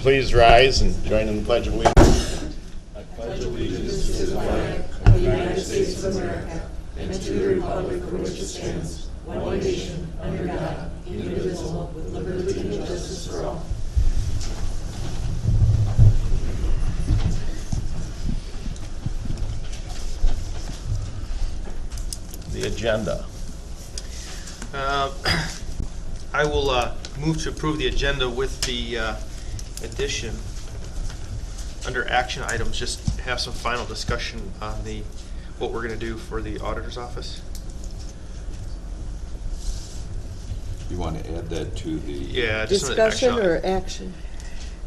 please rise and join in the Pledge of Allegiance. I pledge allegiance to the flag of the United States of America and to the republic for which it stands, one nation, under God, indivisible, with liberty and justice for all. The agenda. I will move to approve the agenda with the addition. Under action items, just have some final discussion on what we're going to do for the auditor's office. You want to add that to the... Yeah, just some Discussion or action?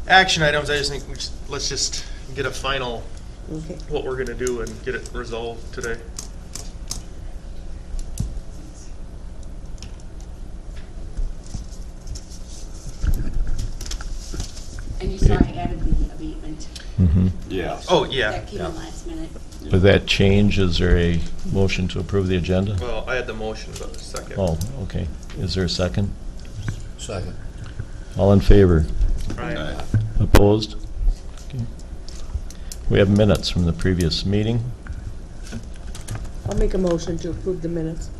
action items. I just think let's just get a final Okay. what we're going to do and get it resolved today. And you saw I added the abatement. Yes. Oh, yeah. That came in last minute. With that change, is there a motion to approve the agenda? Well, I had the motion, but a second. Oh, okay. Is there a second? Second. All in favor? Right. Opposed? Okay. We have minutes from the previous meeting. I'll make a motion to approve the minutes.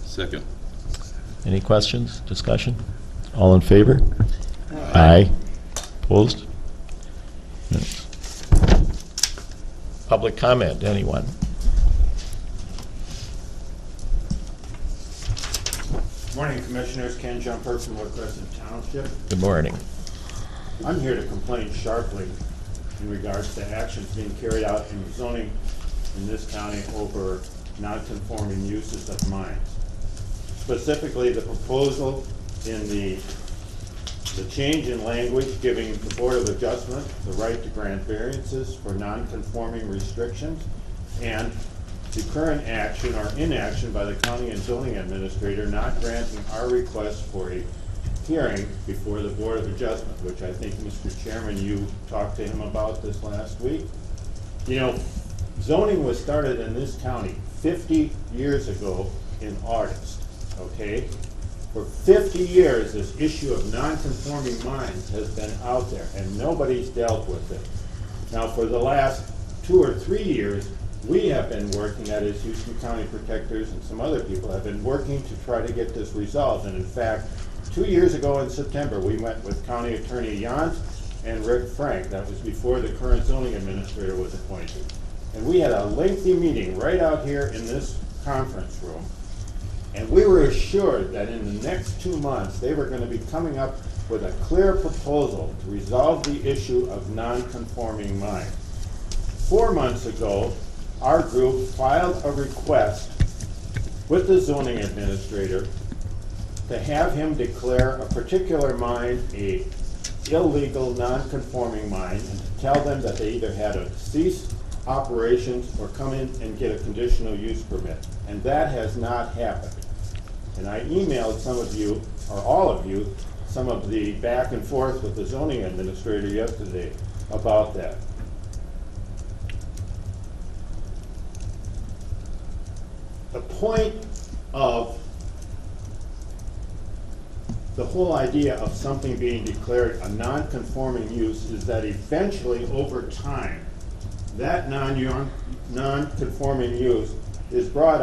Second. Any questions, discussion? All in favor? Aye. Opposed? Minutes. Public comment, anyone? Morning, Commissioners. Ken Jumper from Wood Crescent Township. Good morning. I'm here to complain sharply in regards to actions being carried out in zoning in this county over non-conforming uses of mines. Specifically, the proposal in the change in language giving the Board of Adjustment the right to grant variances for non-conforming restrictions, and the current action or inaction by the county and zoning administrator not granting our request for a hearing before the Board of Adjustment, which I think, Mr. Chairman, you talked to him about this last week. You know, zoning was started in this county 50 years ago in August, okay? For 50 years, this issue of non-conforming mines has been out there, and nobody's dealt with it. Now, for the last 2 or 3 years, we have been working, that is Houston County Protectors and some other people have been working to try to get this resolved. And in fact, 2 years ago in September, we met with County Attorney Yant and Rick Frank. That was before the current zoning administrator was appointed. And we had a lengthy meeting right out here in this conference room. And we were assured that in the next 2 months, they were going to be coming up with a clear proposal to resolve the issue of non-conforming mines. 4 months ago, our group filed a request with the zoning administrator to have him declare a particular mine a illegal non-conforming mine and to tell them that they either had to cease operations or come in and get a conditional use permit. And that has not happened. And I emailed some of you, or all of you, some of the back and forth with the zoning administrator yesterday about that. The point of the whole idea of something being declared a non-conforming use is that eventually, over time, that non-conforming use is brought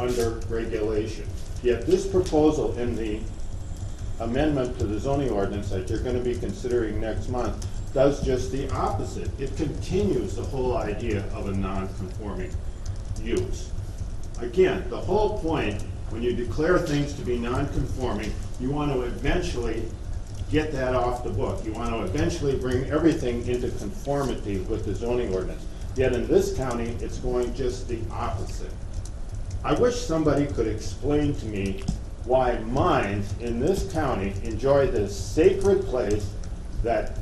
under regulation. Yet this proposal in the amendment to the zoning ordinance that you're going to be considering next month does just the opposite. It continues the whole idea of a non-conforming use. Again, the whole point, when you declare things to be non-conforming, you want to eventually get that off the book. You want to eventually bring everything into conformity with the zoning ordinance. Yet in this county, it's going just the opposite. I wish somebody could explain to me why mines in this county enjoy this sacred place that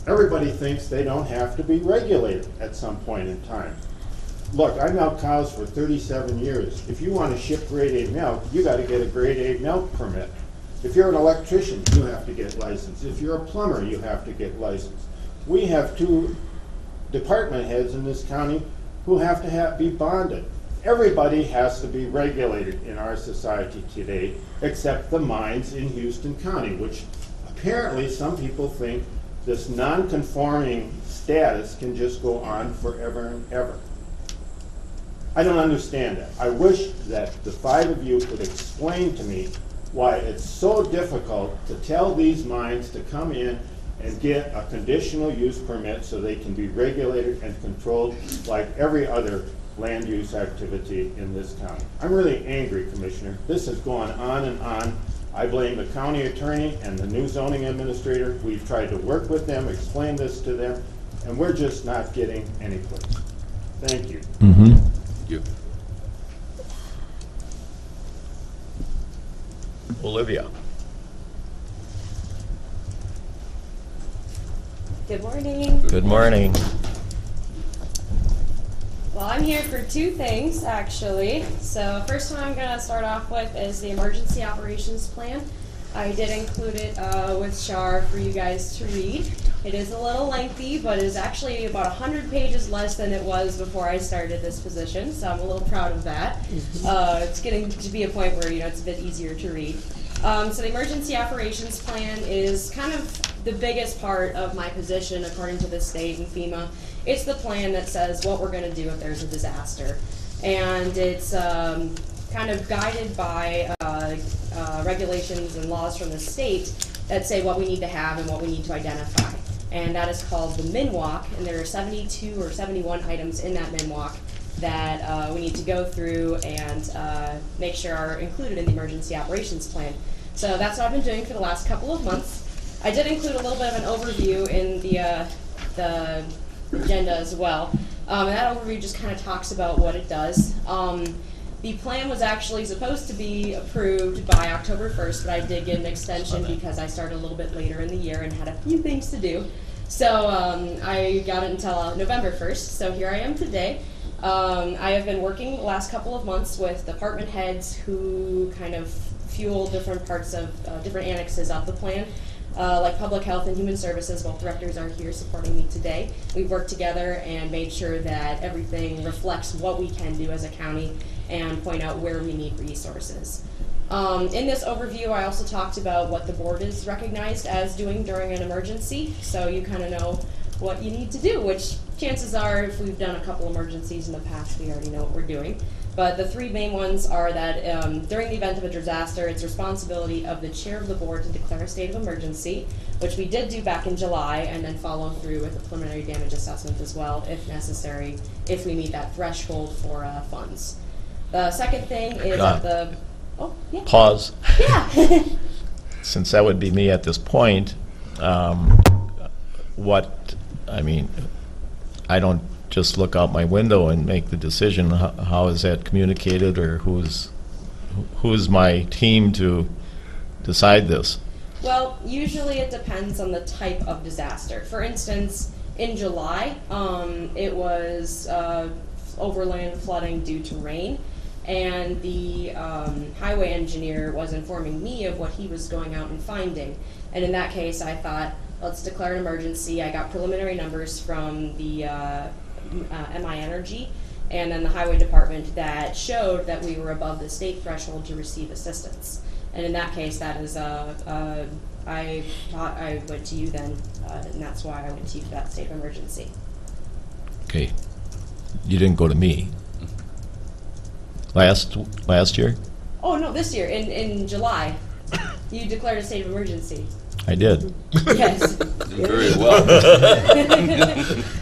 everybody thinks they don't have to be regulated at some point in time. Look, I milked cows for 37 years. If you want to ship grade A milk, you got to get a grade A milk permit. If you're an electrician, you have to get licensed. If you're a plumber, you have to get licensed. We have 2 department heads in this county who have to be bonded. Everybody has to be regulated in our society today, except the mines in Houston County, which apparently some people think this non-conforming status can just go on forever and ever. I don't understand that. I wish that the five of you could explain to me why it's so difficult to tell these mines to come in and get a conditional use permit so they can be regulated and controlled like every other land use activity in this county. I'm really angry, Commissioner. This has gone on and on. I blame the county attorney and the new zoning administrator. We've tried to work with them, explain this to them, and we're just not getting any place. Thank you. Mm-hmm. Thank you. Olivia. Good morning. Good morning. Well, I'm here for two things, actually. So first one I'm going to start off with is the emergency operations plan. I did include it with Shar for you guys to read. It is a little lengthy, but it is actually about 100 pages less than it was before I started this position, so I'm a little proud of that. It's getting to be a point where, you know, it's a bit easier to read. So the emergency operations plan is kind of the biggest part of my position according to the state and FEMA. It's the plan that says what we're going to do if there's a disaster. And it's kind of guided by regulations and laws from the state that say what we need to have and what we need to identify. And that is called the MNWAC, and there are 72 or 71 items in that MNWAC that we need to go through and make sure are included in the emergency operations plan. So that's what I've been doing for the last couple of months. I did include a little bit of an overview in the agenda as well. And that overview just kind of talks about what it does. The plan was actually supposed to be approved by October 1st, but I did get an extension because I started a little bit later in the year and had a few things to do. So I got it until November 1st, so here I am today. I have been working the last couple of months with department heads who kind of fuel different parts of different annexes of the plan. Like Public Health and Human Services, both directors are here supporting me today. We've worked together and made sure that everything reflects what we can do as a county and point out where we need resources. In this overview, I also talked about what the board is recognized as doing during an emergency, so you kind of know what you need to do, which chances are, if we've done a couple emergencies in the past, we already know what we're doing. But the three main ones are that during the event of a disaster, it's responsibility of the chair of the board to declare a state of emergency, which we did do back in July, and then follow through with a preliminary damage assessment as well, if necessary, if we meet that threshold for funds. The second thing is that the... Oh, yeah. Pause. Yeah. Since that would be me at this point, I don't just look out my window and make the decision. How is that communicated, or who's my team to decide this? Well, usually it depends on the type of disaster. For instance, in July, it was overland flooding due to rain, and the highway engineer was informing me of what he was going out and finding. And in that case, I thought, let's declare an emergency. I got preliminary numbers from the MI Energy and then the highway department that showed that we were above the state threshold to receive assistance. And in that case, that is, I thought I went to you then, and that's why I went to you for that state of emergency. Okay. You didn't go to me. Last year? Oh, no, this year, in July, you declared a state of emergency. I did. Yes. Very well.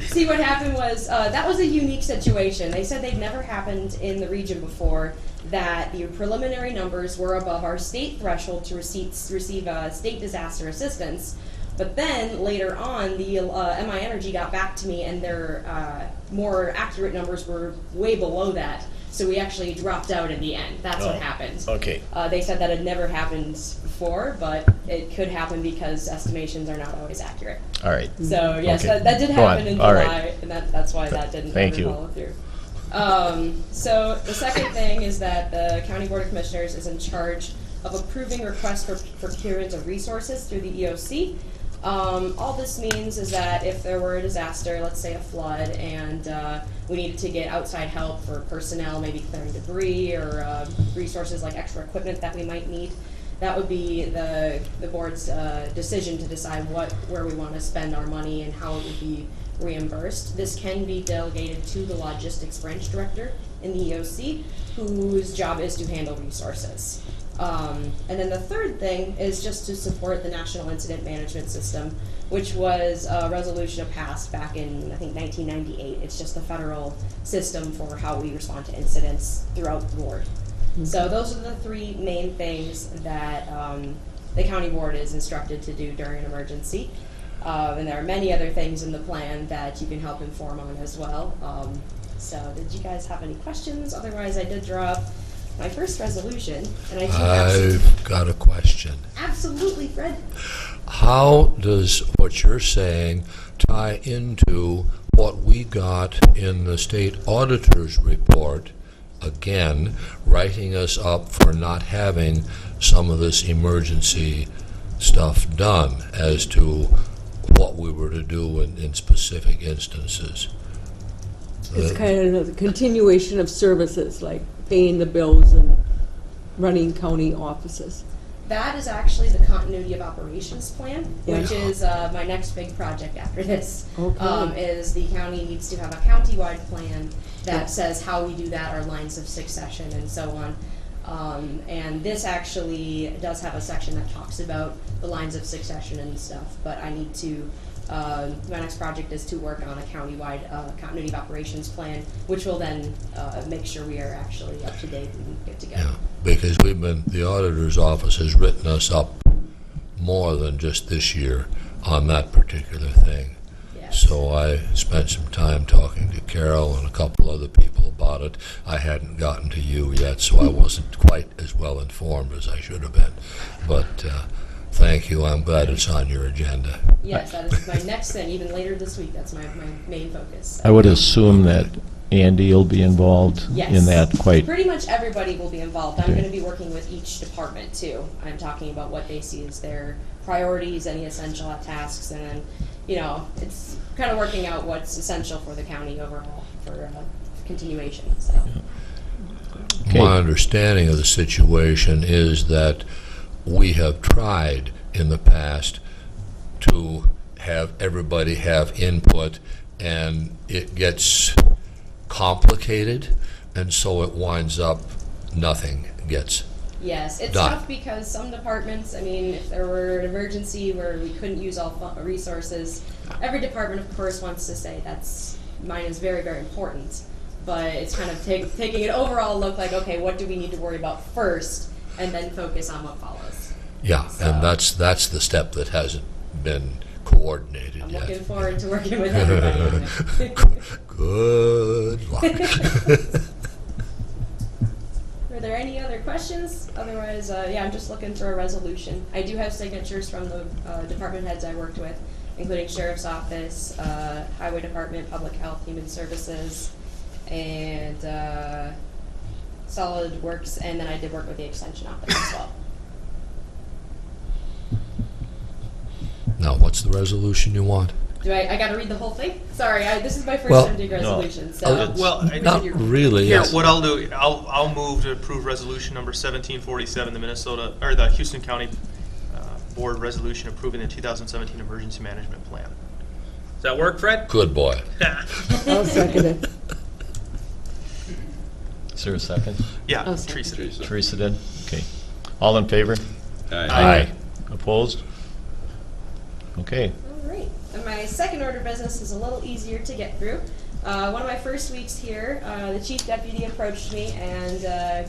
See, what happened was, that was a unique situation. They said they'd never happened in the region before, that the preliminary numbers were above our state threshold to receive state disaster assistance. But then, later on, the MI Energy got back to me, and their more accurate numbers were way below that. So we actually dropped out in the end. That's what happened. Okay. They said that had never happened before, but it could happen because estimations are not always accurate. All right. So yes, Okay. that did Go on. happen in All July, right. and that's why that didn't Thank ever you. follow through. So the second thing is that the County Board of Commissioners is in charge of approving requests for procurement of resources through the EOC. All this means is that if there were a disaster, let's say a flood, and we needed to get outside help for personnel, maybe clearing debris or resources like extra equipment that we might need, that would be the board's decision to decide where we want to spend our money and how it would be reimbursed. This can be delegated to the logistics branch director in the EOC, whose job is to handle resources. And then the third thing is just to support the National Incident Management System, which was a resolution passed back in, I think, 1998. It's just the federal system for how we respond to incidents throughout the board. So those are the three main things that the county board is instructed to do during an emergency. And there are many other things in the plan that you can help inform on as well. So did you guys have any questions? Otherwise, I did draw up my first resolution, and I do have I've got a question. absolutely, Fred. How does what you're saying tie into what we got in the state auditor's report, again, writing us up for not having some of this emergency stuff done as to what we were to do in specific instances? It's kind of the continuation of services, like paying the bills and running county offices. That is actually the continuity of operations plan, which Yeah. is my next big project after this. Okay. Is the county needs to have a county-wide plan that says how we do that, our lines of succession and so on. And this actually does have a section that talks about the lines of succession and stuff, but I need to, my next project is to work on a county-wide continuity of operations plan, which will then make sure we are actually up to date and good to go. Yeah, because the auditor's office has written us up more than just this year on that particular thing. Yes. So I spent some time talking to Carol and a couple other people about it. I hadn't gotten to you yet, so I wasn't quite as well informed as I should have been. But thank you. I'm glad it's on your agenda. Yes, that is my next thing, even later this week. That's my main focus. I would assume that Andy will be involved Yes. in that quite. Pretty much everybody will be involved. I'm Okay. going to be working with each department too. I'm talking about what they see as their priorities, any essential tasks, and then, it's kind of working out what's essential for the county overall for continuation. So. Okay. My understanding of the situation is that we have tried in the past to have everybody have input, and it gets complicated, and so it winds up nothing gets. Yes, it's Done. tough because some departments, if there were an emergency where we couldn't use all resources, every department, of course, wants to say mine is very, very important. But it's kind of taking an overall look like, okay, what do we need to worry about first, and then focus on what follows. Yeah, So- and that's the step that hasn't been coordinated I'm yet. looking forward to working with everybody on it. Good luck. Are there any other questions? Otherwise, I'm just looking for a resolution. I do have signatures from the department heads I worked with, including Sheriff's Office, Highway Department, Public Health, Human Services, and Solid Works, and then I did work with the Extension Office as well. Now, what's the resolution you want? Do I got to read the whole thing? Sorry, this is my first Well, time doing resolutions. So. Not really. Here, yes. what I'll do, I'll move to approve resolution number 1747, the Houston County Board resolution approving the 2017 Emergency Management Plan. Does that work, Fred? Good boy. I'll second it. Is there a second? Yeah, Oh, sorry. Teresa. Teresa did? Okay. All in favor? Aye. Opposed? Okay. All right. And my second order of business is a little easier to get through. One of my first weeks here, the chief deputy approached me and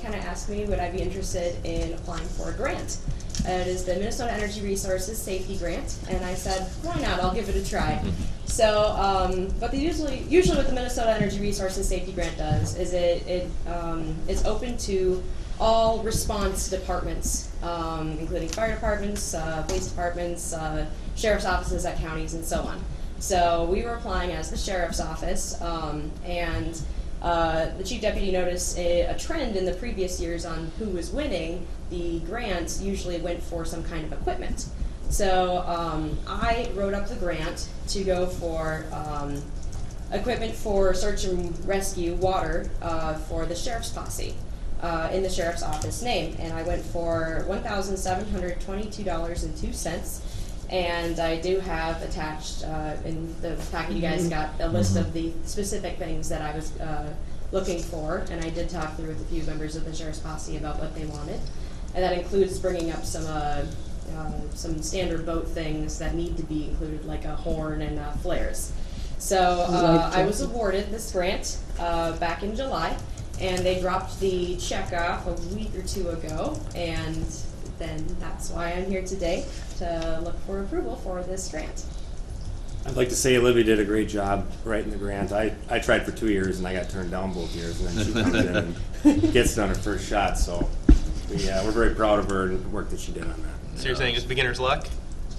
kind of asked me would I be interested in applying for a grant. It is the Minnesota Energy Resources Safety Grant, and I said, why not? I'll give it a try. So, but usually what the Minnesota Energy Resources Safety Grant does is it's open to all response departments, including fire departments, police departments, sheriff's offices at counties, and so on. So we were applying as the sheriff's office, and the chief deputy noticed a trend in the previous years on who was winning. The grants usually went for some kind of equipment. So I wrote up the grant to go for equipment for search and rescue water for the sheriff's posse. in the sheriff's office name, and I went for $1,722.02. And I do have attached in the packet you guys got a list of the specific things that I was looking for, and I did talk through with a few members of the sheriff's posse about what they wanted, and that includes bringing up some standard boat things that need to be included, like a horn and flares. So I was awarded this grant back in July, and they dropped the check off a week or two ago, and then that's why I'm here today to look for approval for this grant. I'd like to say Olivia did a great job writing the grant. I tried for 2 years and I got turned down both years, and then she comes in and gets it on her first shot. So we're very proud of her and the work that she did on that. So you're saying it's beginner's luck?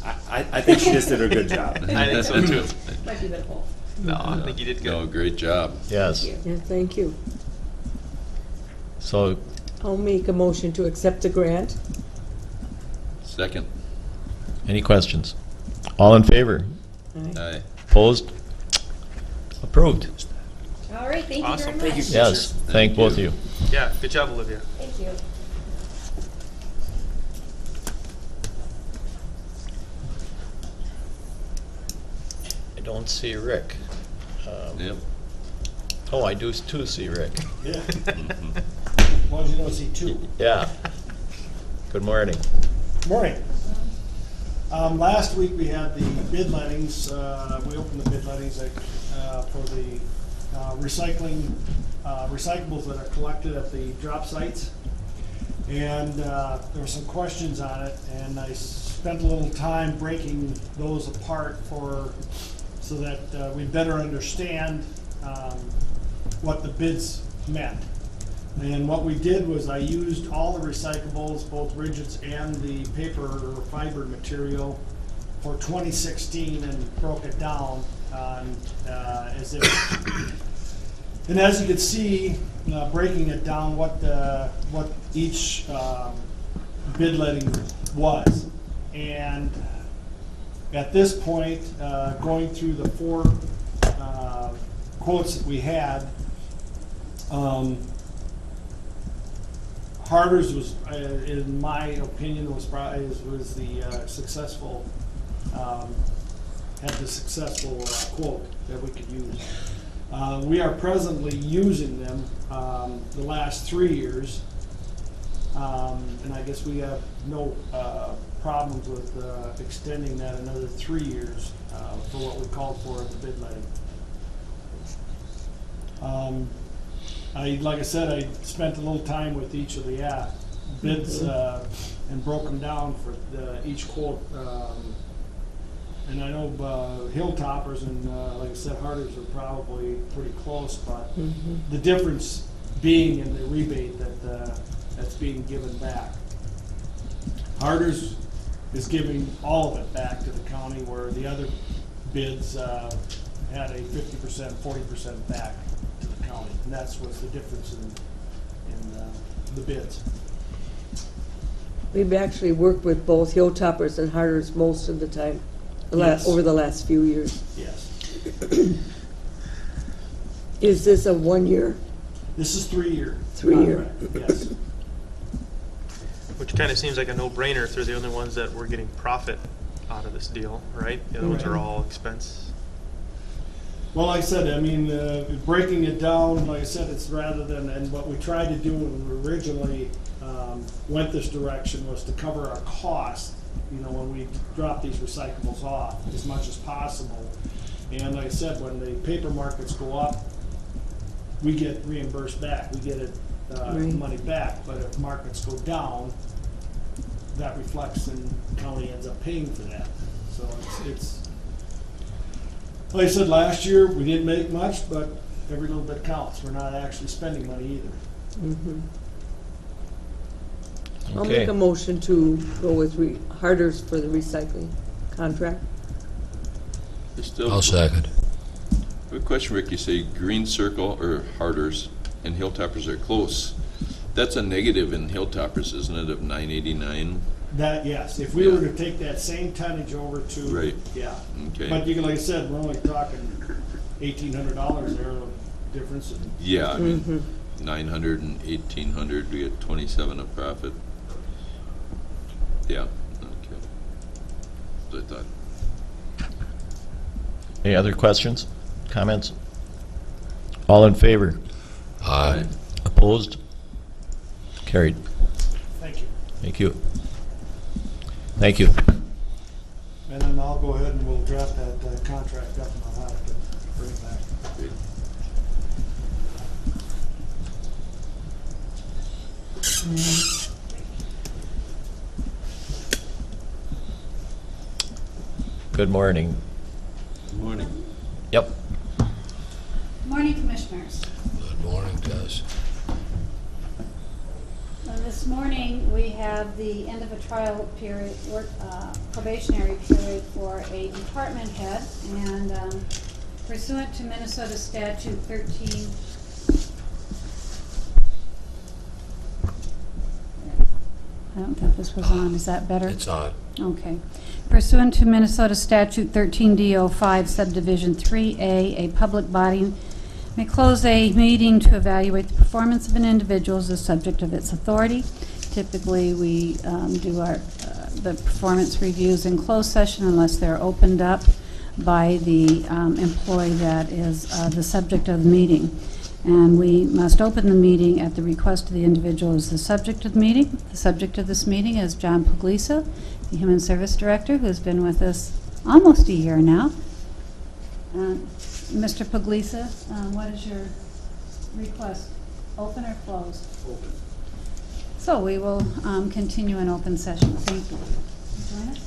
I think she just did a good job. I think so too. Might be a bit of both. No, I think you did good. No, great job. Yes. Yeah, thank you. So, I'll make a motion to accept the grant. Second. any questions? All in favor? Aye. Opposed? Approved. All right, thank you Awesome. very much. Thank you. Yes, thank both of you. Yeah, good job, Olivia. Thank you. I don't see Rick. Yep. Oh, I do too see Rick. Yeah. As long as you don't see two. Yeah. Good morning. Morning. Last week we had the bid lettings, we opened the bid lettings for the recyclables that are collected at the drop sites. And there were some questions on it, and I spent a little time breaking those apart so that we better understand what the bids meant. And what we did was I used all the recyclables, both rigids and the paper or fiber material for 2016 and broke it down on as if. And as you can see, breaking it down, what each bid letting was, and at this point, going through the four quotes that we had. Harder's was, in my opinion, was the successful, had the successful quote that we could use. We are presently using them the last 3 years, and I guess we have no problems with extending that another 3 years for what we called for in the bid letting. Like I said, I spent a little time with each of the bids and broke them down for each quote. And I know Hilltoppers and, like I said, Harder's are probably pretty close, but the difference being in the rebate that's being given back. Harder's is giving all of it back to the county, where the other bids had a 50%, 40% back to the county, and that's what's the difference in the bids. We've actually worked with both Hilltoppers and Harder's most of the time, Yes. over the last few years. Yes. Is this a 1 year? This is 3 year. 3 year. contract, yes. Which kind of seems like a no-brainer if they're the only ones that were getting profit out of this deal, right? The other ones are all expense. Well, like I said, I mean, breaking it down, like I said, it's rather than, and what we tried to do when we originally went this direction was to cover our costs, when we drop these recyclables off as much as possible. And like I said, when the paper markets go up, we get reimbursed back. We get it money back. But if markets go down, that reflects and the county ends up paying for that. So it's like I said, last year we didn't make much, but every little bit counts. We're not actually spending money either. I'll Okay. make a motion to go with Harder's for the recycling contract. I'll second. Good question, Rick. You say Green Circle or Harder's and Hilltoppers are close. That's a negative in Hilltoppers, isn't it, of 989? That, yes, if we were to take that same tonnage over to, Right. yeah. Okay. But you can, like I said, we're only talking $1,800 there of difference. Yeah, I mean, 900 and 1,800, we get 27 of profit. Yeah, okay. So I thought, Any other questions, comments? All in favor? Aye. Opposed? Carried. Thank you. Thank you. Thank you. And then I'll go ahead and we'll draft that contract up and I'll have to bring it back. great. Good morning. Good morning. Yep. Morning, Commissioners. Good morning, Tess. This morning, we have the end of a trial period, probationary period for a department head, and pursuant to Minnesota Statute 13. I don't think this was on. Is that better? It's on. Okay. Pursuant to Minnesota Statute 13D05, Subdivision 3A, a public body may close a meeting to evaluate the performance of an individual as the subject of its authority. Typically, we do the performance reviews in closed session unless they're opened up by the employee that is the subject of the meeting. And we must open the meeting at the request of the individual as the subject of the meeting. The subject of this meeting is John Puglisa, the Human Service Director, who's been with us almost a year now. Mr. Puglisa, what is your request? Open or closed? Open. So we will continue in open session. Thank you. Join us.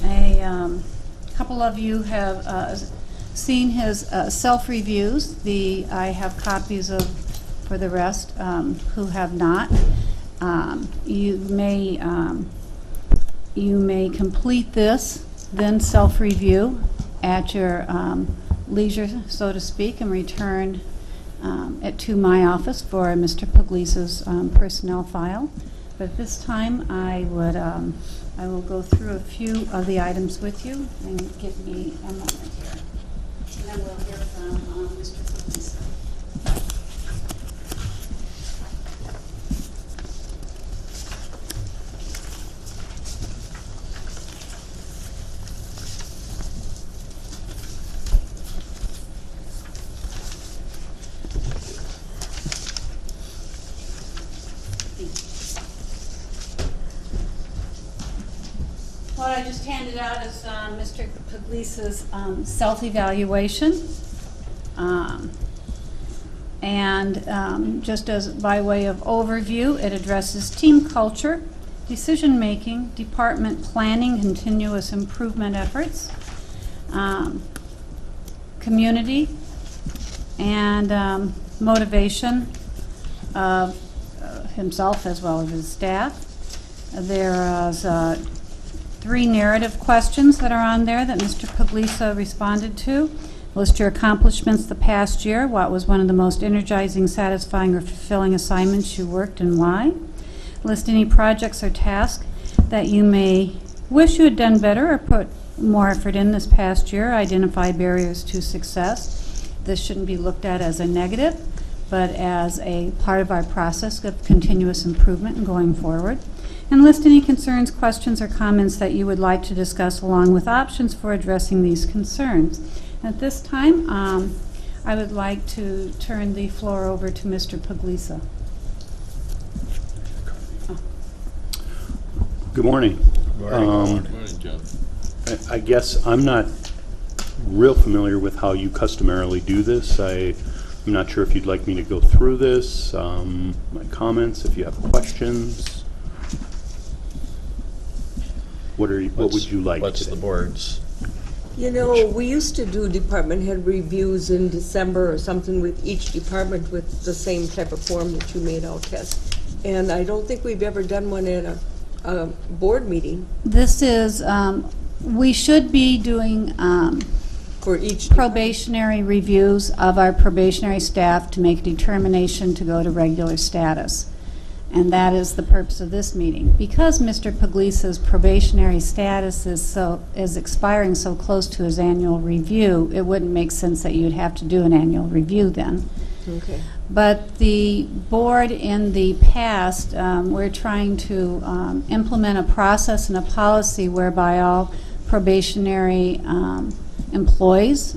A couple of you have seen his self-reviews. I have copies of, for the rest who have not. You may complete this, then self-review at your leisure, so to speak, and return it to my office for Mr. Puglisa's personnel file. But at this time, I will go through a few of the items with you, and give me a moment here. And then we'll hear from Mr. Puglisa. What I just handed out is Mr. Puglisa's self-evaluation. Just as by way of overview, it addresses team culture, decision-making, department planning, continuous improvement efforts, community, and motivation of himself as well as his staff. There is 3 narrative questions that are on there that Mr. Puglisa responded to. List your accomplishments the past year. What was one of the most energizing, satisfying, or fulfilling assignments you worked and why? List any projects or tasks that you may wish you had done better or put more effort in this past year. Identify barriers to success. This shouldn't be looked at as a negative, but as a part of our process of continuous improvement and going forward. And list any concerns, questions, or comments that you would like to discuss along with options for addressing these concerns. At this time, I would like to turn the floor over to Mr. Puglisa. Good morning. Morning, John. I guess I'm not real familiar with how you customarily do this. I'm not sure if you'd like me to go through this, my comments, if you have questions. What would you like What's today? the board's? You know, we used to do department head reviews in December or something with each department with the same type of form that you made out, Tess. And I don't think we've ever done one at a board meeting This is, we should be doing for each. probationary reviews of our probationary staff to make a determination to go to regular status. And that is the purpose of this meeting. Because Mr. Puglisa's probationary status is expiring so close to his annual review, it wouldn't make sense that you'd have to do an annual review then. Okay. But the board in the past, we're trying to implement a process and a policy whereby all probationary employees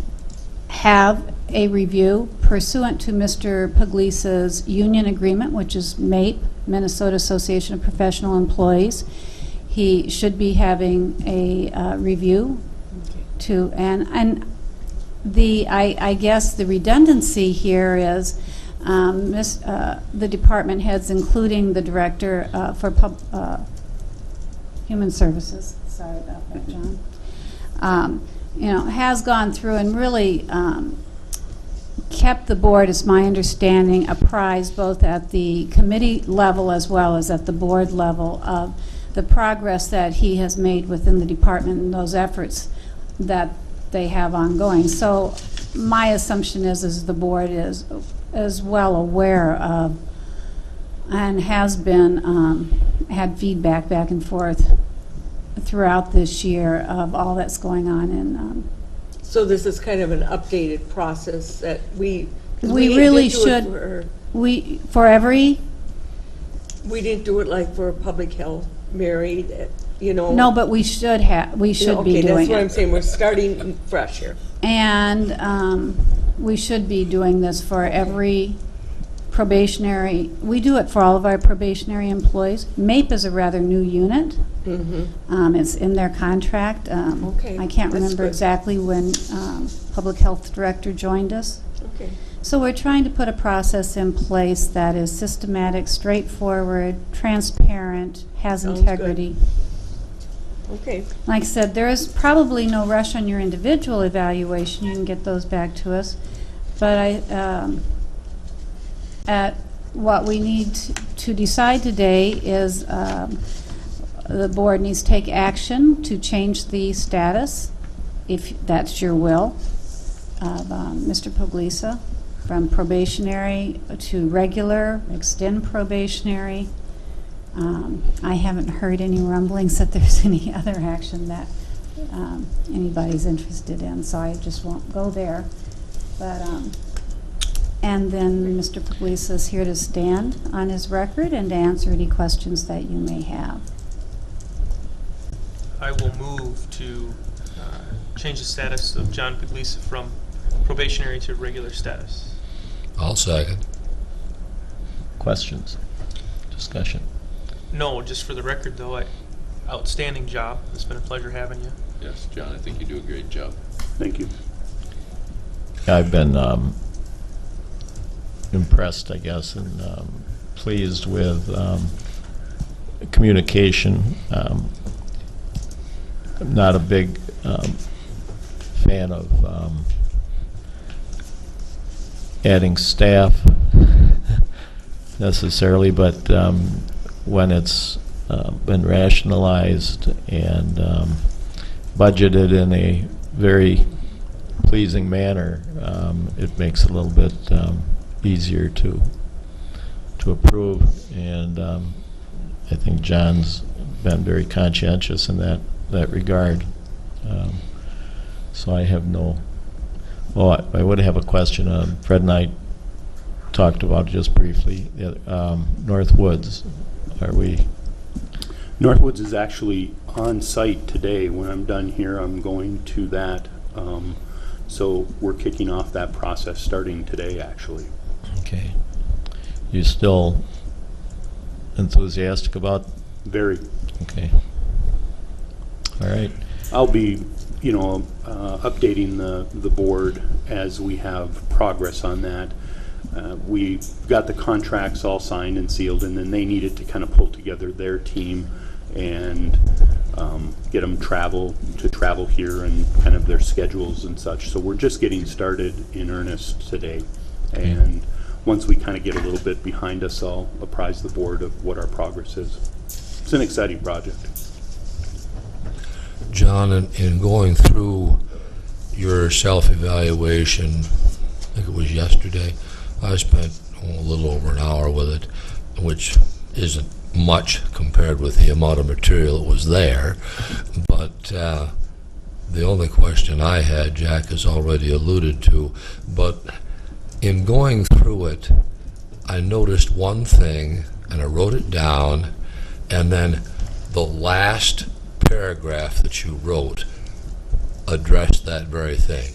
have a review pursuant to Mr. Puglisa's union agreement, which is MAPE, Minnesota Association of Professional Employees. He should be having a review to, and I guess the redundancy here is the department heads, including the director for Human Services, sorry about that, John, has gone through and really kept the board, is my understanding, apprised both at the committee level as well as at the board level of the progress that he has made within the department and those efforts that they have ongoing. So my assumption is the board is well aware of and has been had feedback back and forth throughout this year of all that's going on in. So this is kind of an updated process that we really didn't do it should for every. We didn't do it like for public health, Mary. No, but we should have. We should be doing it. Okay, that's what I'm saying. We're starting fresh here. And we should be doing this for every probationary. We do it for all of our probationary employees. MAPE is a rather new unit. Mm-hmm. It's in their contract. Okay, I can't that's remember good. exactly when Public Health Director joined us. Okay. So we're trying to put a process in place that is systematic, straightforward, transparent, has Sounds integrity. Okay. Like I said, there is probably no rush on your individual evaluation. You can get those back to us. But at what we need to decide today is the board needs to take action to change the status, if that's your will, of Mr. Puglisa from probationary to regular, extend probationary. I haven't heard any rumblings that there's any other action that anybody's interested in, so I just won't go there. But and then Mr. Puglisa is here to stand on his record and to answer any questions that you may have. I will move to change the status of John Puglisa from probationary to regular status. I'll second. Questions? Discussion? No, just for the record, though, outstanding job. It's been a pleasure having you. Yes, John, I think you do a great job. Thank you. I've been impressed, I guess, and pleased with communication. I'm not a big fan of adding staff necessarily, but when it's been rationalized and budgeted in a very pleasing manner, it makes it a little bit easier to approve. And I think John's been very conscientious in that regard. So I have no. Well, I would have a question. Fred and I talked about it just briefly. Northwoods, are we? Northwoods is actually on site today. When I'm done here, I'm going to that. So we're kicking off that process starting today, actually. Okay. You still enthusiastic about? Very. Okay. All right. I'll be, updating the board as we have progress on that. We got the contracts all signed and sealed, and then they needed to kind of pull together their team and get them travel here and kind of their schedules and such. So we're just getting started in earnest today. And once we kind of get a little bit behind us, I'll apprise the board of what our progress is. It's an exciting project. John, in going through your self-evaluation, I think it was yesterday, I spent a little over an hour with it, which isn't much compared with the amount of material that was there. But the only question I had, Jack has already alluded to, but in going through it, I noticed one thing, and I wrote it down, and then the last paragraph that you wrote addressed that very thing.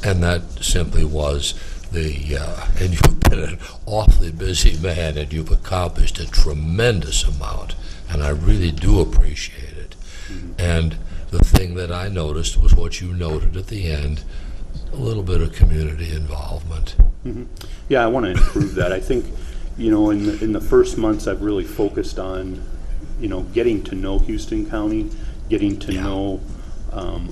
And that simply was and you've been an awfully busy man, and you've accomplished a tremendous amount, and I really do appreciate it. And the thing that I noticed was what you noted at the end, a little bit of community involvement. Yeah, I want to improve that. I think, in the first months, I've really focused on, getting to know Houston County, getting to know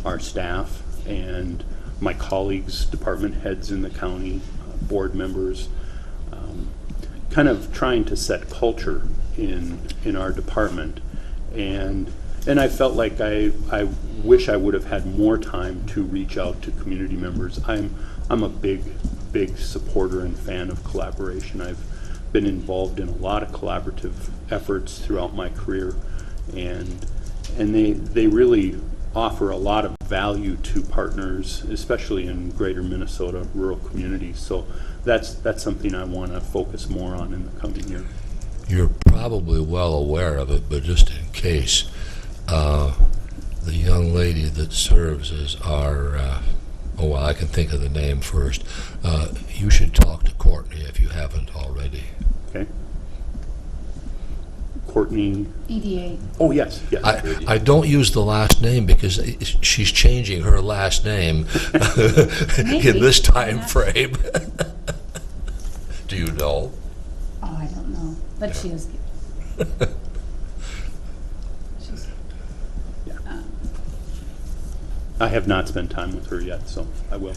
our staff and my colleagues, department heads in the county, board members, kind of trying to set culture in our department. And I felt like I wish I would have had more time to reach out to community members. I'm a big supporter and fan of collaboration. I've been involved in a lot of collaborative efforts throughout my career, and they really offer a lot of value to partners, especially in greater Minnesota rural communities. So that's something I want to focus more on in the coming year. You're probably well aware of it, but just in case, the young lady that serves as our, I can think of the name first. You should talk to Courtney if you haven't already. Okay. Courtney. EDA. Oh, yes. I don't use the last name because she's changing her last name in this time frame. Do you know? Oh, I don't know, but she is. I have not spent time with her yet, so I will.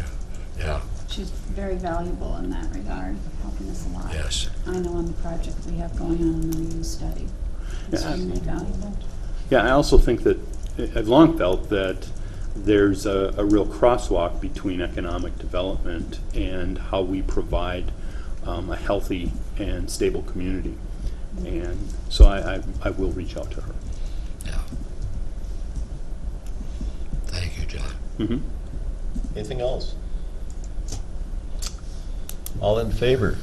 Yeah. She's very valuable in that regard, helping us a lot. Yes. I know on the project we have going on in the review study. Extremely valuable. Yeah, I also think that I've long felt that there's a real crosswalk between economic development and how we provide a healthy and stable community. And so I will reach out to her. Yeah. Thank you, John. Anything else? All in favor?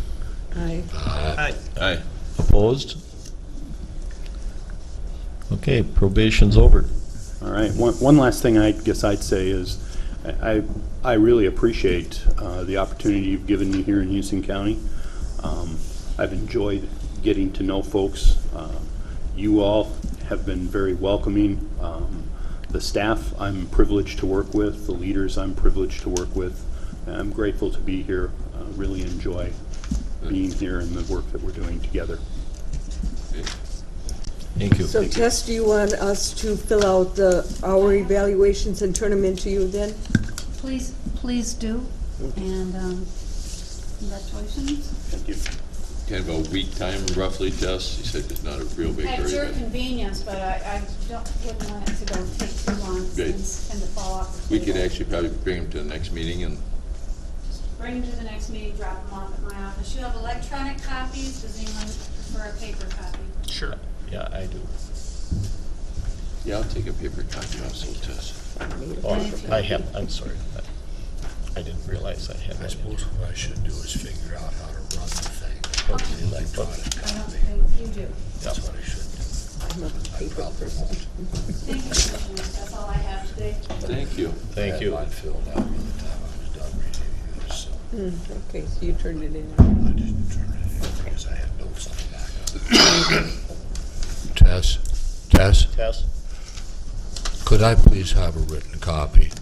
Aye. Aye. Opposed? Okay, probation's over. All right. One last thing I guess I'd say is I really appreciate the opportunity you've given me here in Houston County. I've enjoyed getting to know folks. You all have been very welcoming. The staff I'm privileged to work with, the leaders I'm privileged to work with. I'm grateful to be here. Really enjoy being here and the work that we're doing together. Thank you. So Tess, do you want us to fill out our evaluations and turn them into you then? Please do, and congratulations. Thank you. Kind of a week time roughly, Jess? You said it's not a real big hurry. At your convenience, but I wouldn't want it to go take too long and Great. tend to fall off the We table. could actually probably bring them to the next meeting and Bring them to the next meeting, drop them off at my office. You have electronic copies, does anyone prefer a paper copy? Sure. Yeah, I do. yeah, I'll take a paper copy also, Tess. I'm sorry. I didn't realize I had I that. suppose what I should do is figure out how to run the thing. Okay. The electronic I don't copy. think you do. That's what I should do. I'm a paper person. Thank you, Commissioners. That's all I have today. Thank you. Thank you. I had mine filled out by the time I was done reading this, so Okay, so you turned it in. I didn't turn it in because I had notes on the back of it. Tess, Tess? could I please have a written copy?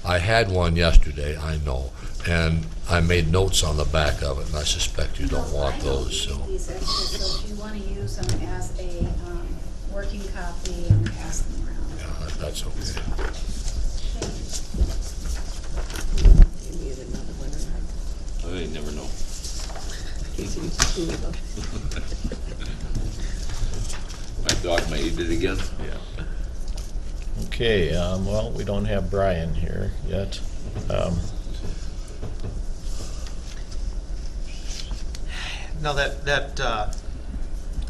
I had one yesterday, I know, and I made notes on the back of it, and I suspect you don't want those, so. These extras, so if you want to use them as a working copy and pass them around. Yeah, that's okay. Thank you. You need another one or not? I never know. My dog might eat it again. Yeah. Okay, well, we don't have Brian here yet. Now that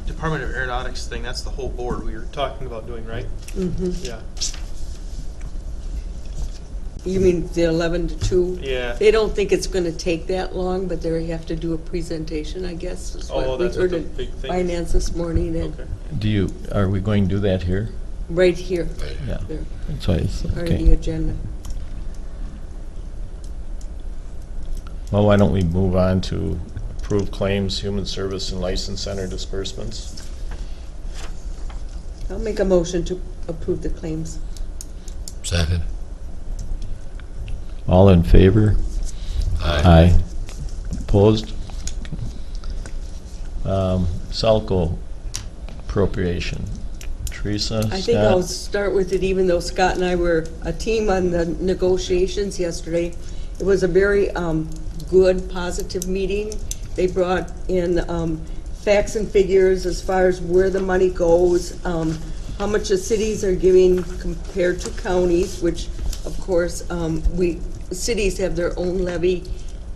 Department of Aeronautics thing, that's the whole board we were talking about doing, right? Mm-hmm. Yeah. You mean the 11 to 2? Yeah. They don't think it's going to take that long, but they have to do a presentation, I guess, is Oh, what we that's heard what the in big thing is. finance this morning, and Okay. Are we going to do that here? right here, Yeah. there, That's why it's, part of the okay. agenda. Well, why don't we move on to approve claims, human service and license center disbursements? I'll make a motion to approve the claims. Second. All in favor? Aye. Opposed? Selco appropriation. Teresa, I think I'll Scott? start with it, even though Scott and I were a team on the negotiations yesterday. It was a very good, positive meeting. They brought in facts and figures as far as where the money goes, how much the cities are giving compared to counties, which, of course, cities have their own levy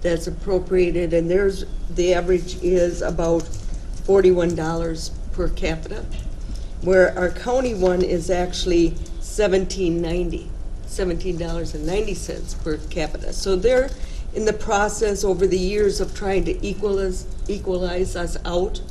that's appropriated, and the average is about $41 per capita, where our county one is actually $17.90 per capita. So they're in the process over the years of trying to equalize us out.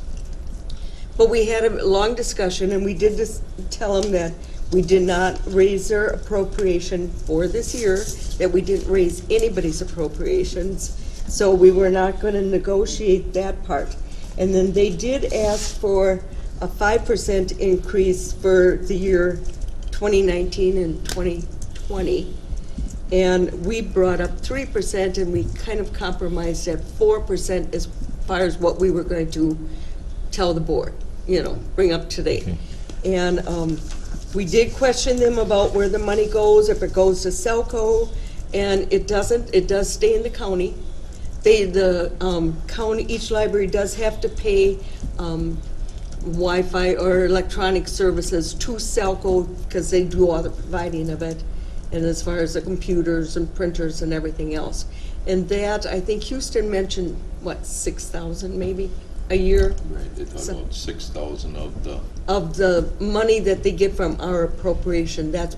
But we had a long discussion, and we did just tell them that we did not raise their appropriation for this year, that we didn't raise anybody's appropriations, so we were not going to negotiate that part. And then they did ask for a 5% increase for the year 2019 and 2020. And we brought up 3%, and we kind of compromised at 4% as far as what we were going to tell the board, bring up today. Okay. And we did question them about where the money goes, if it goes to Selco, and it doesn't. It does stay in the county. The county, each library does have to pay Wi-Fi or electronic services to Selco because they do all the providing of it, and as far as the computers and printers and everything else. And that, I think Houston mentioned, what, 6,000 maybe a year? Right, they talked about 6,000 Of the money that they get from our appropriation, it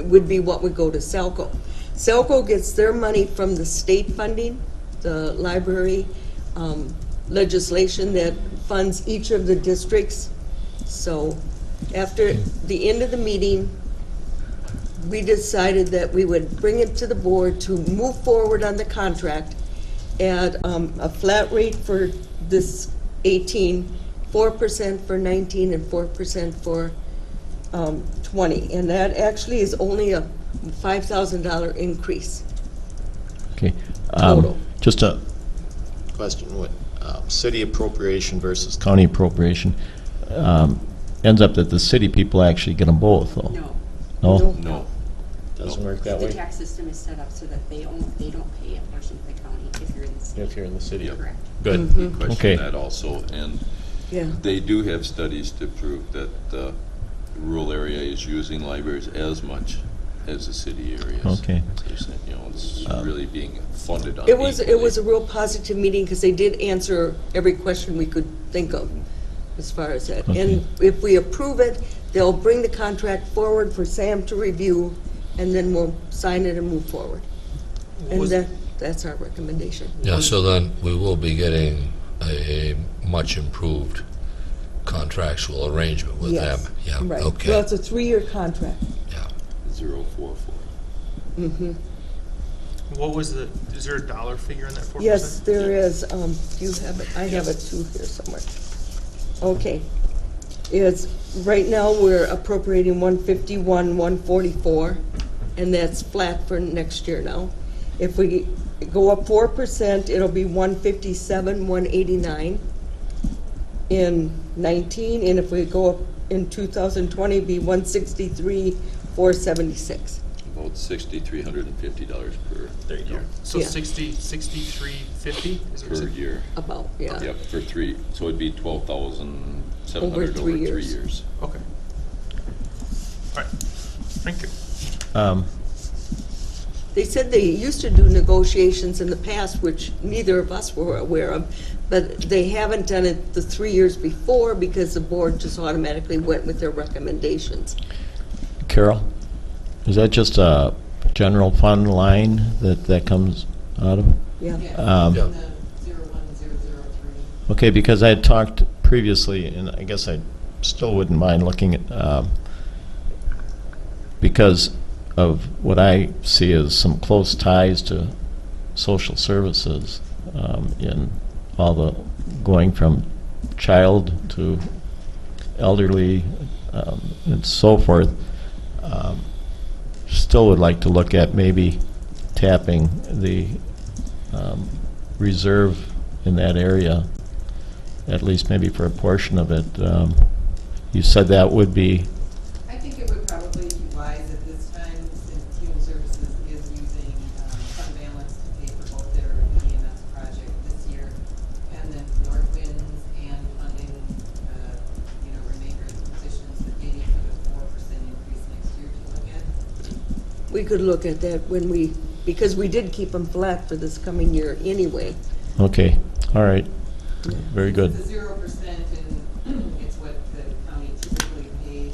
would be what would go to Selco. Selco gets their money from the state funding, the library legislation that funds each of the districts. So after the end of the meeting, we decided that we would bring it to the board to move forward on the contract at a flat rate for this 18, 4% for 19, and 4% for 20. And that actually is only a $5,000 increase. Okay. Total. Just a question, what city appropriation versus county appropriation, ends up that the city people actually get them both, though? No. No? No. Doesn't work that The way? tax system is set up so that they don't pay a portion to the county if you're in the city. If you're in the city? Yep. Correct. Good. We Okay. question that also, and Yeah. they do have studies to prove that the rural area is using libraries as much as the city areas. Okay. They're saying, it's really being funded It was unequally. a real positive meeting because they did answer every question we could think of as far as that. Okay. And if we approve it, they'll bring the contract forward for Sam to review, and then we'll sign it and move forward. And Was- that's our recommendation. Yeah, so then we will be getting a much improved contractual arrangement with Yes. them. Yeah, Right. okay. Well, it's a 3-year contract. 044. Mm-hmm. What was is there a dollar figure in that 4%? Yes, there is. Do you have it? I have it too here somewhere. Okay. Right now, we're appropriating 151, 144, and that's flat for next year now. If we go up 4%, it'll be 157, 189 in 19, and if we go up in 2020, it'll be 163, 476. About $6,350 per There you go. year. So Yeah. 6350 is what you Per said? year. About, yeah. Yep, for 3, so it'd be 12,700 Over over 3 3 years. years. Okay. All right. Thank you. They said they used to do negotiations in the past, which neither of us were aware of, but they haven't done it the 3 years before because the board just automatically went with their recommendations. Carol, is that just a general fund line that comes out of? Yeah. Um, Yeah. Okay, because I had talked previously, and I guess I still wouldn't mind looking at, because of what I see as some close ties to social services in all the going from child to elderly and so forth. Still would like to look at maybe tapping the reserve in that area, at least maybe for a portion of it. You said that would be, I think it would probably be wise at this time, since Human Services is using fund balance to pay for both their EMS project this year, and then North Winds and funding, remainder of the positions, that maybe put a 4% increase next year to look at. We could look at that when because we did keep them flat for this coming year anyway. okay, all right, very good. It's the 0%, and it's what the county typically paid.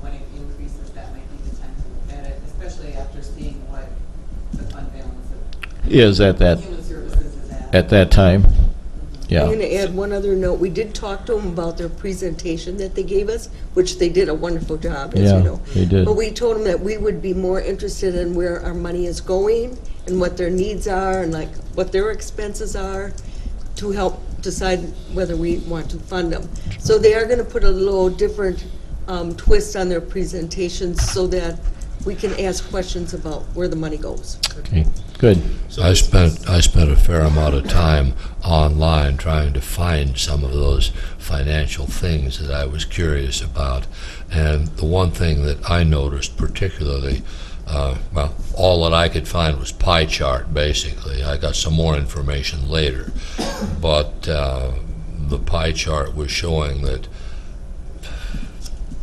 When it increases, that might be the time to look at it, especially after seeing what the fund balance of Is at that, Human Services is at. at that time? Yeah. I'm going to add one other note. We did talk to them about their presentation that they gave us, which they did a wonderful job, as Yeah, you know. they did. But we told them that we would be more interested in where our money is going and what their needs are and like what their expenses are to help decide whether we want to fund them. So they are going to put a little different twist on their presentations so that we can ask questions about where the money goes. Okay, good. I spent a fair amount of time online trying to find some of those financial things that I was curious about. And the one thing that I noticed particularly, all that I could find was pie chart, basically. I got some more information later. But the pie chart was showing that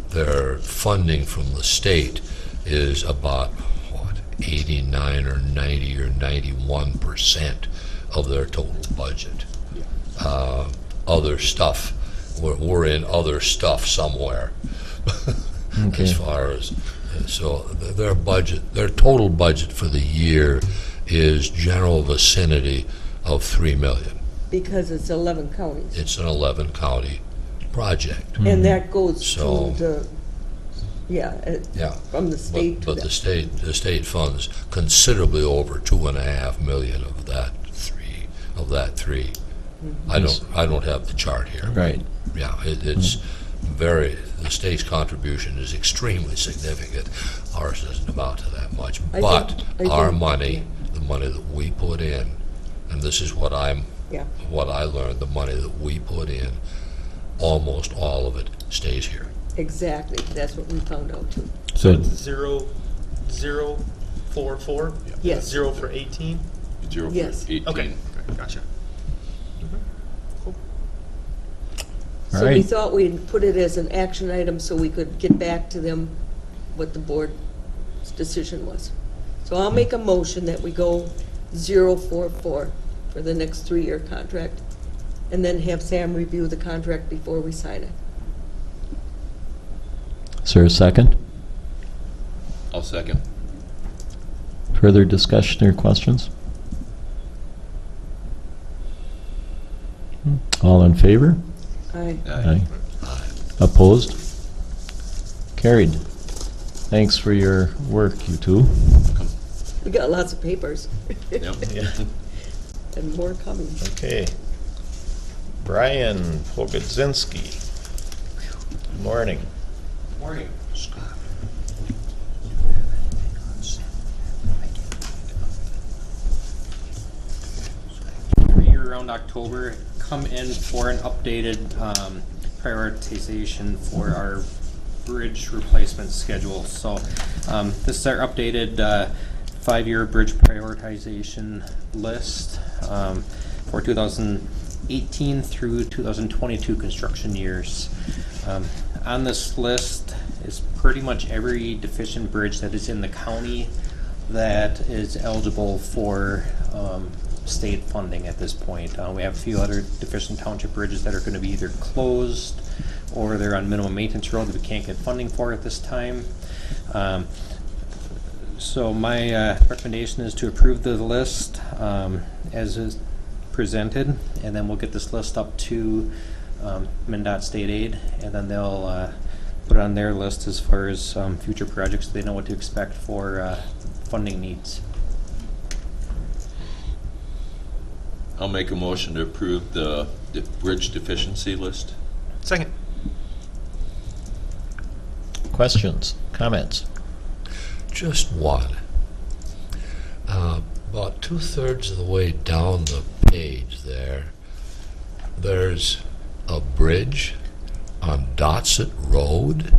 their funding from the state is about 89 or 90 or 91% of their total budget. Other stuff, we're in other stuff somewhere. Okay. As far as, so their budget, their total budget for the year is general vicinity of $3 million. Because it's 11 counties. It's an 11 county project. And that goes So- to the, Yeah. from the state to But that. the state funds considerably over $2.5 million of that three. I don't have the chart here. Right. Yeah, it's very, the state's contribution is extremely significant. Ours doesn't amount to that much. I But think- our money, the money that we put in, and this is what I learned, the money that we put in, almost all of it stays here. Exactly, that's what we found out too. So Good. it's 0.044? Yes. 0 for 18? 0 for Yes. 18. Okay, gotcha. All So we right. thought we'd put it as an action item so we could get back to them what the board's decision was. So I'll make a motion that we go 044 for the next 3-year contract, and then have Sam review the contract before we sign it. Is there a second? I'll second. Further discussion or questions? All in favor? Aye. Aye. Opposed? Carried. Thanks for your work, you two. We got lots of papers. Yep. And more coming. Okay. Brian Pogodzinski. Good morning. Morning. Every year around October, come in for an updated prioritization for our bridge replacement schedule. So this is our updated 5-year bridge prioritization list for 2018 through 2022 construction years. On this list is pretty much every deficient bridge that is in the county that is eligible for state funding at this point. We have a few other deficient township bridges that are going to be either closed or they're on minimum maintenance road that we can't get funding for at this time. So my recommendation is to approve the list as is presented, and then we'll get this list up to MnDOT State Aid, and then they'll put it on their list as far as future projects. So they know what to expect for funding needs. I'll make a motion to approve the bridge deficiency list. Second. Questions, comments? Just one. About 2/3 of the way down the page there's a bridge on Dotset Road.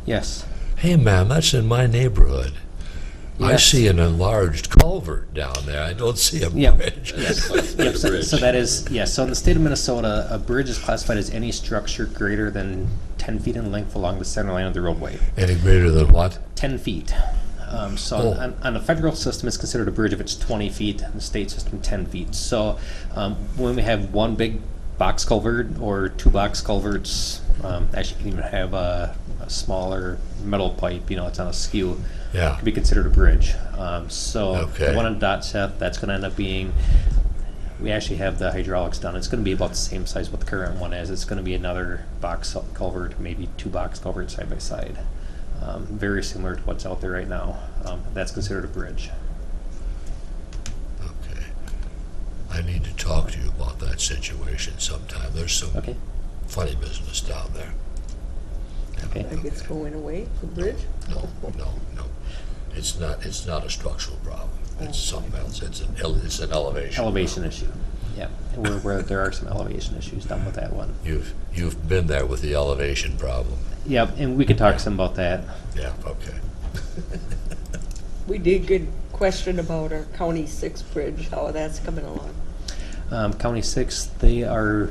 Yes. Hey, ma'am, that's in my neighborhood. I Yes. see an enlarged culvert down there. I don't see a Yep. bridge. Yep. So that is, yes, so in the state of Minnesota, a bridge is classified as any structure greater than 10 feet in length along the center line of the roadway. Any greater than what? 10 feet. So Oh. on the federal system, it's considered a bridge if it's 20 feet, and the state system 10 feet. So when we have one big box culvert or two box culverts, actually you can even have a smaller metal pipe, it's on a skew. Yeah. Could be considered a bridge. So Okay. the one on Dotset, that's going to end up being, we actually have the hydraulics done. It's going to be about the same size what the current one is. It's going to be another box culvert, maybe two box culverts side by side. Very similar to what's out there right now. That's considered a bridge. Okay. I need to talk to you about that situation sometime. There's some Okay. funny business down there. Okay. Like it's going away, the bridge? No. It's not a structural problem. It's something else. It's an elevation. Elevation issue. Yeah. Where there are some elevation issues done with that one. You've been there with the elevation problem. Yep, and we can talk some about that. Yeah, okay. We did get a question about our County 6 bridge, how that's coming along. County 6, they're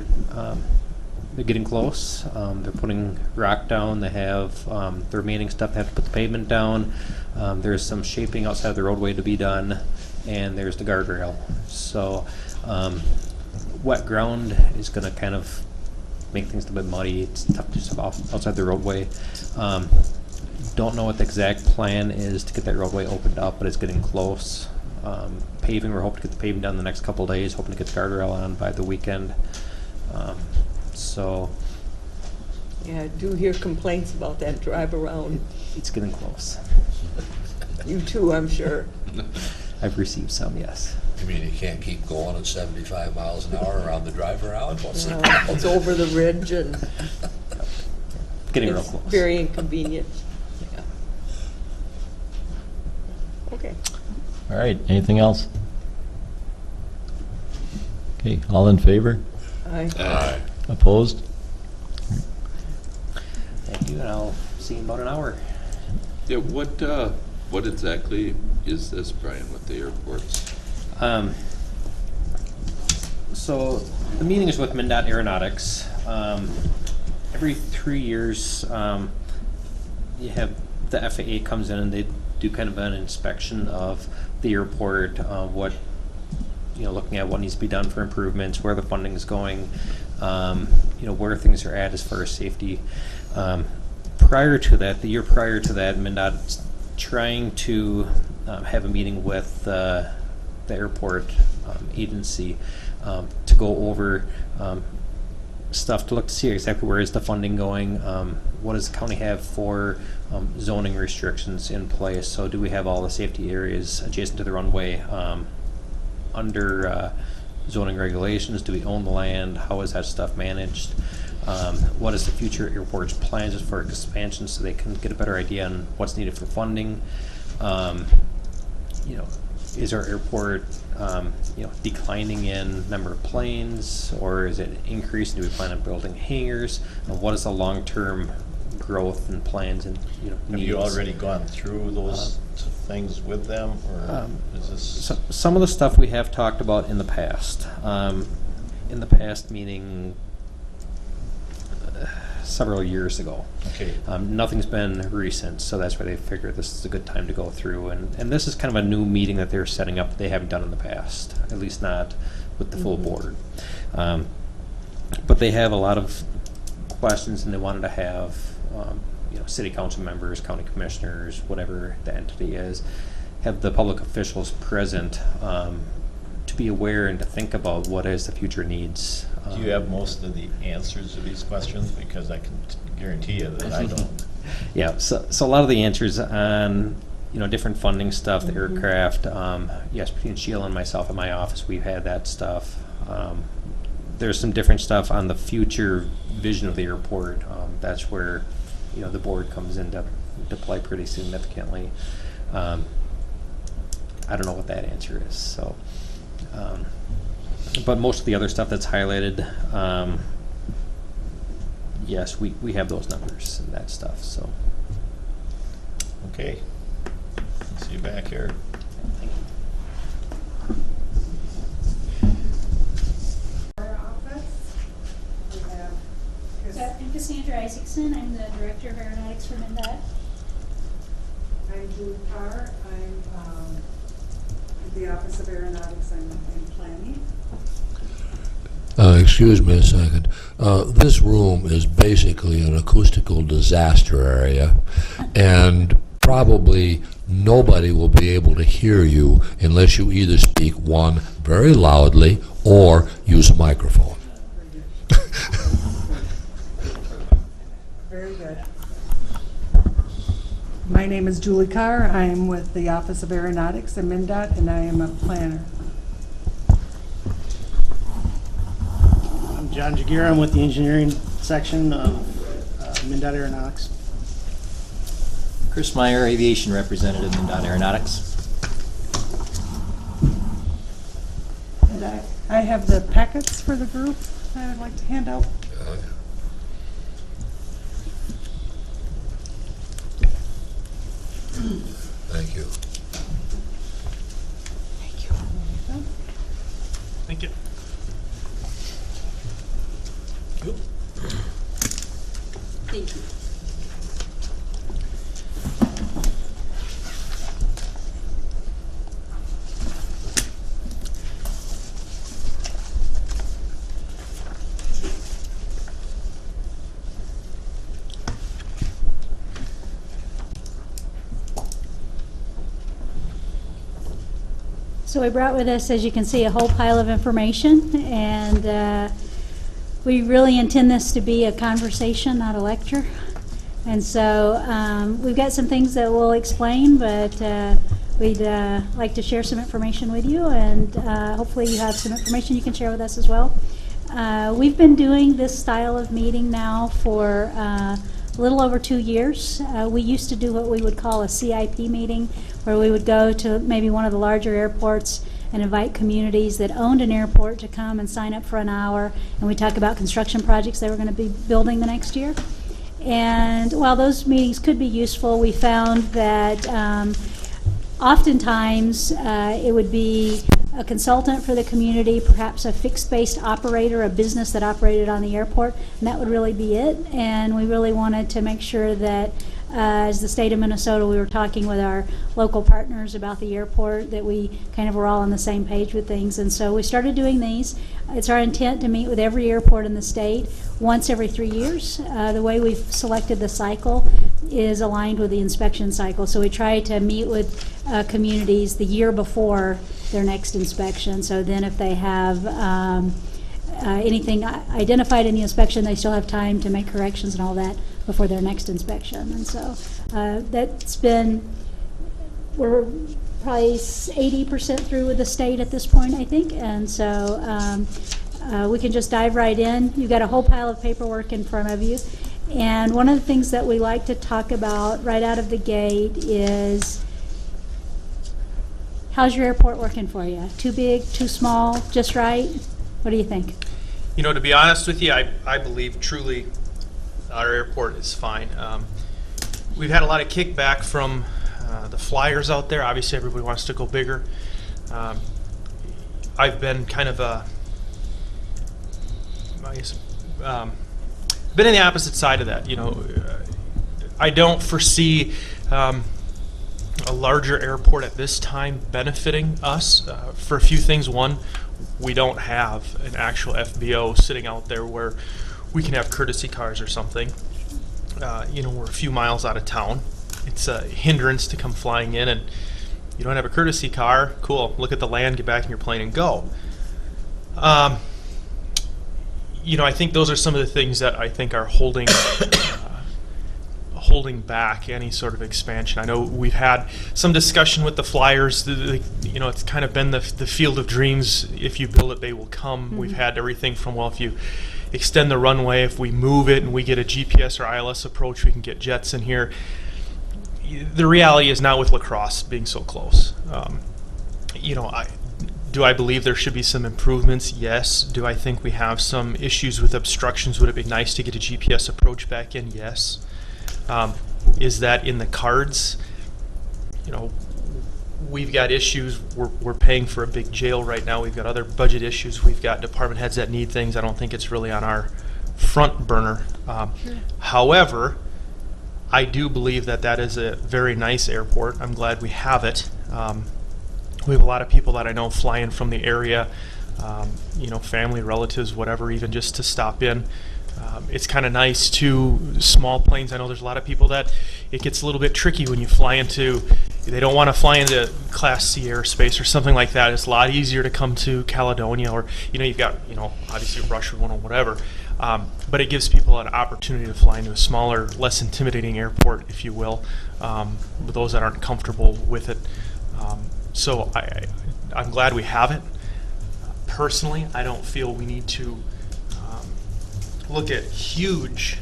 getting close. They're putting rock down. They have the remaining stuff. They have to put the pavement down. There's some shaping outside of the roadway to be done, and there's the guardrail. So wet ground is going to kind of make things a little bit muddy. It's tough to just outside the roadway. Don't know what the exact plan is to get that roadway opened up, but it's getting close. Paving, we're hoping to get the paving done the next couple of days, hoping to get the guardrail on by the weekend. So Yeah, I do hear complaints about that drive around. it's getting close. You too, I'm sure. I've received some, yes. You mean you can't keep going at 75 miles an hour around the drive around? What's the It's over the ridge and Getting real it's close. very inconvenient. Yeah. Okay. All right, anything else? Okay, all in favor? Aye. Opposed? Thank you, and I'll see you in about an hour. Yeah, what exactly is this, Brian, with the airports? So the meeting is with MnDOT Aeronautics. Every 3 years, you have the FAA comes in and they do kind of an inspection of the airport, looking at what needs to be done for improvements, where the funding is going, where things are at as far as safety. Prior to that, the year prior to that, MnDOT's trying to have a meeting with the airport agency to go over stuff to look to see exactly where is the funding going, what does the county have for zoning restrictions in place. So do we have all the safety areas adjacent to the runway under zoning regulations? Do we own the land? How is that stuff managed? What is the future airport's plans for expansion so they can get a better idea on what's needed for funding? Is our airport declining in number of planes, or is it increasing? Do we plan on building hangars? What is the long-term growth and plans and Have needs? you already gone through those things with them, or is this? Some of the stuff we have talked about in the past. In the past, meaning several years ago. Okay. Nothing's been recent, so that's why they figured this is a good time to go through. And this is kind of a new meeting that they're setting up that they haven't done in the past, at least not with the full board. But they have a lot of questions, and they wanted to have city council members, county commissioners, whatever the entity is, have the public officials present to be aware and to think about what is the future needs. Do you have most of the answers to these questions? Because I can guarantee you that I don't. Yeah, so a lot of the answers on different funding stuff, the aircraft. Yes, between Sheila and myself in my office, we've had that stuff. There's some different stuff on the future vision of the airport. That's where the board comes into play pretty significantly. I don't know what that answer is. So, but most of the other stuff that's highlighted, yes, we have those numbers and that stuff. So, Okay. See you back here. I'm Cassandra Isaacson. I'm the Director of Aeronautics for MnDOT. I'm Julie Carr. I'm at the Office of Aeronautics. I'm in planning. Excuse me a second. This room is basically an acoustical disaster area, and probably nobody will be able to hear you unless you either speak, one, very loudly, or use a microphone. Very good. My name is Julie Carr. I am with the Office of Aeronautics at MnDOT, and I am a planner. I'm John Jagira. I'm with the engineering section of MnDOT Aeronautics. Chris Meyer, Aviation Representative, MnDOT Aeronautics. And I have the packets for the group that I would like to hand out. Thank you. Thank you. Thank you. So we brought with us, as you can see, a whole pile of information, and we really intend this to be a conversation, not a lecture. And so we've got some things that we'll explain, but we'd like to share some information with you, and hopefully you have some information you can share with us as well. We've been doing this style of meeting now for a little over 2 years. We used to do what we would call a CIP meeting, where we would go to maybe one of the larger airports and invite communities that owned an airport to come and sign up for an hour, and we talk about construction projects they were going to be building the next year. And while those meetings could be useful, we found that oftentimes it would be a consultant for the community, perhaps a fixed-based operator, a business that operated on the airport, and that would really be it. And we really wanted to make sure that as the state of Minnesota, we were talking with our local partners about the airport, that we kind of were all on the same page with things. And so we started doing these. It's our intent to meet with every airport in the state once every 3 years. The way we've selected the cycle is aligned with the inspection cycle. So we try to meet with communities the year before their next inspection. So then if they have anything identified in the inspection, they still have time to make corrections and all that before their next inspection. And so that's been, we're probably 80% through with the state at this point, I think. And so we can just dive right in. You've got a whole pile of paperwork in front of you. And one of the things that we like to talk about right out of the gate is, how's your airport working for you? Too big, too small, just right? What do you think? You know, to be honest with you, I believe truly our airport is fine. We've had a lot of kickback from the flyers out there. Obviously, everybody wants to go bigger. I've been kind of been in the opposite side of that. You know, I don't foresee a larger airport at this time benefiting us for a few things. One, we don't have an actual FBO sitting out there where we can have courtesy cars or something. we're a few miles out of town. It's a hindrance to come flying in, and you don't have a courtesy car. Cool. Look at the land, get back in your plane, and go. I think those are some of the things that I think are holding back any sort of expansion. I know we've had some discussion with the Flyers. It's kind of been the field of dreams. If you build it, they will come. Mm-hmm. We've had everything from, well, if you extend the runway, if we move it and we get a GPS or ILS approach, we can get jets in here. The reality is not with La Crosse being so close. Do I believe there should be some improvements? Yes. Do I think we have some issues with obstructions? Would it be nice to get a GPS approach back in? Yes. Is that in the cards? We've got issues. We're paying for a big jail right now. We've got other budget issues. We've got department heads that need things. I don't think it's really on our front burner. However, I do believe that is a very nice airport. I'm glad we have it. We have a lot of people that I know fly in from the area, family, relatives, whatever, even just to stop in. It's kind of nice too, small planes. I know there's a lot of people that it gets a little bit tricky when you fly into, they don't want to fly into Class C airspace or something like that. It's a lot easier to come to Caledonia, or, you've got, obviously Rushford One or whatever. But it gives people an opportunity to fly into a smaller, less intimidating airport, if you will, with those that aren't comfortable with it. So I'm glad we have it. Personally, I don't feel we need to look at huge,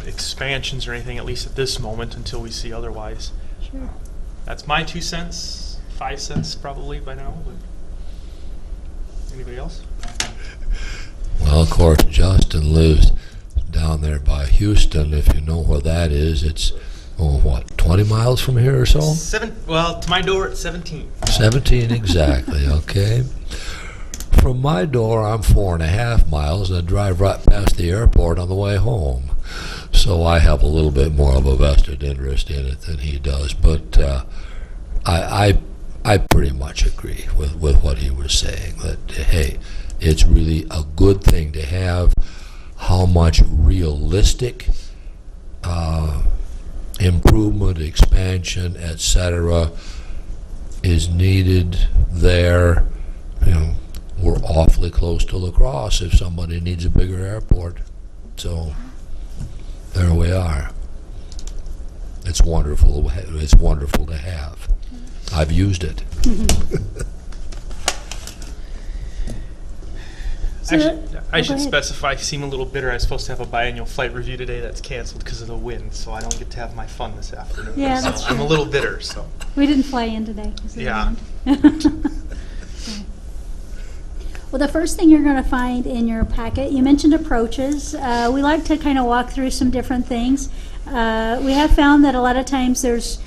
expansions or anything, at least at this moment, until we see otherwise. Sure. That's my 2 cents, 5 cents probably by now. But anybody else? Well, of course, Justin lives down there by Houston. If you know where that is, it's 20 miles from here or so? To my door it's 17. 17 exactly, okay. From my door, I'm 4.5 miles, and I drive right past the airport on the way home. So I have a little bit more of a vested interest in it than he does. But I pretty much agree with what he was saying, that, hey, it's really a good thing to have. How much realistic improvement, expansion, etc. is needed there. We're awfully close to La Crosse if somebody needs a bigger airport. So there we are. It's wonderful. It's wonderful to have. I've used it. I should specify, I seem a little bitter. I was supposed to have a biannual flight review today that's canceled because of the wind, so I don't get to have my fun this afternoon. Yeah, so that's I'm a true. little bitter. So We didn't fly in today. 'Cause of Yeah. the wind. Well, the first thing you're going to find in your packet, you mentioned approaches. We like to kind of walk through some different things. We have found that a lot of times there's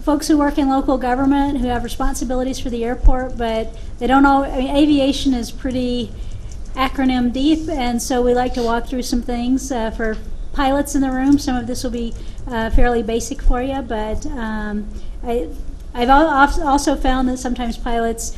folks who work in local government who have responsibilities for the airport, but they don't all, aviation is pretty acronym deep, and so we like to walk through some things. For pilots in the room, some of this will be fairly basic for you, but I've also found that sometimes pilots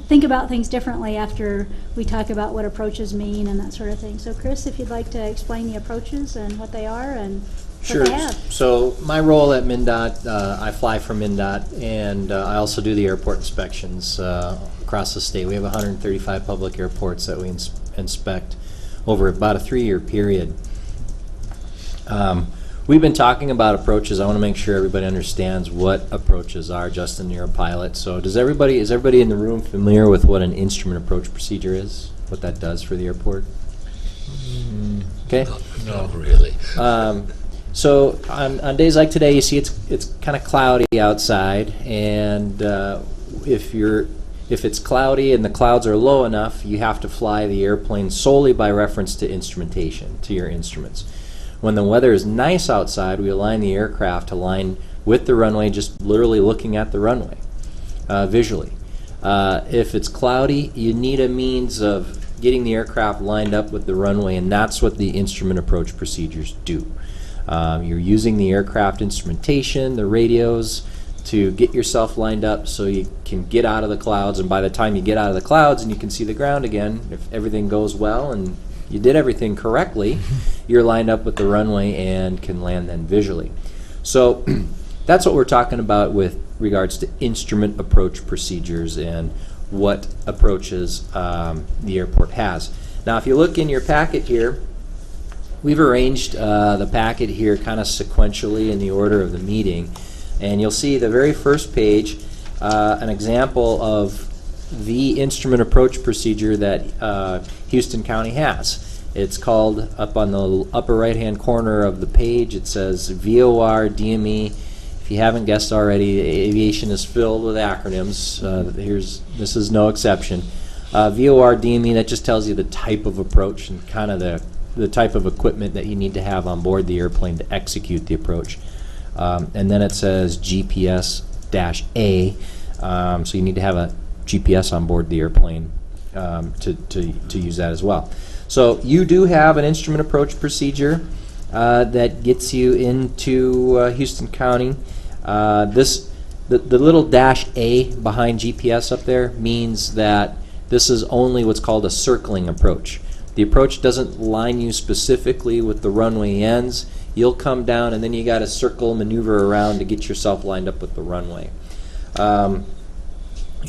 think about things differently after we talk about what approaches mean and that sort of thing. So Chris, if you'd like to explain the approaches and what they are and Sure. what they have. So my role at MnDOT, I fly for MnDOT, and I also do the airport inspections across the state. We have 135 public airports that we inspect over about a 3-year period. We've been talking about approaches. I want to make sure everybody understands what approaches are. Justin, you're a pilot, so is everybody in the room familiar with what an instrument approach procedure is? What that does for the airport? Okay. Not really. So on days like today, you see it's kind of cloudy outside, and if it's cloudy and the clouds are low enough, you have to fly the airplane solely by reference to instrumentation, to your instruments. When the weather is nice outside, we align the aircraft to line with the runway, just literally looking at the runway visually. If it's cloudy, you need a means of getting the aircraft lined up with the runway, and that's what the instrument approach procedures do. You're using the aircraft instrumentation, the radios, to get yourself lined up so you can get out of the clouds, and by the time you get out of the clouds and you can see the ground again, if everything goes well and you did everything correctly, you're lined up with the runway and can land then visually. So that's what we're talking about with regards to instrument approach procedures and what approaches the airport has. Now, if you look in your packet here, we've arranged the packet here kind of sequentially in the order of the meeting. And you'll see the very first page, an example of the instrument approach procedure that Houston County has. It's called, up on the upper right-hand corner of the page, it says VOR DME. If you haven't guessed already, aviation is filled with acronyms. This is no exception. VOR DME, that just tells you the type of approach and kind of the type of equipment that you need to have on board the airplane to execute the approach. And then it says GPS-A, so you need to have a GPS on board the airplane to use that as well. So you do have an instrument approach procedure that gets you into Houston County. The little -A behind GPS up there means that this is only what's called a circling approach. The approach doesn't line you specifically with the runway ends. You'll come down and then you got to circle, maneuver around to get yourself lined up with the runway.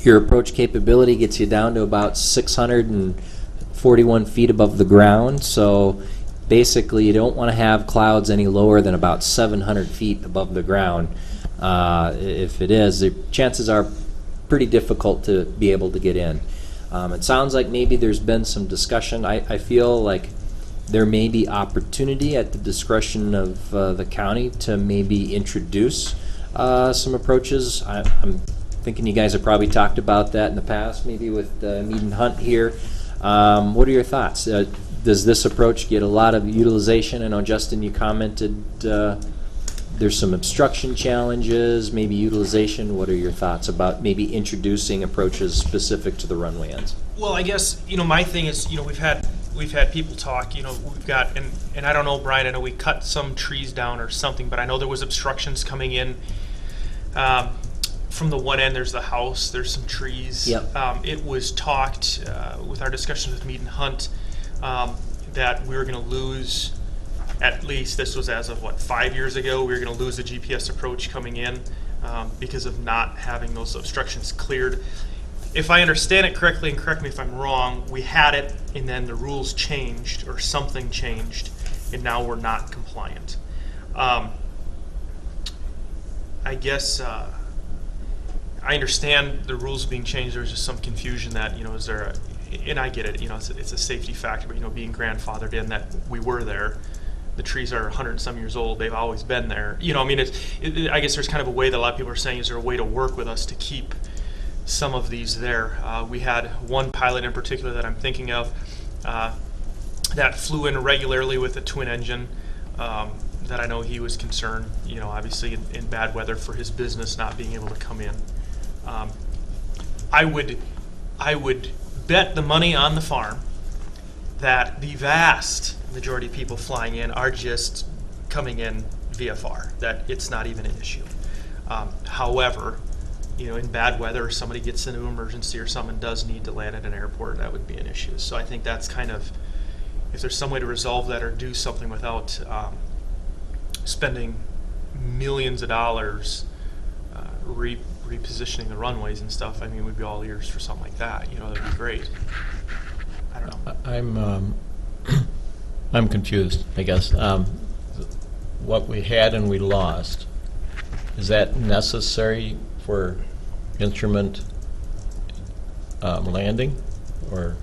Your approach capability gets you down to about 641 feet above the ground. So basically you don't want to have clouds any lower than about 700 feet above the ground. If it is, the chances are pretty difficult to be able to get in. It sounds like maybe there's been some discussion. I feel like there may be opportunity at the discretion of the county to maybe introduce some approaches. I'm thinking you guys have probably talked about that in the past, maybe with Mead and Hunt here. What are your thoughts? Does this approach get a lot of utilization? I know, Justin, you commented there's some obstruction challenges, maybe utilization. What are your thoughts about maybe introducing approaches specific to the runway ends? Well, I guess, my thing is, we've had people talk, we've got, and I don't know, Brian, I know we cut some trees down or something, but I know there was obstructions coming in from the one end. There's the house, there's some trees. Yep. It was talked with our discussions with Mead and Hunt that we were going to lose, at least this was as of 5 years ago, we were going to lose the GPS approach coming in because of not having those obstructions cleared. If I understand it correctly, and correct me if I'm wrong, we had it and then the rules changed or something changed and now we're not compliant. I guess I understand the rules being changed. There's just some confusion that, is there and I get it, it's a safety factor, but being grandfathered in that we were there. The trees are 100 and some years old. They've always been there. I guess there's kind of a way that a lot of people are saying, is there a way to work with us to keep some of these there? We had one pilot in particular that I'm thinking of that flew in regularly with a twin engine that I know he was concerned, obviously in bad weather for his business not being able to come in. I would bet the money on the farm that the vast majority of people flying in are just coming in VFR, that it's not even an issue. However, in bad weather, if somebody gets into emergency or someone does need to land at an airport, that would be an issue. So I think that's kind of, if there's some way to resolve that or do something without spending millions of dollars repositioning the runways and stuff, we'd be all ears for something like that. That'd be great. I don't know. I'm confused, I guess. What we had and we lost, is that necessary for instrument landing, or?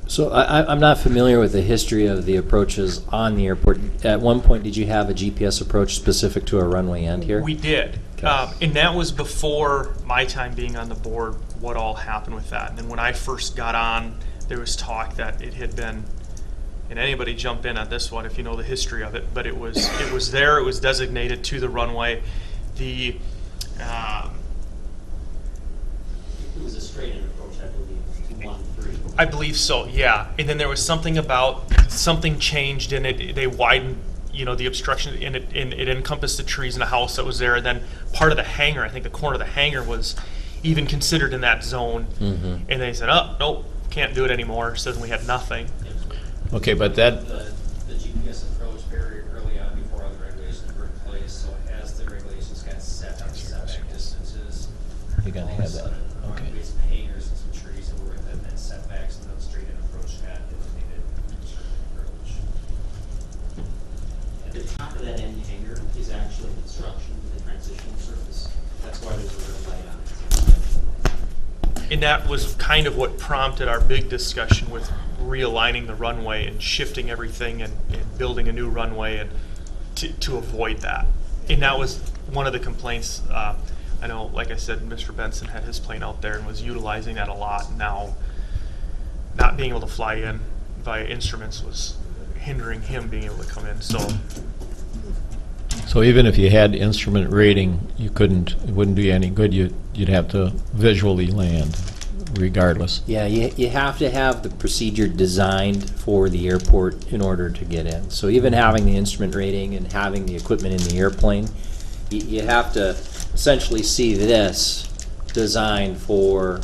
So I'm not familiar with the history of the approaches on the airport. At one point, did you have a GPS approach specific to a runway end here? We did. Okay. And that was before my time being on the board, what all happened with that. And then when I first got on, there was talk that it had been, and anybody jump in on this one if you know the history of it, but it was there, it was designated to the runway. It was a straight-in approach, I believe, 213. I believe so, yeah. And then there was something about, something changed and they widened you know, the obstruction, and it encompassed the trees and the house that was there, and then part of the hangar, I think the corner of the hangar was even considered in that zone. And they said, oh, nope, can't do it anymore, so then we had nothing. Okay, but that, The GPS approach very early on before all the regulations were in place, so as the regulations got set on setback distances, you're gonna all of a have that, sudden, okay. these hangers and some trees that were within that setbacks, and then straight in approach got eliminated. Approach. The top of that end hanger is actually construction, the transitional surface. That's why there's a red light on it. And that was kind of what prompted our big discussion with realigning the runway and shifting everything and building a new runway and to avoid that. And that was one of the complaints. I know, like I said, Mr. Benson had his plane out there and was utilizing that a lot. Now, not being able to fly in via instruments was hindering him being able to come in. so even if you had instrument rating, you couldn't, it wouldn't do you any good. You'd have to visually land regardless. Yeah, you have to have the procedure designed for the airport in order to get in. So even having the instrument rating and having the equipment in the airplane, you have to essentially see this designed for,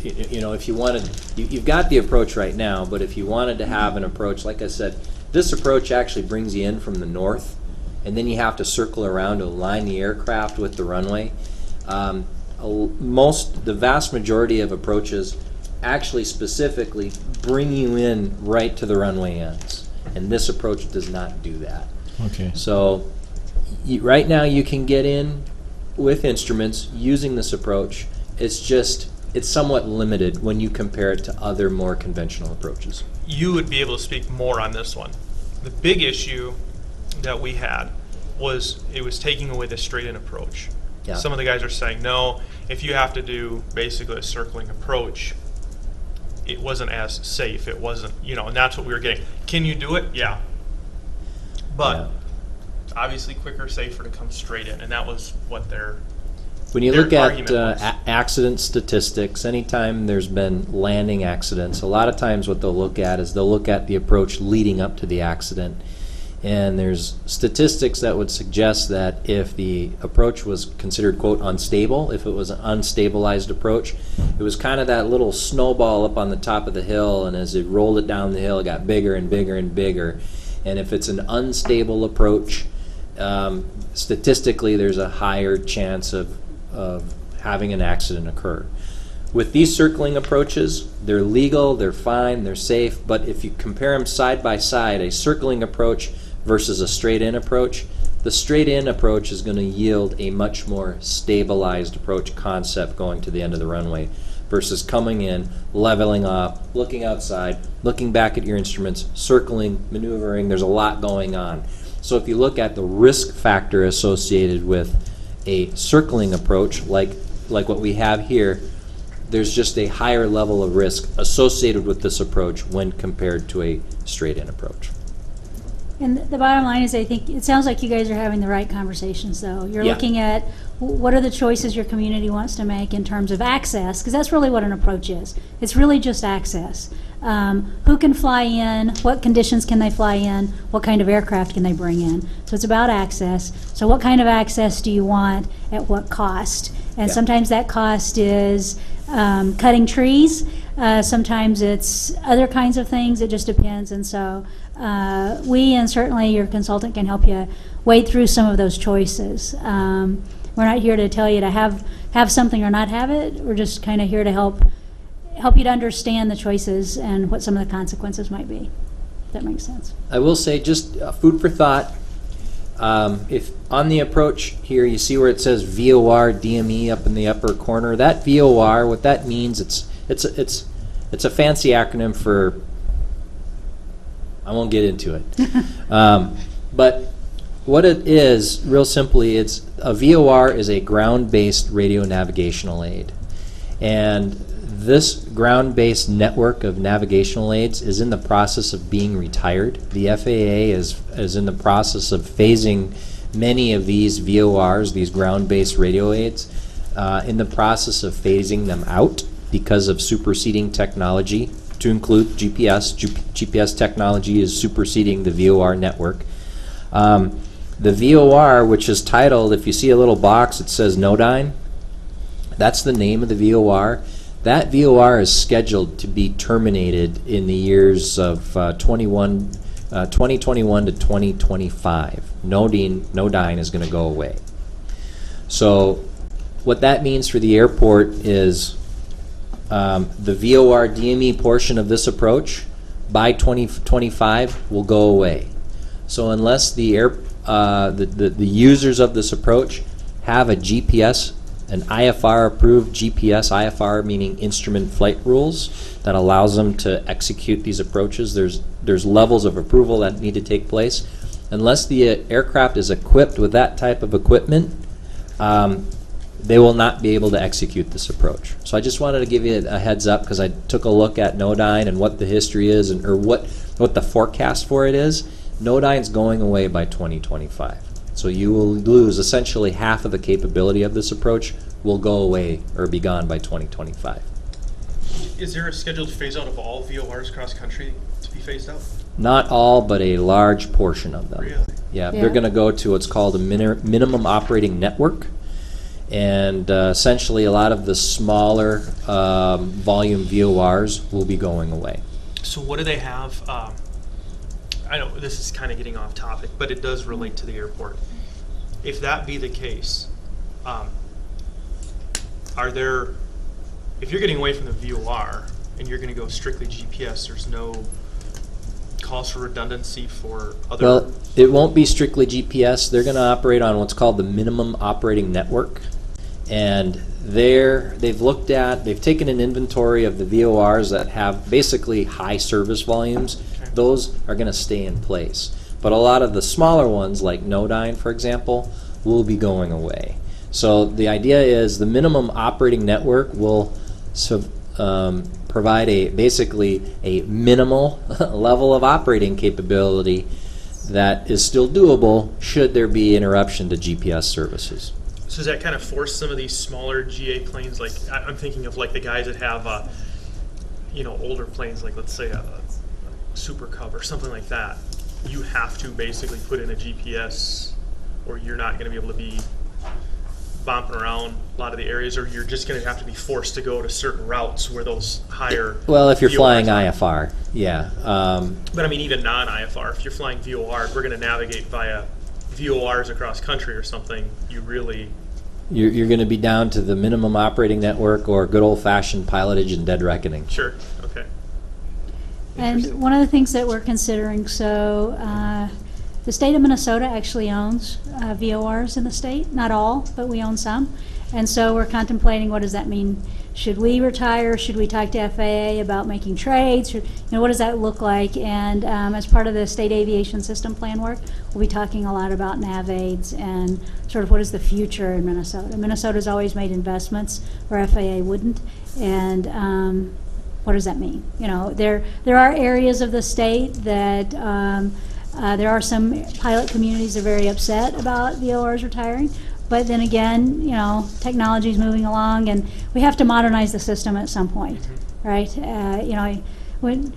you know, if you wanted, you've got the approach right now, but if you wanted to have an approach, like I said, this approach actually brings you in from the north, and then you have to circle around to align the aircraft with the runway. The vast majority of approaches actually specifically bring you in right to the runway ends, and this approach does not do that. Okay. So right now you can get in with instruments using this approach. It's somewhat limited when you compare it to other more conventional approaches. You would be able to speak more on this one. The big issue that we had was it was taking away the straight-in approach. Yeah. Some of the guys are saying, no, if you have to do basically a circling approach, it wasn't as safe. It wasn't, you know, and that's what we were getting. Can you do it? Yeah. But it's obviously quicker, safer to come straight in, and that was what their When you their look at argument was. accident statistics, anytime there's been landing accidents, a lot of times what they'll look at is they'll look at the approach leading up to the accident. And there's statistics that would suggest that if the approach was considered, quote, unstable, if it was an unstabilized approach, it was kind of that little snowball up on the top of the hill, and as it rolled it down the hill, it got bigger and bigger and bigger. And if it's an unstable approach, statistically there's a higher chance of having an accident occur. With these circling approaches, they're legal, they're fine, they're safe, but if you compare them side by side, a circling approach versus a straight-in approach, the straight-in approach is going to yield a much more stabilized approach concept going to the end of the runway versus coming in, leveling off, looking outside, looking back at your instruments, circling, maneuvering. There's a lot going on. So if you look at the risk factor associated with a circling approach, like what we have here, there's just a higher level of risk associated with this approach when compared to a straight-in approach. And the bottom line is, I think, it sounds like you guys are having the right conversations, though. You're Yeah. looking at what are the choices your community wants to make in terms of access, because that's really what an approach is. It's really just access. Who can fly in? What conditions can they fly in? What kind of aircraft can they bring in? So it's about access. So what kind of access do you want at what cost? And Yeah. sometimes that cost is cutting trees. Sometimes it's other kinds of things. It just depends. And so we, and certainly your consultant, can help you wade through some of those choices. We're not here to tell you to have something or not have it. We're just kind of here to help you to understand the choices and what some of the consequences might be. If that makes sense. I will say, just food for thought. If on the approach here you see where it says VOR DME up in the upper corner, that VOR, what that means, it's a fancy acronym for, I won't get into it. But what it is, real simply, it's a VOR is a ground-based radio navigational aid, and this ground-based network of navigational aids is in the process of being retired. The FAA is in the process of phasing many of these VORs, these ground-based radio aids, in the process of phasing them out because of superseding technology, to include GPS. GPS technology is superseding the VOR network. The VOR, which is titled, if you see a little box, it says Nodyne. That's the name of the VOR. That VOR is scheduled to be terminated in the years of 2021 to 2025. Nodyne is going to go away. So what that means for the airport is the VOR DME portion of this approach by 2025 will go away. So unless the users of this approach have a GPS, an IFR approved GPS, IFR meaning instrument flight rules, that allows them to execute these approaches, there's levels of approval that need to take place. Unless the aircraft is equipped with that type of equipment, they will not be able to execute this approach. So I just wanted to give you a heads up because I took a look at Nodyne and what the history is, and or what the forecast for it is. Nodyne's going away by 2025. So you will lose essentially half of the capability of this approach will go away or be gone by 2025. Is there a scheduled phase out of all VORs across country to be phased out? Not all, but a large portion of them. Really? Yeah, Yeah. they're going to go to what's called a minimum operating network. And essentially a lot of the smaller volume VORs will be going away. So what do they have? I know this is kind of getting off topic, but it does relate to the airport. If that be the case, if you're getting away from the VOR and you're going to go strictly GPS, there's no calls for redundancy for other... Well, it won't be strictly GPS. They're going to operate on what's called the minimum operating network. And they've taken an inventory of the VORs that have basically high service volumes. Okay. Those are going to stay in place. But a lot of the smaller ones, like Nodyne, for example, will be going away. So the idea is the minimum operating network will provide basically a minimal level of operating capability that is still doable should there be interruption to GPS services. So does that kind of force some of these smaller GA planes, like I'm thinking of like the guys that have older planes, like let's say a Super Cub or something like that, you have to basically put in a GPS or you're not going to be able to be bumping around a lot of the areas, or you're just going to have to be forced to go to certain routes where those higher... Well, if you're VORs flying are. IFR, yeah. But I mean, even non-IFR, if you're flying VOR, if we're going to navigate via VORs across country or something, You're going to be down to the minimum operating network or good old-fashioned pilotage and dead reckoning. Sure, okay. And one of the things that we're considering, the state of Minnesota actually owns VORs in the state. Not all, but we own some. And so we're contemplating, what does that mean? Should we retire? Should we talk to FAA about making trades? What does that look like? And as part of the state aviation system plan work, we'll be talking a lot about nav-aids and sort of what is the future in Minnesota. Minnesota's always made investments where FAA wouldn't. And what does that mean? There are areas of the state that there are some pilot communities that are very upset about VORs retiring. But then again, technology is moving along, and we have to modernize the system at some point, right? When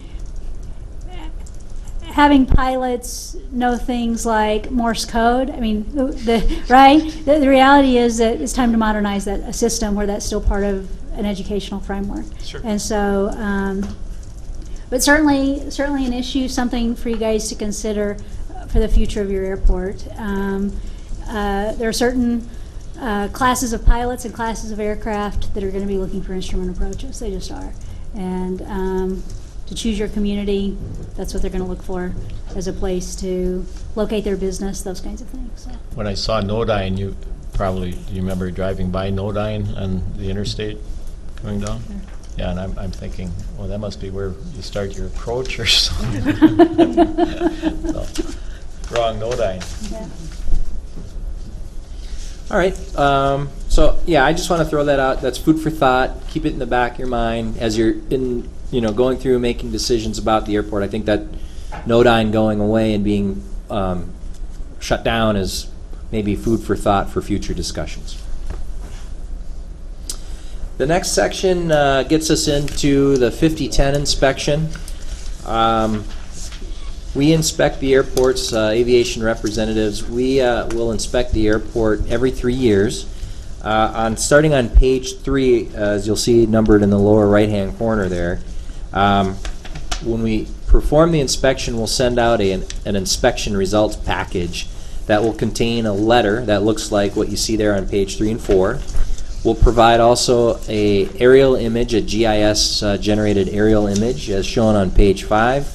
having pilots know things like Morse code, I mean, the reality is that it's time to modernize a system where that's still part of an educational framework. Sure. And so, but certainly an issue, something for you guys to consider for the future of your airport. There are certain classes of pilots and classes of aircraft that are going to be looking for instrument approaches. They just are. And to choose your community, that's what they're going to look for as a place to locate their business, those kinds of things. So. When I saw Nodyne, do you remember driving by Nodyne on the interstate coming down? Sure. Yeah, and I'm thinking, well, that must be where you start your approach or something. So, wrong Nodyne. Yeah. All right. So yeah, I just want to throw that out. That's food for thought. Keep it in the back of your mind as you're going through making decisions about the airport. I think that Nodyne going away and being shut down is maybe food for thought for future discussions. The next section gets us into the 5010 inspection. We inspect the airports, aviation representatives. We will inspect the airport every 3 years. Starting on page 3, as you'll see numbered in the lower right-hand corner there, when we perform the inspection, we'll send out an inspection results package that will contain a letter that looks like what you see there on page 3 and 4. We'll provide also a aerial image, a GIS generated aerial image as shown on page 5.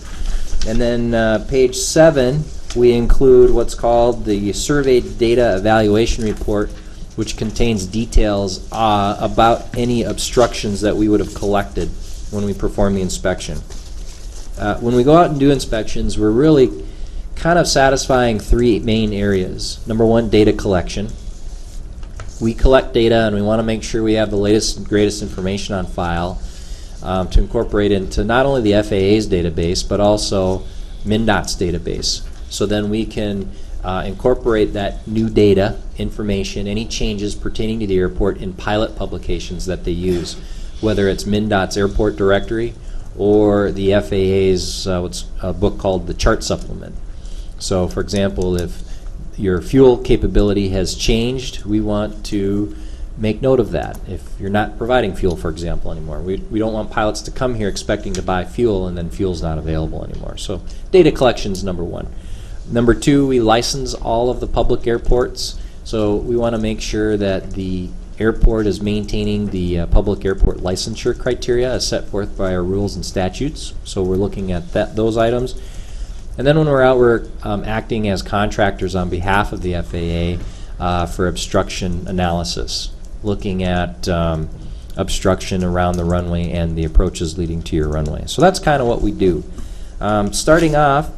And then page 7, we include what's called the surveyed data evaluation report, which contains details about any obstructions that we would have collected when we perform the inspection. When we go out and do inspections, we're really kind of satisfying 3 main areas. Number 1, data collection. We collect data and we want to make sure we have the latest and greatest information on file to incorporate into not only the FAA's database, but also MnDOT's database. So then we can incorporate that new data, information, any changes pertaining to the airport in pilot publications that they use, whether it's MnDOT's airport directory or the FAA's what's a book called the Chart Supplement. So for example, if your fuel capability has changed, we want to make note of that. If you're not providing fuel, for example, anymore, we don't want pilots to come here expecting to buy fuel and then fuel's not available anymore. So data collection is number 1. Number 2, we license all of the public airports. So we want to make sure that the airport is maintaining the public airport licensure criteria as set forth by our rules and statutes. So we're looking at those items. And then when we're out, we're acting as contractors on behalf of the FAA for obstruction analysis, looking at obstruction around the runway and the approaches leading to your runway. So that's kind of what we do. Starting off,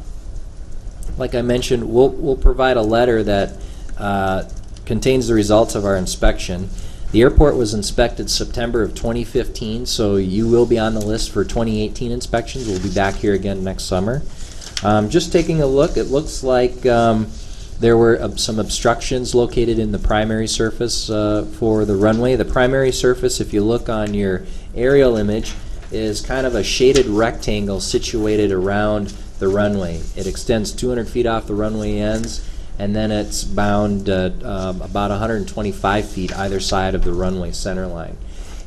like I mentioned, we'll provide a letter that contains the results of our inspection. The airport was inspected September of 2015, so you will be on the list for 2018 inspections. We'll be back here again next summer. Just taking a look, it looks like there were some obstructions located in the primary surface for the runway. The primary surface, if you look on your aerial image, is kind of a shaded rectangle situated around the runway. It extends 200 feet off the runway ends, and then it's bound about 125 feet either side of the runway center line.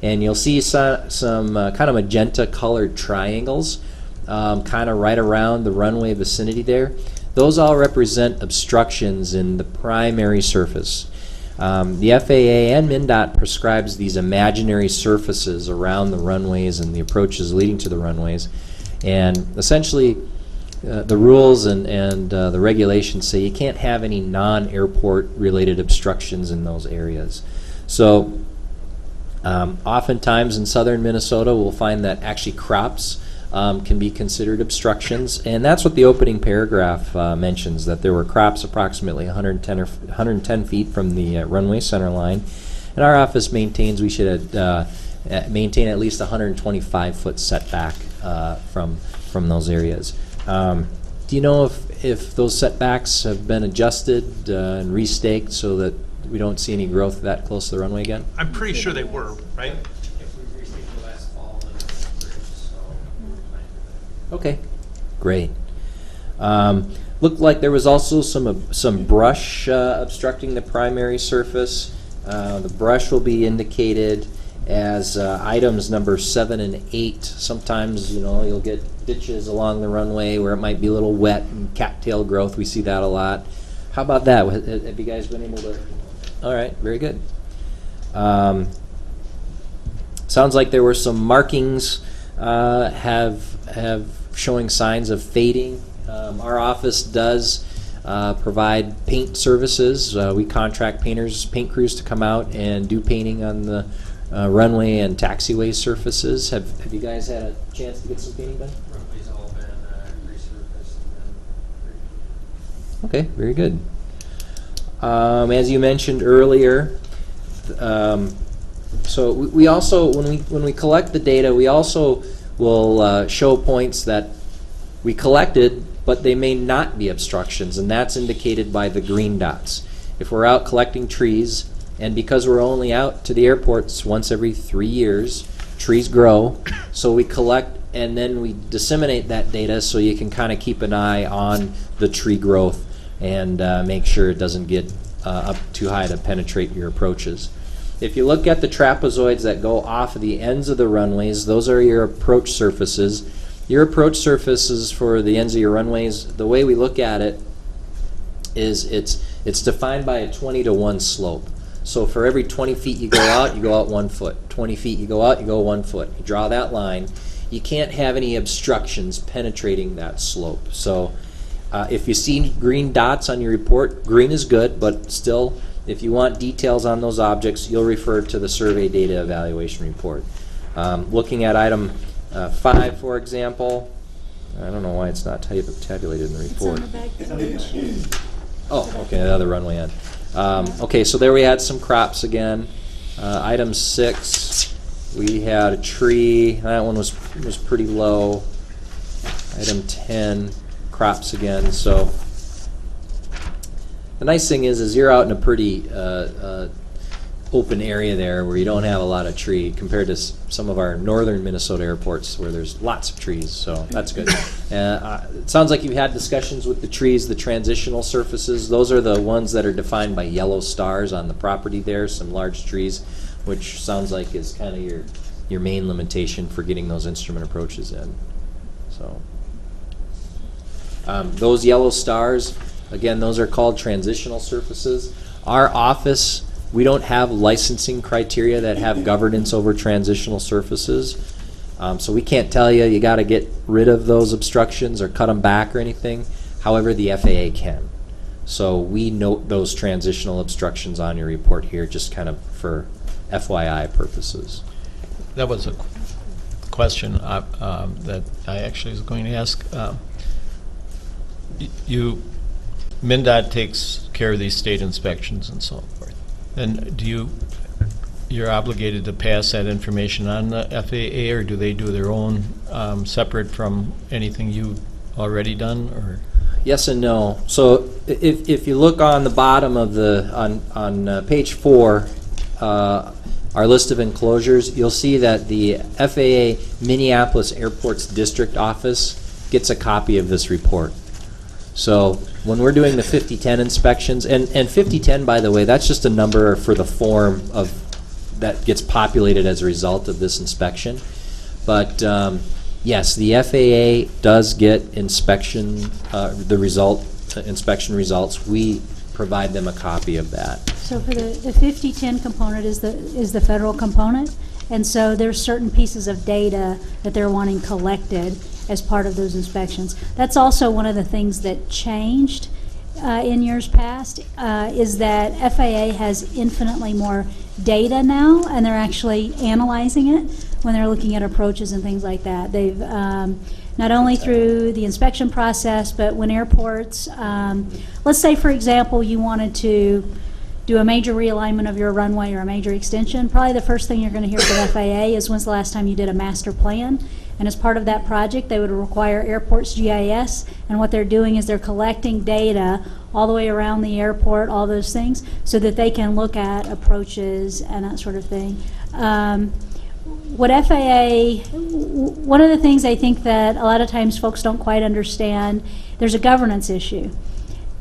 And you'll see some kind of magenta colored triangles kind of right around the runway vicinity there. Those all represent obstructions in the primary surface. The FAA and MnDOT prescribes these imaginary surfaces around the runways and the approaches leading to the runways. And essentially, the rules and the regulations say you can't have any non-airport related obstructions in those areas. So oftentimes in southern Minnesota, we'll find that actually crops can be considered obstructions, and that's what the opening paragraph mentions, that there were crops approximately 110 feet from the runway center line, and our office maintains we should maintain at least 125-foot setback from those areas. Do you know if those setbacks have been adjusted and restaked so that we don't see any growth that close to the runway again? I'm pretty sure they were, right? If we received the last fall, then it's bridge, so we're planning for that. Okay, great. Looked like there was also some brush obstructing the primary surface. The brush will be indicated as items number 7 and 8. Sometimes, you'll get ditches along the runway where it might be a little wet and cattail growth. We see that a lot. How about that? Have you guys been able to? All right, very good. Sounds like there were some markings have showing signs of fading. Our office does provide paint services. We contract paint crews to come out and do painting on the runway and taxiway surfaces. Have you guys had a chance to get some painting done? Runway's all been resurfaced and Okay, very good. As you mentioned earlier, so we also, when we collect the data, we also will show points that we collected, but they may not be obstructions, and that's indicated by the green dots. If we're out collecting trees, and because we're only out to the airports once every 3 years, trees grow, so we collect and then we disseminate that data so you can kind of keep an eye on the tree growth and make sure it doesn't get up too high to penetrate your approaches. If you look at the trapezoids that go off of the ends of the runways, those are your approach surfaces. Your approach surfaces for the ends of your runways, the way we look at it is it's defined by a 20-to-1 slope. So for every 20 feet you go out 1 foot. 20 feet you go out, you go 1 foot. You draw that line. You can't have any obstructions penetrating that slope. So if you see green dots on your report, green is good, but still, if you want details on those objects, you'll refer to the survey data evaluation report. Looking at item 5, for example, I don't know why it's not tabulated in the report. Oh, okay, the other runway end. Okay, so there we had some crops again. Item 6, we had a tree. That one was pretty low. Item 10, crops again. So the nice thing is you're out in a pretty open area there where you don't have a lot of tree compared to some of our northern Minnesota airports where there's lots of trees, so that's good. It sounds like you've had discussions with the trees, the transitional surfaces. Those are the ones that are defined by yellow stars on the property there, some large trees, which sounds like is kind of your main limitation for getting those instrument approaches in. So those yellow stars, again, those are called transitional surfaces. Our office, we don't have licensing criteria that have governance over transitional surfaces. So we can't tell you, you got to get rid of those obstructions or cut them back or anything. However, the FAA can. So we note those transitional obstructions on your report here just kind of for FYI purposes. That was a question that I actually was going to ask. MnDOT takes care of these state inspections and so forth. And you're obligated to pass that information on the FAA, or do they do their own separate from anything you've already done? Or Yes and no. So if you look on the bottom of on page 4, our list of enclosures, you'll see that the FAA Minneapolis Airports District Office gets a copy of this report. So when we're doing the 5010 inspections, and 5010, by the way, that's just a number for the form that gets populated as a result of this inspection. But yes, the FAA does get inspection results. We provide them a copy of that. So for the 5010 component is the federal component, and so there's certain pieces of data that they're wanting collected as part of those inspections. That's also one of the things that changed in years past, is that FAA has infinitely more data now, and they're actually analyzing it when they're looking at approaches and things like that. They've not only through the inspection process, but when airports, let's say for example you wanted to do a major realignment of your runway or a major extension, probably the first thing you're going to hear from FAA is when's the last time you did a master plan. And as part of that project, they would require airports GIS, and what they're doing is they're collecting data all the way around the airport, all those things, so that they can look at approaches and that sort of thing. What FAA, one of the things I think that a lot of times folks don't quite understand, there's a governance issue.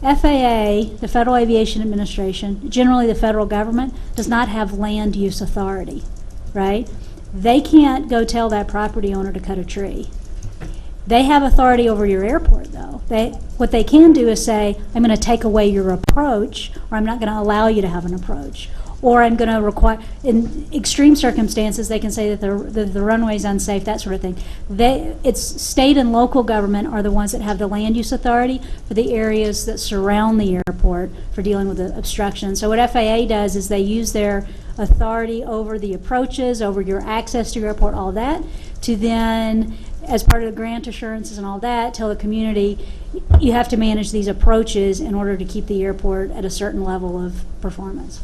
FAA, the Federal Aviation Administration, generally the federal government, does not have land use authority, right? They can't go tell that property owner to cut a tree. They have authority over your airport, though. What they can do is say, I'm going to take away your approach, or I'm not going to allow you to have an approach. Or I'm going to require, in extreme circumstances, they can say that the runway is unsafe, that sort of thing. It's state and local government are the ones that have the land use authority for the areas that surround the airport for dealing with the obstruction. So what FAA does is they use their authority over the approaches, over your access to your airport, all that, to then, as part of the grant assurances and all that, tell the community, you have to manage these approaches in order to keep the airport at a certain level of performance.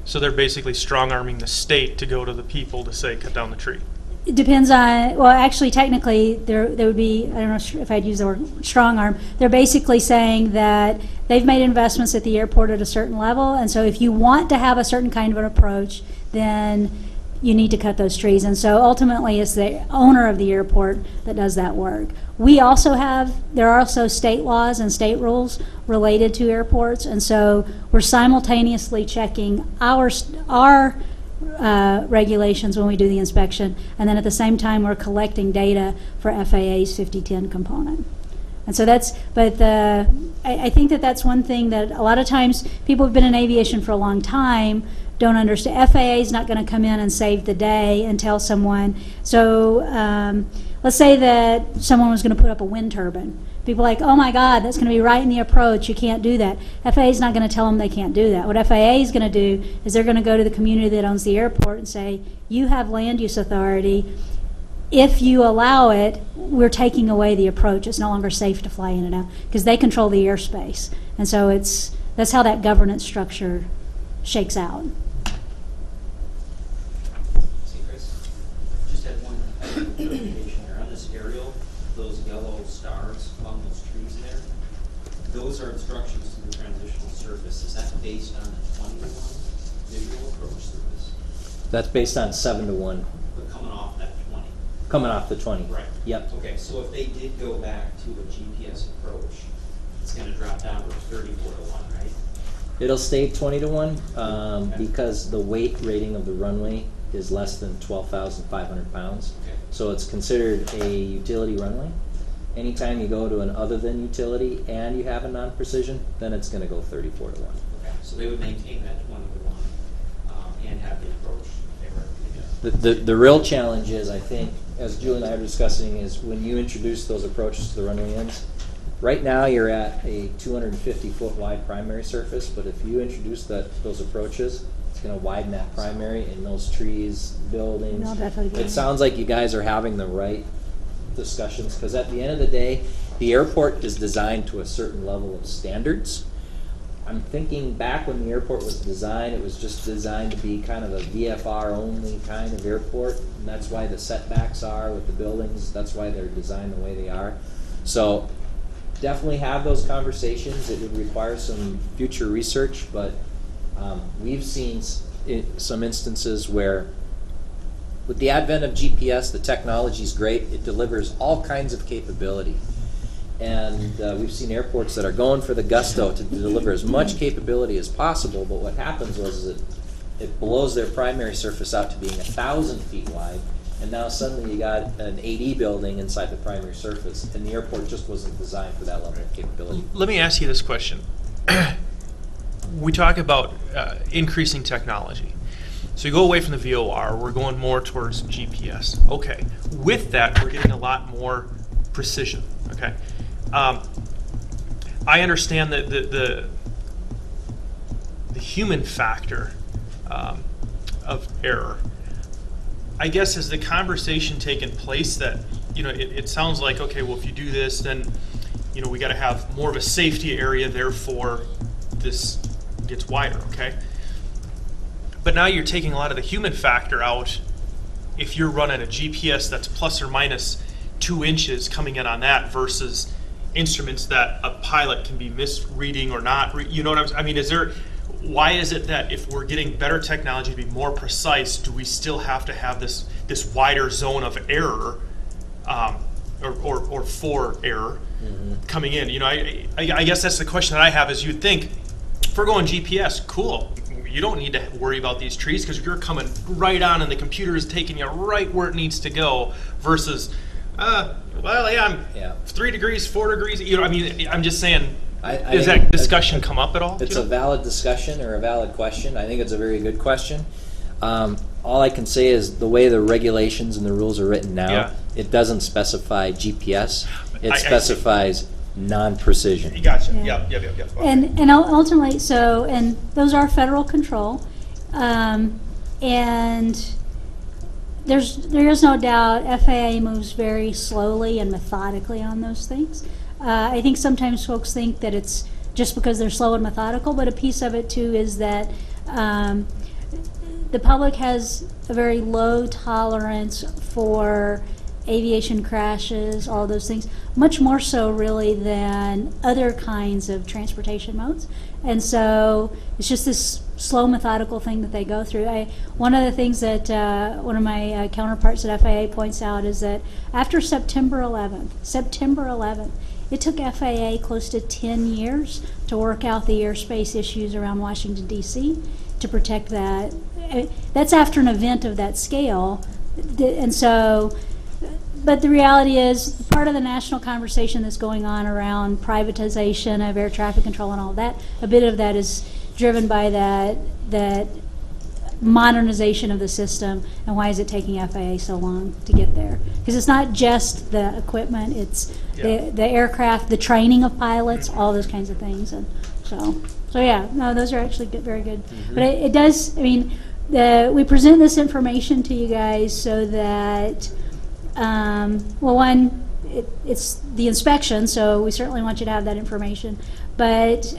So they're basically strong-arming the state to go to the people to say, cut down the tree. It depends on, well, actually, technically, there would be, I don't know if I'd use the word strong arm, they're basically saying that they've made investments at the airport at a certain level, and so if you want to have a certain kind of an approach, then you need to cut those trees. And so ultimately, it's the owner of the airport that does that work. There are also state laws and state rules related to airports, and so we're simultaneously checking our regulations when we do the inspection, and then at the same time, we're collecting data for FAA's 5010 component. And so I think that's one thing that a lot of times people who've been in aviation for a long time don't understand. FAA is not going to come in and save the day and tell someone. So let's say that someone was going to put up a wind turbine. People are like, oh my God, that's going to be right in the approach. You can't do that. FAA is not going to tell them they can't do that. What FAA is going to do is they're going to go to the community that owns the airport and say, you have land use authority. If you allow it, we're taking away the approach. It's no longer safe to fly in and out because they control the airspace. And so that's how that governance structure shakes out. See, Chris, just had one clarification there. On this aerial, those yellow stars along those trees there, those are instructions to the transitional surface. Is that based on the 20-to-1 visual approach surface? That's based on 7-to-1. But coming off that 20? Coming off the 20. Right. Yep. Okay, so if they did go back to a GPS approach, it's going to drop down to 34-to-1, right? It'll stay 20-to-1 because the weight rating of the runway is less than 12,500 pounds. Okay. So it's considered a utility runway. Anytime you go to an other than utility and you have a non-precision, then it's going to go 34-to-1. Okay, so they would maintain that 20-to-1 and have the approach. The real challenge is, I think, as Julie and I were discussing, is when you introduce those approaches to the runway ends. Right now, you're at a 250-foot wide primary surface, but if you introduce those approaches, it's going to widen that primary, and those trees, buildings. No, definitely. It sounds like you guys are having the right discussions, because at the end of the day, the airport is designed to a certain level of standards. I'm thinking back when the airport was designed, it was just designed to be kind of a VFR only kind of airport, and that's why the setbacks are with the buildings. That's why they're designed the way they are. So definitely have those conversations. It would require some future research, but we've seen some instances where with the advent of GPS, the technology is great. It delivers all kinds of capability. And we've seen airports that are going for the gusto to deliver as much capability as possible, but what happens was it blows their primary surface out to being 1,000 feet wide, and now suddenly you got an AD building inside the primary surface, and the airport just wasn't designed for that level of capability. Let me ask you this question. We talk about increasing technology. So you go away from the VOR, we're going more towards GPS. Okay, with that, we're getting a lot more precision, okay? I understand that the human factor of error. I guess has the conversation taken place that, it sounds like, okay, well, if you do this, then, we got to have more of a safety area, therefore this gets wider, okay? But now you're taking a lot of the human factor out if you're running a GPS that's plus or minus 2 inches coming in on that versus instruments that a pilot can be misreading or not. You know what I mean? Why is it that if we're getting better technology to be more precise, do we still have to have this wider zone of error or for error coming in? I guess that's the question that I have is you'd think, if we're going GPS, cool. You don't need to worry about these trees because you're coming right on and the computer is taking you right where it needs to go versus, I'm 3 degrees, 4 degrees. I'm just saying, does that discussion come up at all? It's a valid discussion or a valid question. I think it's a very good question. All I can say is the way the regulations and the rules are written now, it doesn't specify GPS. It specifies non-precision. Gotcha. Yeah. Yep. Okay. And ultimately, and those are federal control, and there is no doubt FAA moves very slowly and methodically on those things. I think sometimes folks think that it's just because they're slow and methodical, but a piece of it too is that the public has a very low tolerance for aviation crashes, all those things, much more so really than other kinds of transportation modes. And so it's just this slow, methodical thing that they go through. One of the things that one of my counterparts at FAA points out is that after September 11th, it took FAA close to 10 years to work out the airspace issues around Washington, D.C. to protect that. That's after an event of that scale. And so, but the reality is, part of the national conversation that's going on around privatization of air traffic control and all that, a bit of that is driven by that modernization of the system, and why is it taking FAA so long to get there? Because it's not just the equipment, it's the aircraft, the training of pilots, all those kinds of things. And so yeah, no, those are actually good, very good. But it does, I mean, we present this information to you guys so that, well, one, it's the inspection, so we certainly want you to have that information. But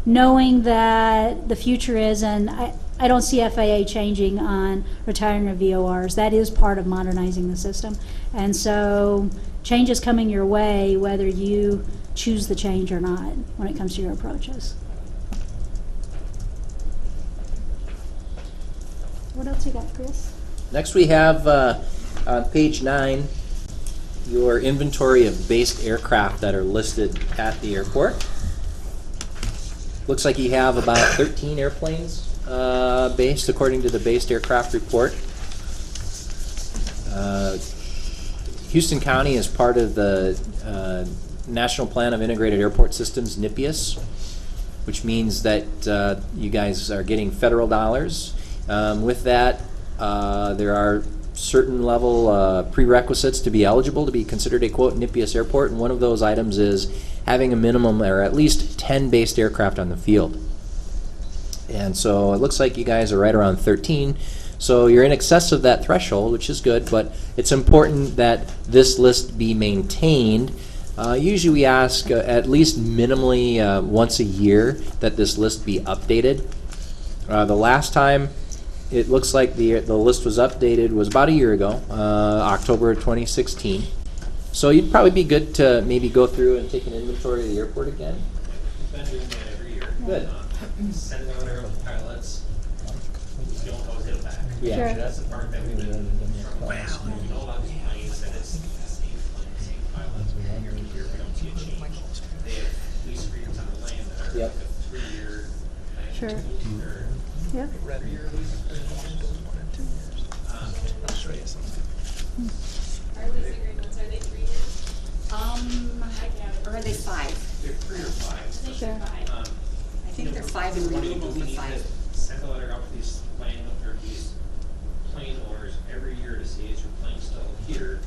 knowing that the future is, and I don't see FAA changing on retiring of VORs. That is part of modernizing the system. And so change is coming your way whether you choose the change or not when it comes to your approaches. What else you got, Chris? Next we have on page 9 your inventory of based aircraft that are listed at the airport. Looks like you have about 13 airplanes based according to the based aircraft report. Houston County is part of the National Plan of Integrated Airport Systems, NIPIAS, which means that you guys are getting federal dollars. With that, there are certain level prerequisites to be eligible to be considered a quote NIPIAS airport, and one of those items is having a minimum or at least 10 based aircraft on the field. And so it looks like you guys are right around 13. So you're in excess of that threshold, which is good, but it's important that this list be maintained. Usually we ask at least minimally once a year that this list be updated. The last time it looks like the list was updated was about a year ago, October 2016. So you'd probably be good to maybe go through and take an inventory of the airport again. We've been doing that every year. Good. Send it over with pilots. You don't always get it back. Yeah. Sure. That's the part that we've been from last year. We know about these planes, and it's the same planes, same pilots. Year to year, we don't see a change. They have lease agreements on the land that are Yep. like a 3-year. Sure. Yep. 3-year lease agreements. Our lease agreements, are they 3 years? Or are they 5? They're 3 or 5. Sure. I think they're 5 and renewable will be 5. Send a letter out to these plane owners every year to see is your plane still here.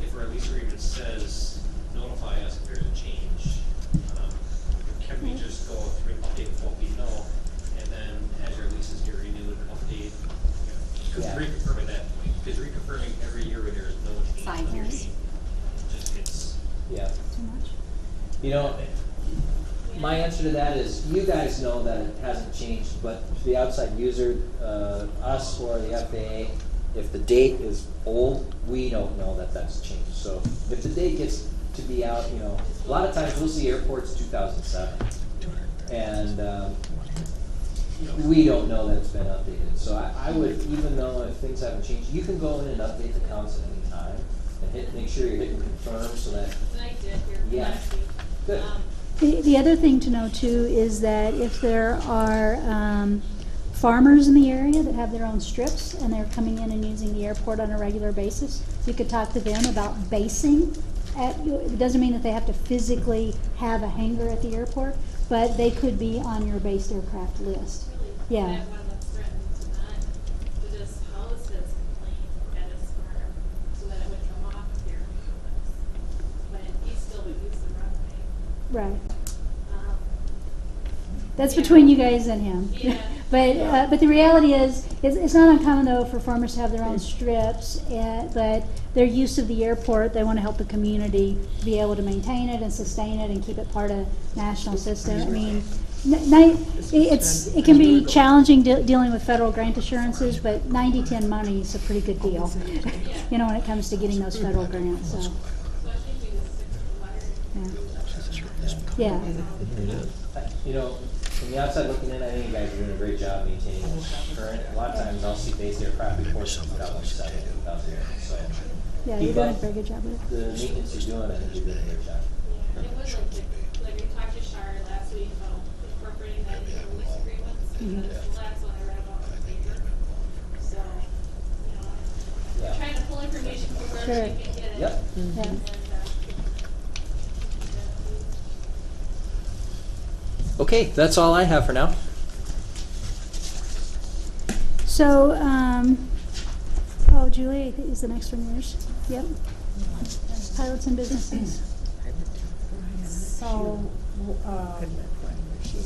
If our lease agreement says notify us if there's a change, can we just go through and update what we know, and then as your leases get renewed, update? Because reconfirming that point, because reconfirming every year when there's no change. 5 years. Just gets. Yeah. Too much? You know, my answer to that is you guys know that it hasn't changed, but the outside user, us or the FAA, if the date is old, we don't know that that's changed. So if the date gets to be out, you know, a lot of times we'll see airports 2007, and we don't know that it's been updated. So I would, even though if things haven't changed, you can go in and update the counts at any time and make sure you're hitting confirm so that. And I did here Yeah. last week. Good. The other thing to know too is that if there are farmers in the area that have their own strips and they're coming in and using the airport on a regular basis, you could talk to them about basing. It doesn't mean that they have to physically have a hangar at the airport, but they could be on your based aircraft list. I Yeah. have one that's threatened to just house his plane at his farm so that it would come off of here. But he still would use the runway. Right. That's between you guys and him. Yeah. But the reality is, it's not uncommon though for farmers to have their own strips, but their use of the airport, they want to help the community be able to maintain it and sustain it and keep it part of national system. I mean, it can be challenging dealing with federal grant assurances, but 90-10 money is a pretty good deal. You know, when it comes to getting those federal grants. So. Yeah. You know, from the outside looking in, I think you guys are doing a great job maintaining the current. A lot of times I'll see base aircraft reports put out like 7 out there, so. Yeah, keep you're doing a up very good job with it. the maintenance you're doing, I think you're doing a great job. Yeah, it was like we talked to Shar last week about incorporating that into the lease agreements, because the last one I read about was paper. So, you know, Yeah. trying to pull information from wherever we can get it. Yep. And, Okay, that's all I have for now. So, oh, Julie, I think is the next one yours? Yep. Pilots and businesses. So,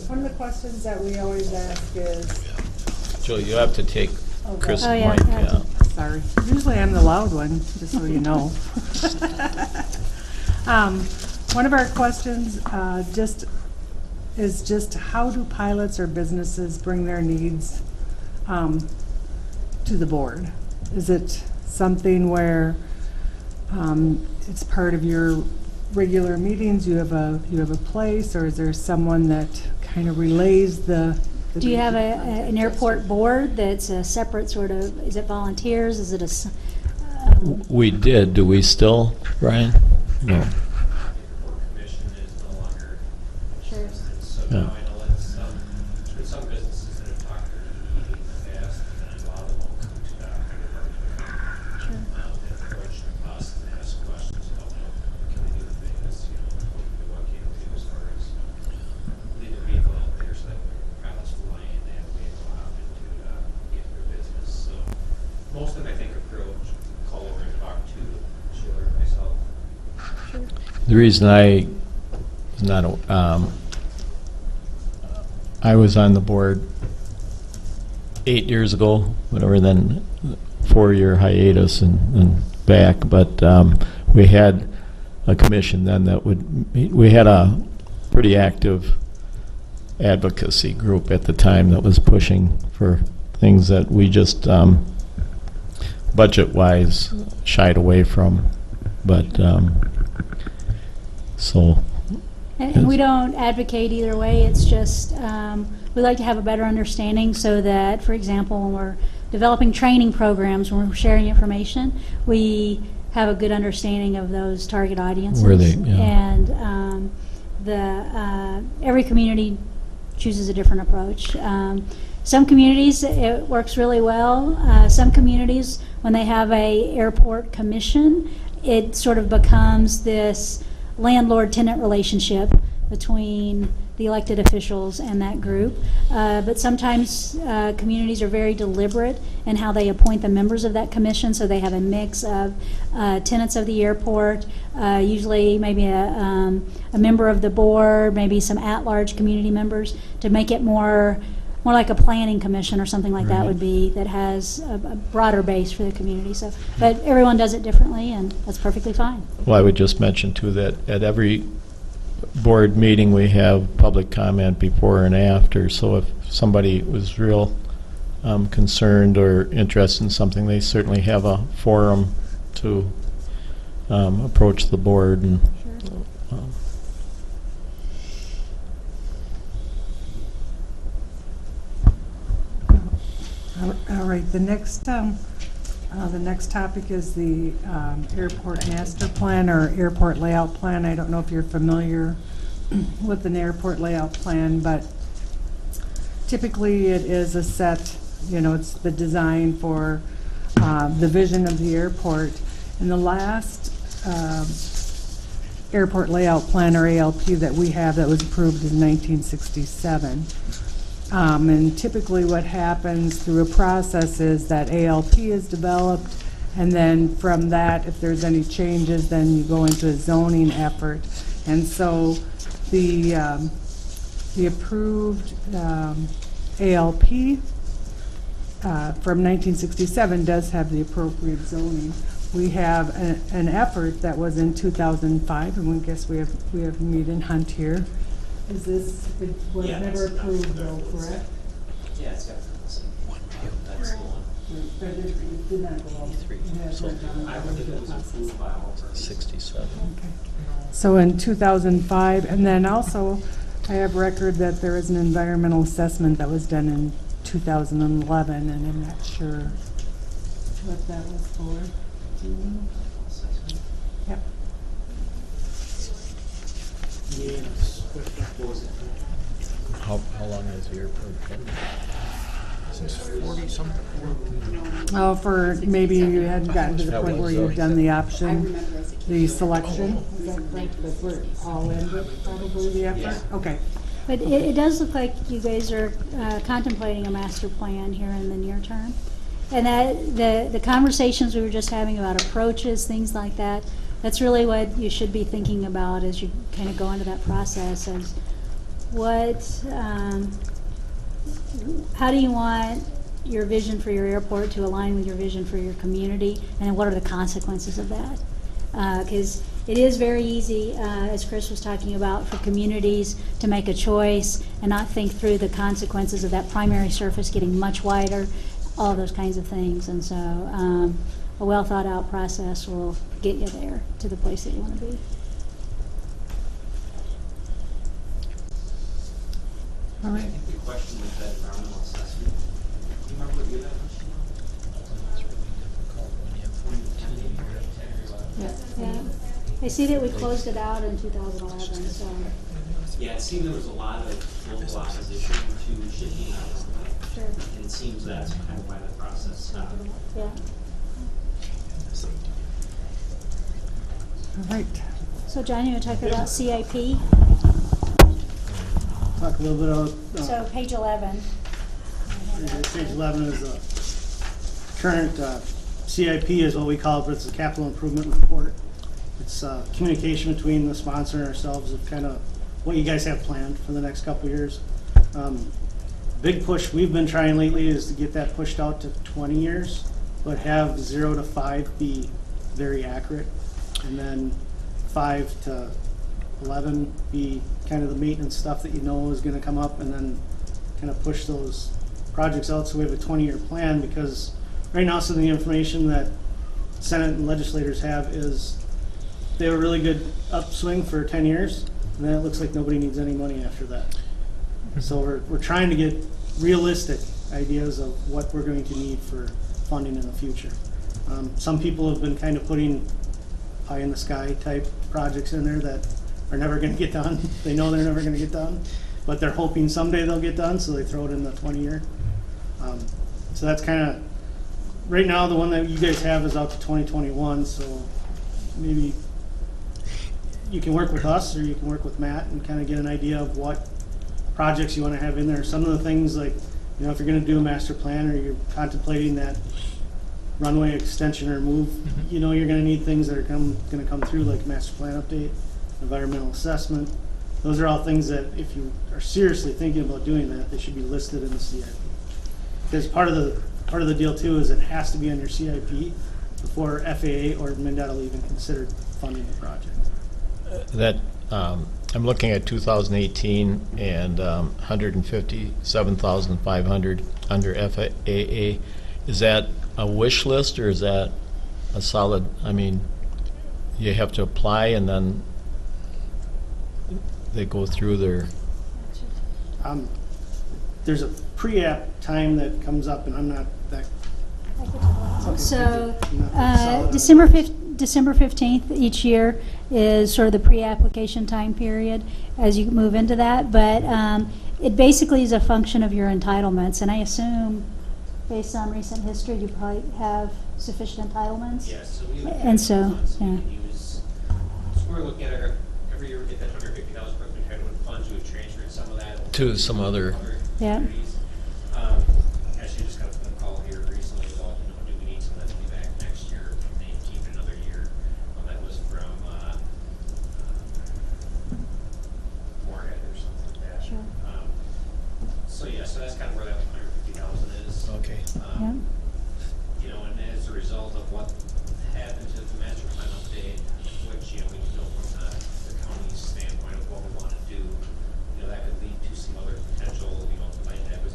one of the questions that we always ask is, Julie, you have to take Chris' Oh, yeah, mic, yeah. sorry, usually I'm the loud one, just so you know. One of our questions is just how do pilots or businesses bring their needs to the board? Is it something where it's part of your regular meetings, you have a place, or is there someone that kind of relays the Do you have an airport board that's a separate sort of, is it volunteers, is it We did. Do we still, Brian? No. Commission is no longer. Sure. So Yeah. now I know that some businesses that have talked to me in the past, and a lot of them will come to that Sure. and approach us and ask questions about, can we do the things, what can we do as far as leave a vehicle out there so that when pilots fly in, they have a vehicle out to get their business. So most of them, I think, approach, call over and talk to Sheila or myself. The reason I was not, I was on the board 8 years ago, whatever, then 4-year hiatus and back, but we had a commission then that would meet. We had a pretty active advocacy group at the time that was pushing for things that we just budget-wise shied away from, but so. And we don't advocate either way, it's just, we like to have a better understanding so that, for example, when we're developing training programs, when we're sharing information, we have a good understanding of those target audiences. Where they, yeah. And every community chooses a different approach. Some communities, it works really well. Some communities, when they have a airport commission, it sort of becomes this landlord-tenant relationship between the elected officials and that group. But sometimes communities are very deliberate in how they appoint the members of that commission, so they have a mix of tenants of the airport, usually maybe a member of the board, maybe some at-large community members, to make it more like a planning commission or something like that Right. would be, that has a broader base for the community. So, but everyone does it differently, and that's perfectly fine. Well, I would just mention too that at every board meeting we have public comment before and after, so if somebody was real concerned or interested in something, they certainly have a forum to approach the board. And all right, the next topic is the airport master plan or airport layout plan. I don't know if you're familiar with an airport layout plan, but typically it is a set, it's the design for the vision of the airport. And the last airport layout plan or ALP that we have that was approved in 1967. And typically what happens through a process is that ALP is developed, and then from that, if there's any changes, then you go into a zoning effort. And so the approved ALP from 1967 does have the appropriate zoning. We have an effort that was in 2005, and we guess we have meet and hunt here. Is this, it was never approved though, correct? Yeah, it's got the same. That's the one. But it did not go over. It has went down. I don't think it was approved by all. 67. Okay. So in 2005, and then also I have record that there is an environmental assessment that was done in 2011, and I'm not sure what that was for. Do you know? Yep. How long is your permit? Since 40-something. Oh, for maybe you hadn't gotten to the That point was, where you've done the option, the selection. Is that correct? That's where it all ended, probably the effort? Okay. But it does look like you guys are contemplating a master plan here in the near term. And that the conversations we were just having about approaches, things like that, that's really what you should be thinking about as you kind of go into that process. As how do you want your vision for your airport to align with your vision for your community, and then what are the consequences of that? Because it is very easy, as Chris was talking about, for communities to make a choice and not think through the consequences of that primary surface getting much wider, all those kinds of things. And so a well thought out process will get you there to the place that you want to be. All right. I think the question was that environmental assessment. Do you remember what year that was? Yeah. I see that we closed it out in 2011. So. Yeah, it seemed there was a lot of local opposition to shifting that runway. Sure. And it seems that's kind of why the process stopped. Yeah. All right. So, John, you want to talk about CIP? Talk a little bit about. So, page 11. Page 11 is the current CIP is what we call it, but it's a capital improvement report. It's communication between the sponsor and ourselves of kind of what you guys have planned for the next couple of years. Big push we've been trying lately is to get that pushed out to 20 years, but have 0 to 5 be very accurate, and then 5 to 11 be kind of the maintenance stuff that you know is going to come up, and then kind of push those projects out so we have a 20-year plan, because right now some of the information that Senate and legislators have is they have a really good upswing for 10 years, and then it looks like nobody needs any money after that. So we're trying to get realistic ideas of what we're going to need for funding in the future. Some people have been kind of putting pie in the sky type projects in there that are never going to get done. They know they're never going to get done, but they're hoping someday they'll get done, so they throw it in the 20-year. So that's kind of, right now the one that you guys have is out to 2021, so maybe you can work with us or you can work with Matt and kind of get an idea of what projects you want to have in there. Some of the things like, you know, if you're going to do a master plan or you're contemplating that runway extension or move, you know you're going to need things that are going to come through, like master plan update, environmental assessment. Those are all things that if you are seriously thinking about doing that, they should be listed in the CIP. Because part of the deal too is it has to be on your CIP before FAA or MnDOT will even consider funding the project. I'm looking at 2018 and 157,500 under FAA. Is that a wish list or is that a solid? I mean, you have to apply and then they go through their. There's a pre-app time that comes up, and I'm not that. So December 15th each year is sort of the pre-application time period as you move into that, but it basically is a function of your entitlements, and I assume based on recent history you probably have sufficient entitlements. Yes, so we look at and so we use, so we're looking at our, every year we get that $150 per entitlement funds, we would transfer some of that To some other. Yeah. communities. Actually, just got a phone call here recently about, you know, do we need some of that to be back next year? Can they keep it another year? That was from Moorhead or something like that. Sure. So yeah, so that's kind of where that 150,000 is. Okay. Yeah. You know, and as a result of what happened to the master plan update, which, you know, we know from the county's standpoint of what we want to do, you know, that could lead to some other potential, you know, we might have a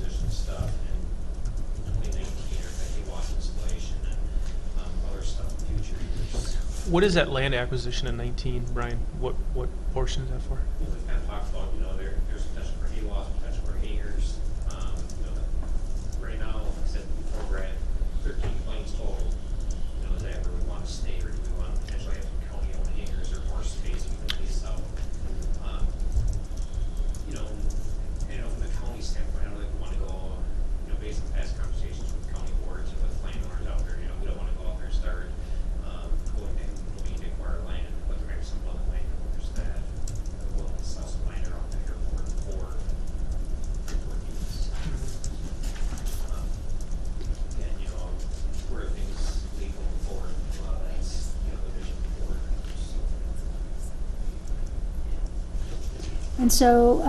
What is that land acquisition in 19, Brian? What portion is that for? We've kind of talked about, there's potential for hay loss, potential for hangers. Right now, like I said before, we're at 13 planes total. Is that where we want to stay, or do we want to potentially have some county-owned hangers or more space we can lease out? From the county standpoint, I don't think we want to go, based on past conversations with county boards and with landowners out there, we don't want to go out there and start going in, looking to acquire land, but there might be some other landowners that are willing to sell some land around the airport for use. Where things legal forward, that's, the vision forward. And so,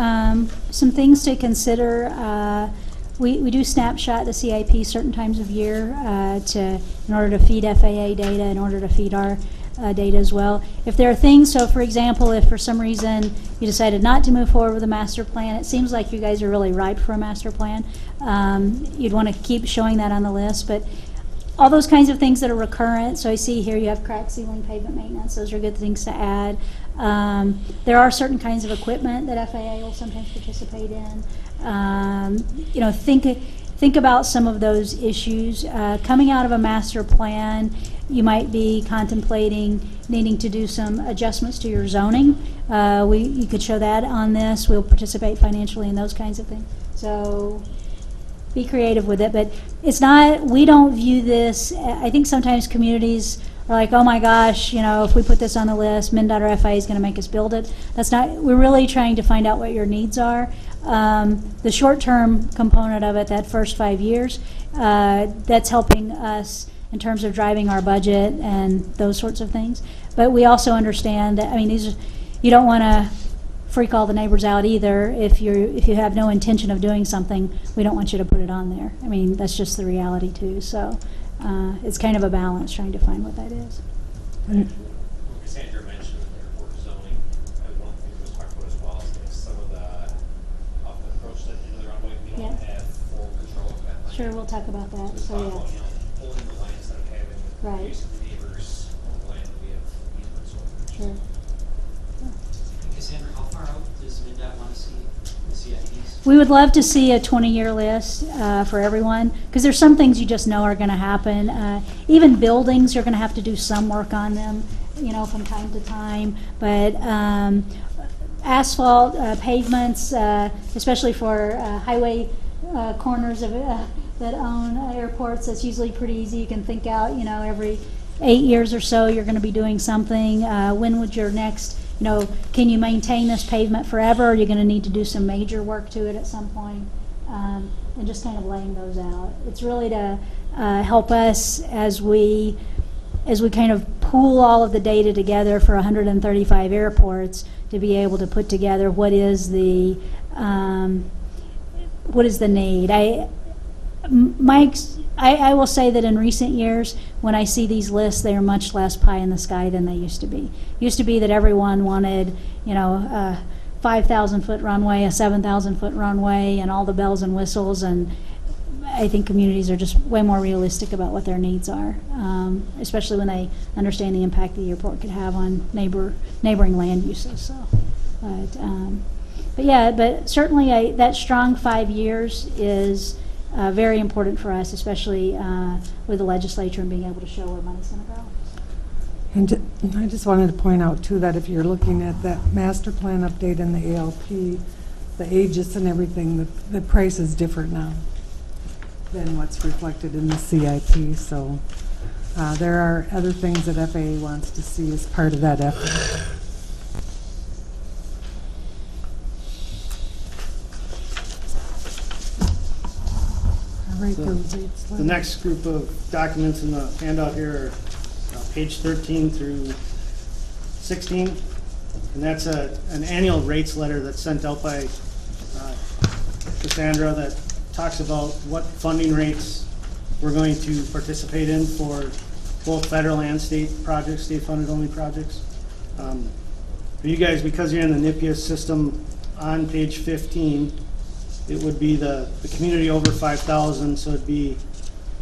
some things to consider. We do snapshot the CIP certain times of year in order to feed FAA data, in order to feed our data as well. If there are things, so for example, if for some reason you decided not to move forward with a master plan, it seems like you guys are really ripe for a master plan. You'd want to keep showing that on the list, but all those kinds of things that are recurrent. So I see here you have crack sealing, pavement maintenance. Those are good things to add. There are certain kinds of equipment that FAA will sometimes participate in. Think about some of those issues. Coming out of a master plan, you might be contemplating needing to do some adjustments to your zoning. You could show that on this. We'll participate financially in those kinds of things. So be creative with it, but it's not, we don't view this, I think sometimes communities are like, oh my gosh, if we put this on the list, MnDOT or FIA is going to make us build it. That's not, we're really trying to find out what your needs are. The short-term component of it, that first 5 years, that's helping us in terms of driving our budget and those sorts of things. But we also understand that, you don't want to freak all the neighbors out either. If you have no intention of doing something, we don't want you to put it on there. That's just the reality too. So it's kind of a balance trying to find what that is. Cassandra mentioned airport zoning. One thing we was talking about as well is some of the off the approach that the runway, we don't have full control of that land. Sure, we'll talk about that. Just So talk about, yeah. holding the land instead of having Right. use of the neighbors on the land that we have easements over. Sure. Cassandra, how far out does MnDOT want to see the CIPs? We would love to see a 20-year list for everyone, because there's some things you just know are going to happen. Even buildings, you're going to have to do some work on them, from time to time. But asphalt, pavements, especially for highway corners of that own airports, that's usually pretty easy. You can think out, every 8 years or so, you're going to be doing something. When would your next can you maintain this pavement forever? Or are you going to need to do some major work to it at some point? And just kind of laying those out. It's really to help us as we kind of pool all of the data together for 135 airports to be able to put together what is the need. I will say that in recent years, when I see these lists, they are much less pie in the sky than they used to be. It used to be that everyone wanted, a 5,000-foot runway, a 7,000-foot runway, and all the bells and whistles. And I think communities are just way more realistic about what their needs are, especially when they understand the impact the airport could have on neighboring land uses. So, but certainly that strong 5 years is very important for us, especially with the legislature and being able to show where money's going to go. And I just wanted to point out too that if you're looking at that master plan update in the ALP, the ages and everything, the price is different now than what's reflected in the CIP. So there are other things that FAA wants to see as part of that effort. The next group of documents in the handout here are page 13 through 16, and that's an annual rates letter that's sent out by Cassandra that talks about what funding rates we're going to participate in for both federal and state projects, state-funded only projects. For you guys, because you're in the NIPIA system, on page 15, it would be the community over 5,000, so it'd be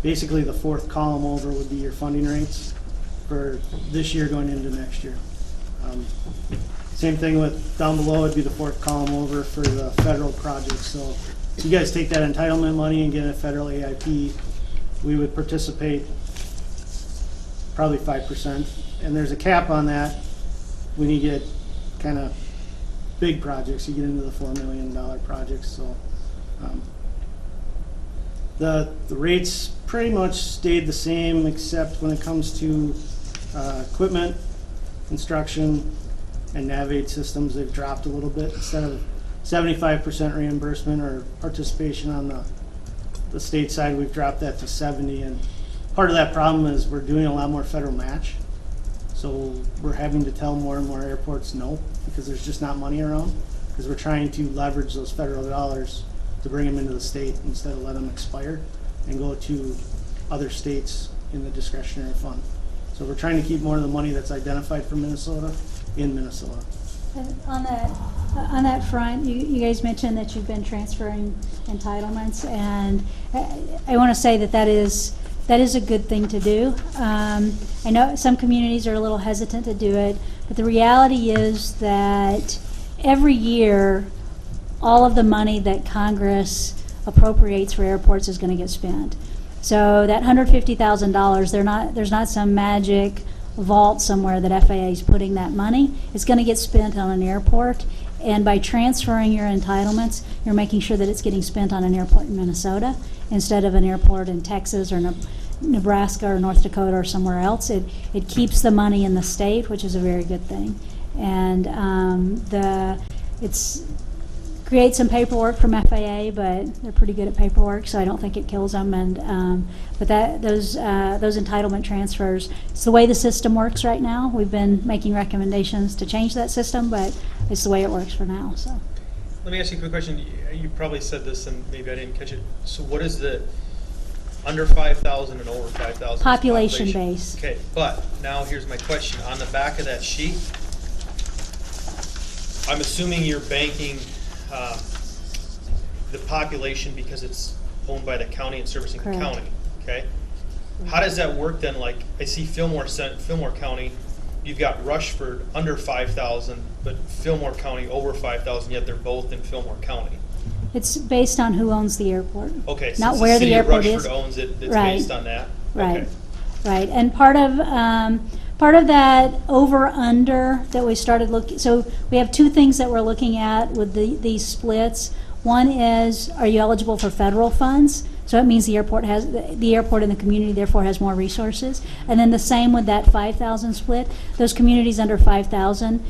basically the fourth column over would be your funding rates. for this year going into next year. Same thing with down below, it'd be the fourth column over for the federal projects. So you guys take that entitlement money and get a federal AIP, we would participate probably 5%. And there's a cap on that when you get kind of big projects, you get into the $4 million projects. So the rates pretty much stayed the same, except when it comes to equipment, construction, and Navigate systems. They've dropped a little bit. Instead of 75% reimbursement or participation on the state side, we've dropped that to 70. And part of that problem is we're doing a lot more federal match. So we're having to tell more and more airports no, because there's just not money around, because we're trying to leverage those federal dollars to bring them into the state instead of let them expire and go to other states in the discretionary fund. So we're trying to keep more of the money that's identified for Minnesota in Minnesota. On that front, you guys mentioned that you've been transferring entitlements, and I want to say that is a good thing to do. I know some communities are a little hesitant to do it, but the reality is that every year, all of the money that Congress appropriates for airports is going to get spent. So that $150,000, there's not some magic vault somewhere that FAA is putting that money. It's going to get spent on an airport, and by transferring your entitlements, you're making sure that it's getting spent on an airport in Minnesota instead of an airport in Texas or Nebraska or North Dakota or somewhere else. It keeps the money in the state, which is a very good thing. And it's creates some paperwork from FAA, but they're pretty good at paperwork, so I don't think it kills them. And but those entitlement transfers, it's the way the system works right now. We've been making recommendations to change that system, but it's the way it works for now. So let me ask you a quick question. You probably said this, and maybe I didn't catch it. So what is the under 5,000 and over 5,000? population base. Okay, but now here's my question. On the back of that sheet, I'm assuming you're banking the population because it's owned by the county and servicing Correct. the county, okay? How does that work then? Like, I see Fillmore County, you've got Rushford under 5,000, but Fillmore County over 5,000, yet they're both in Fillmore County. It's based on who owns the airport. Okay, so not since where the the city of airport Rushford is. owns it, it's Right. based on that? Right. Okay. Right, and part of that over-under that we started looking, so we have two things that we're looking at with these splits. One is, are you eligible for federal funds? So it means the airport and the community therefore has more resources. And then the same with that 5,000 split. Those communities under 5,000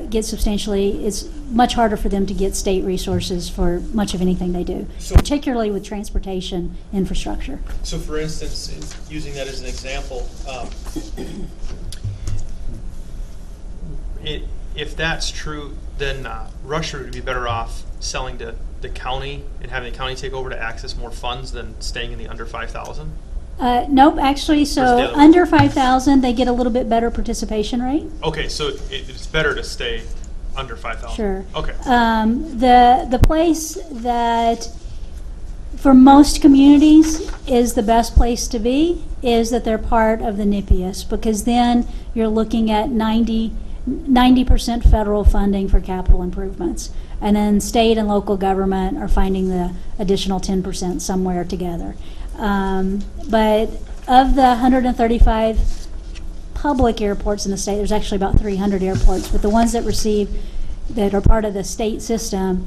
get substantially, it's much harder for them to get state resources for much of anything they do, particularly with transportation infrastructure. So for instance, using that as an example, if that's true, then Rushford would be better off selling to the county and having the county take over to access more funds than staying in the under 5,000? Nope, actually, so under 5,000, they get a little bit better participation rate. Okay, so it's better to stay under 5,000. Sure. Okay. The place that for most communities is the best place to be is that they're part of the NIPIAS, because then you're looking at 90% federal funding for capital improvements. And then state and local government are finding the additional 10% somewhere together. But of the 135 public airports in the state, there's actually about 300 airports, but the ones that are part of the state system,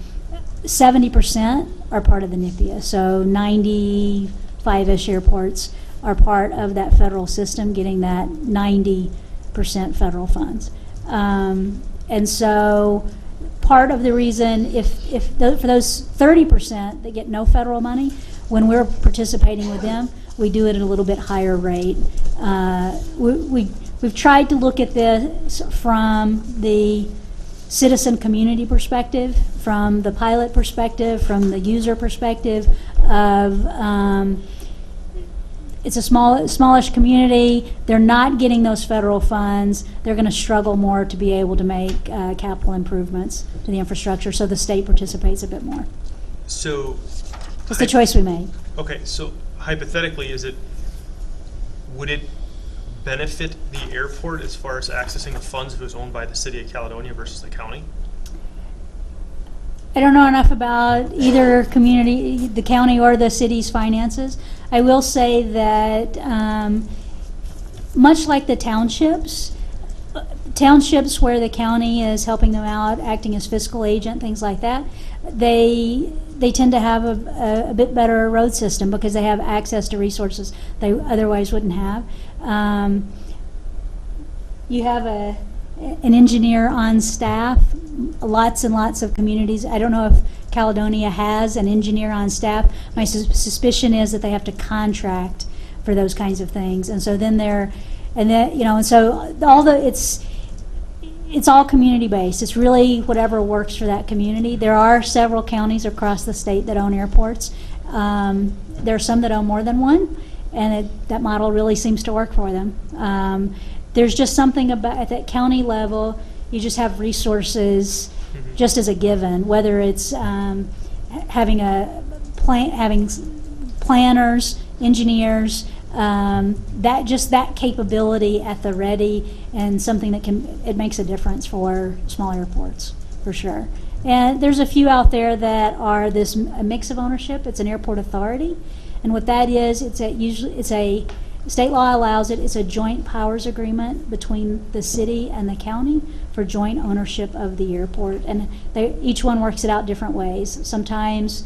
70% are part of the NIPIA. So 95-ish airports are part of that federal system, getting that 90% federal funds. And so part of the reason, for those 30% that get no federal money, when we're participating with them, we do it at a little bit higher rate. We've tried to look at this from the citizen community perspective, from the pilot perspective, from the user perspective of it's a smallish community. They're not getting those federal funds. They're going to struggle more to be able to make capital improvements to the infrastructure, so the state participates a bit more. So it's the choice we made. Okay, so hypothetically, would it benefit the airport as far as accessing the funds if it was owned by the city of Caledonia versus the county? I don't know enough about either community, the county or the city's finances. I will say that much like the townships where the county is helping them out, acting as fiscal agent, things like that, they tend to have a bit better road system because they have access to resources they otherwise wouldn't have. You have an engineer on staff. Lots and lots of communities. I don't know if Caledonia has an engineer on staff. My suspicion is that they have to contract for those kinds of things, and so then and so it's all community based. It's really whatever works for that community. There are several counties across the state that own airports. There are some that own more than one, and that model really seems to work for them. There's just something about at that county level. You just have resources just as a given, whether it's having planners, engineers, that capability at the ready, and something that it makes a difference for small airports, for sure. And there's a few out there that are a mix of ownership. It's an airport authority, and what that is, state law allows it. It's a joint powers agreement between the city and the county for joint ownership of the airport, and each one works it out different ways. Sometimes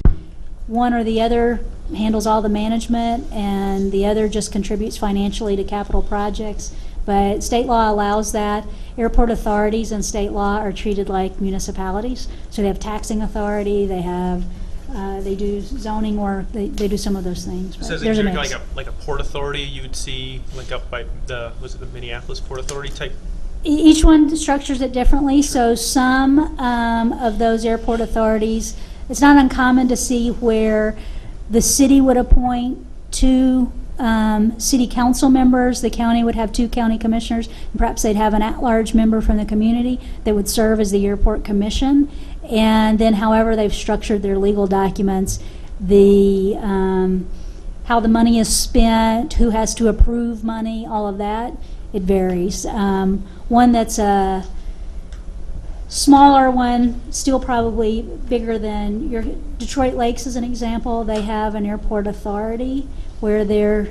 one or the other handles all the management, and the other just contributes financially to capital projects. But state law allows that. Airport authorities and state law are treated like municipalities, so they have taxing authority. They do zoning work. They do some of those things. So is it like a port authority you would see like up by the Minneapolis Port Authority type? Each one structures it differently. So some of those airport authorities, it's not uncommon to see where the city would appoint 2 city council members, the county would have 2 county commissioners, and perhaps they'd have an at-large member from the community that would serve as the airport commission. And then however they've structured their legal documents, how the money is spent, who has to approve money, all of that, it varies. One that's a smaller one, still probably bigger than your Detroit Lakes as an example. They have an airport authority where they're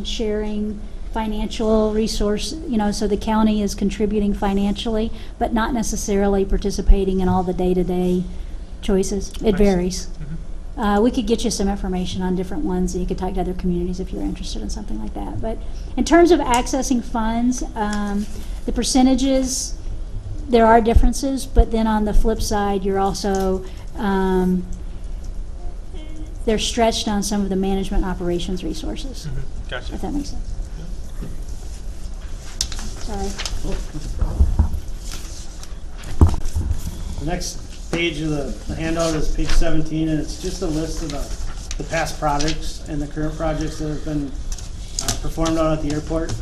sharing financial resource, so the county is contributing financially, but not necessarily participating in all the day-to-day choices. It varies. We could get you some information on different ones, and you could talk to other communities if you're interested in something like that. But in terms of accessing funds, the percentages, there are differences, but then on the flip side, you're also they're stretched on some of the management operations resources. Gotcha. If that makes sense. Sorry. The next page of the handout is page 17, and it's just a list of the past projects and the current projects that have been performed out at the airport.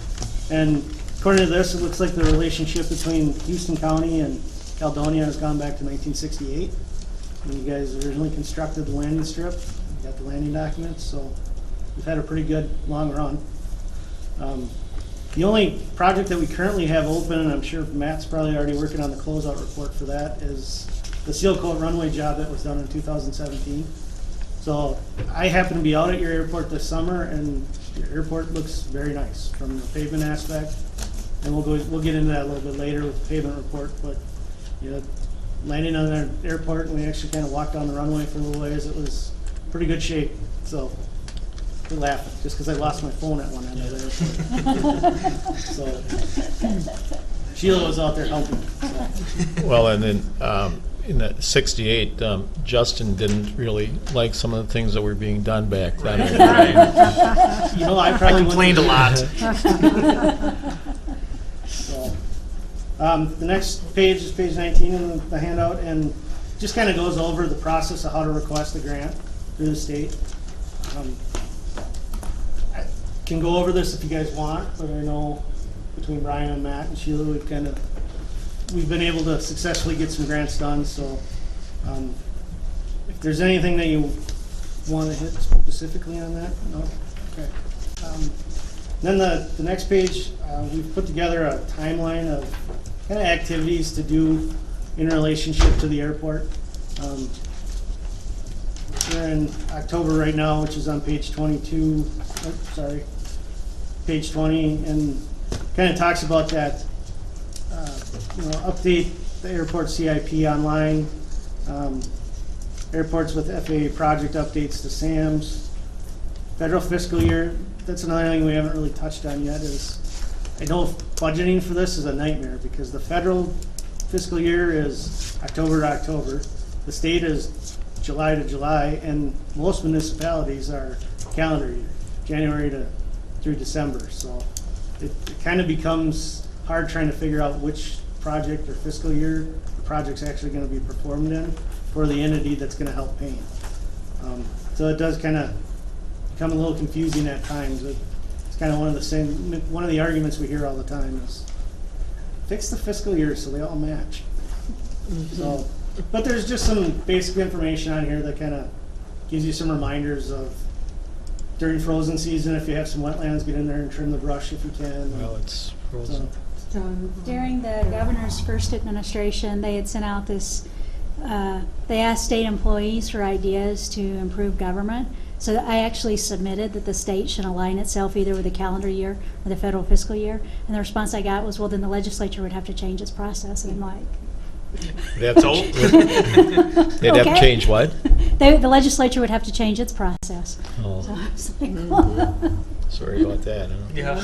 And according to this, it looks like the relationship between Houston County and Caledonia has gone back to 1968, when you guys originally constructed the landing strip. You got the landing documents, so we've had a pretty good long run. The only project that we currently have open, and I'm sure Matt's probably already working on the closeout report for that, is the seal coat runway job that was done in 2017. So I happen to be out at your airport this summer, and your airport looks very nice from the pavement aspect. And we'll get into that a little bit later with the pavement report. But landing on our airport, and we actually kind of walked down the runway for a little ways. It was pretty good shape. So we're laughing just because I lost my phone at one end of there. So Sheila was out there helping. So. Well, and then in that 68, Justin didn't really like some of the things that were being done back then. I probably complained a lot. So, the next page is page 19 in the handout, and just kind of goes over the process of how to request a grant through the state. I can go over this if you guys want, but I know between Brian and Matt and Sheila, we've been able to successfully get some grants done. So, if there's anything that you want to hit specifically on that, no. Okay. Then the next page, we've put together a timeline of kind of activities to do in relationship to the airport. We're in October right now, which is on page 22, page 20, and kind of talks about that, update the airport CIP online, airports with FAA project updates to SAMs, federal fiscal year. That's another thing we haven't really touched on yet is, I know budgeting for this is a nightmare because the federal fiscal year is October to October. The state is July to July, and most municipalities are calendar year, January through December. So it kind of becomes hard trying to figure out which project or fiscal year the project's actually going to be performed in for the entity that's going to help pay. So it does kind of become a little confusing at times. It's kind of one of the arguments we hear all the time is fix the fiscal year so they all match. So, but there's just some basic information on here that kind of gives you some reminders of during frozen season, if you have some wetlands, get in there and trim the brush if you can. Well, it's frozen. During the governor's first administration, they had sent out this, they asked state employees for ideas to improve government. So I actually submitted that the state should align itself either with the calendar year or the federal fiscal year. And the response I got was, well, then the legislature would have to change its process. And I'm like, They'd have to change what? The legislature would have to change its process. Oh. So I was like, Sorry about that. Huh? Yeah.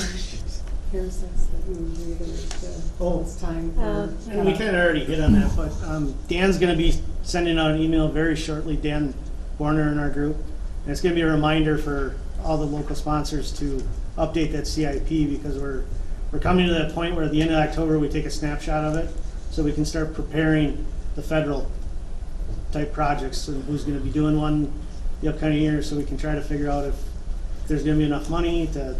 Here says that we read it, it's time for. And we kind of already hit on that, but Dan's going to be sending out an email very shortly, Dan Warner in our group. And it's going to be a reminder for all the local sponsors to update that CIP because we're coming to that point where at the end of October we take a snapshot of it so we can start preparing the federal type projects and who's going to be doing one the upcoming year so we can try to figure out if there's going to be enough money to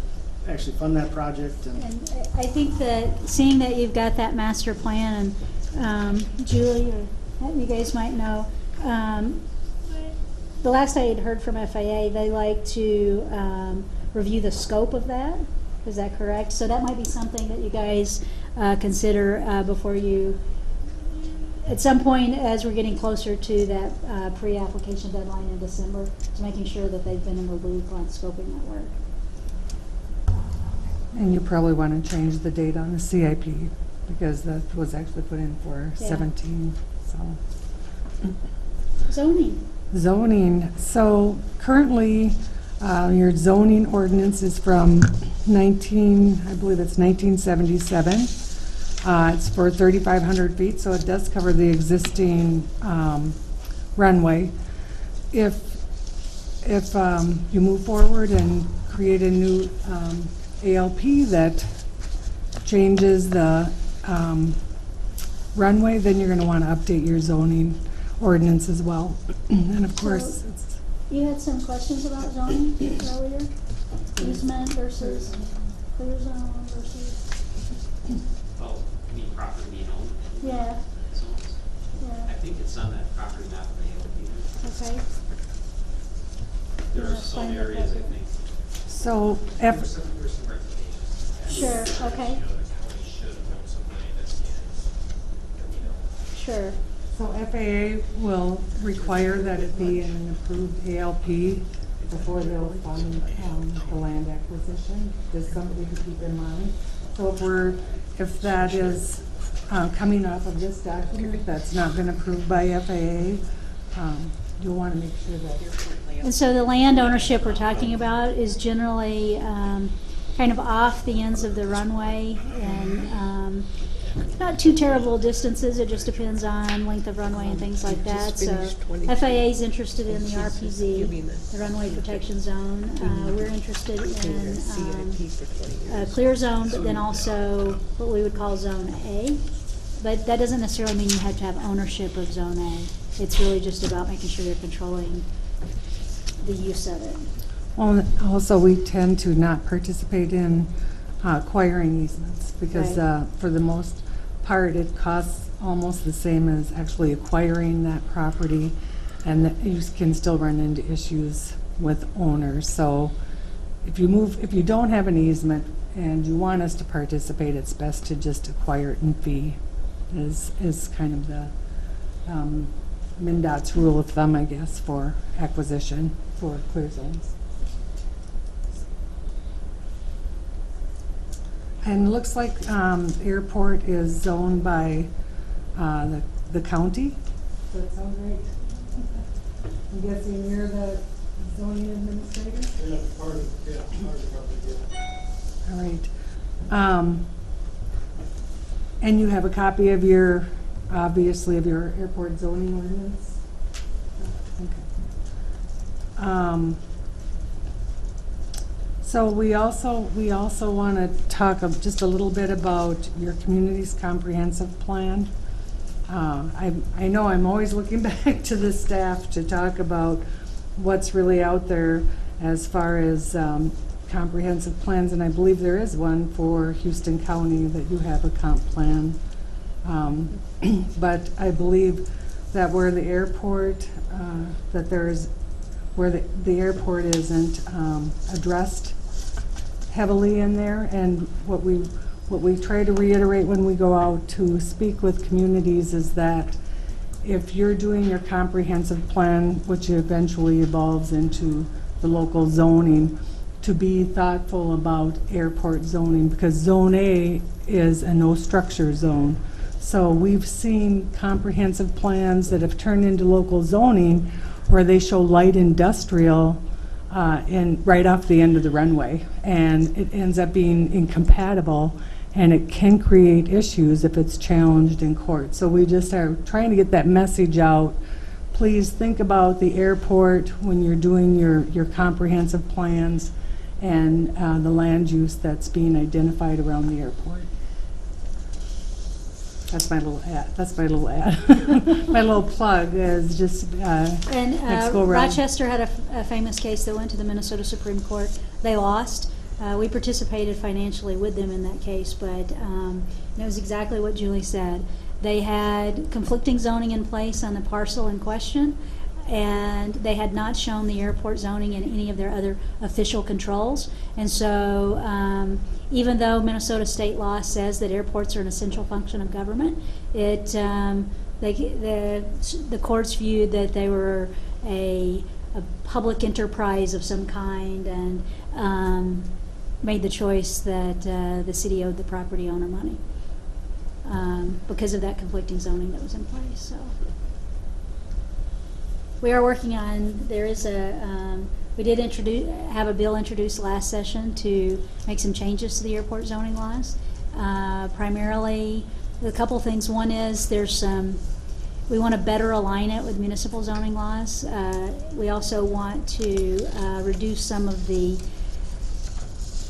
actually fund that project. And I think that seeing that you've got that master plan, and Julie, or you guys might know, the last I had heard from FAA, they like to review the scope of that. Is that correct? So that might be something that you guys consider before you, at some point as we're getting closer to that pre-application deadline in December, to making sure that they've been in the loop on scoping that work. And you probably want to change the date on the CIP because that was actually put in for Yeah. 17, so. Zoning. Zoning, so currently, your zoning ordinance is from I believe it's 1977. It's for 3,500 feet, so it does cover the existing runway. If you move forward and create a new ALP that changes the runway, then you're going to want to update your zoning ordinance as well. And of course, So, you had some questions about zoning earlier? Easement versus clear zone versus, Oh, you mean property being owned? yeah, Zones? yeah, I think it's on that property map they have. okay. There are Yeah, some find it areas, I better. think. so There's some regulations. Sure, okay. You know, the county should own some land that's in, Sure. So FAA will require that it be in an approved ALP before they'll fund the land acquisition. Just something to keep in mind. So if that is coming off of this document that's not been approved by FAA, you'll want to make sure that. And so the land ownership we're talking about is generally kind of off the ends of the runway and not too terrible distances. It just depends on length of runway and things like that. So FAA is interested in the RPZ, the runway protection zone. We're interested in a clear zone, but then also what we would call zone A. But that doesn't necessarily mean you have to have ownership of zone A. It's really just about making sure you're controlling the use of it. Well, also, we tend to not participate in acquiring easements because Right. for the most part, it costs almost the same as actually acquiring that property, and that you can still run into issues with owners. So if you don't have an easement and you want us to participate, it's best to just acquire it in fee, is kind of the MnDOT's rule of thumb, I guess, for acquisition for clear zones. And it looks like airport is zoned by the county. Does that sound right? I'm guessing you're the zoning administrator? Yeah, part of it, yeah. All right. And you have a copy of your, obviously, of your airport zoning ordinance? Okay. So we also want to talk just a little bit about your community's comprehensive plan. I know I'm always looking back to the staff to talk about what's really out there as far as comprehensive plans, and I believe there is one for Houston County that you have a comp plan. But I believe that where the airport, where the airport isn't addressed heavily in there, and what we try to reiterate when we go out to speak with communities is that if you're doing your comprehensive plan, which eventually evolves into the local zoning, to be thoughtful about airport zoning, because Zone A is a no structure zone. So we've seen comprehensive plans that have turned into local zoning where they show light industrial right off the end of the runway, and it ends up being incompatible, and it can create issues if it's challenged in court. So we just are trying to get that message out. Please think about the airport when you're doing your comprehensive plans and the land use that's being identified around the airport. That's my little ad. My little plug is just next go around. Rochester had a famous case that went to the Minnesota Supreme Court. They lost. We participated financially with them in that case, but it was exactly what Julie said. They had conflicting zoning in place on the parcel in question, and they had not shown the airport zoning in any of their other official controls. And so even though Minnesota state law says that airports are an essential function of government, the courts viewed that they were a public enterprise of some kind, and made the choice that the city owed the property owner money because of that conflicting zoning that was in place. So we are working on, there is we did have a bill introduced last session to make some changes to the airport zoning laws. Primarily, a couple things. One is we want to better align it with municipal zoning laws. We also want to reduce some of the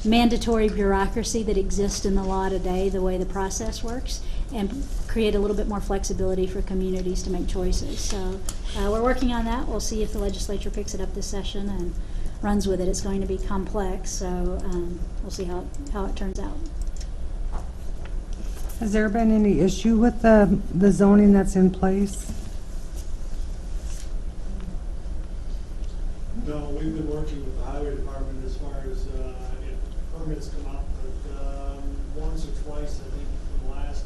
mandatory bureaucracy that exists in the law today, the way the process works, and create a little bit more flexibility for communities to make choices. So we're working on that. We'll see if the legislature picks it up this session and runs with it. It's going to be complex, so we'll see how it turns out. Has there been any issue with the zoning that's in place? No, we've been working with the highway department as far as if permits come up, but once or twice, I think, in the last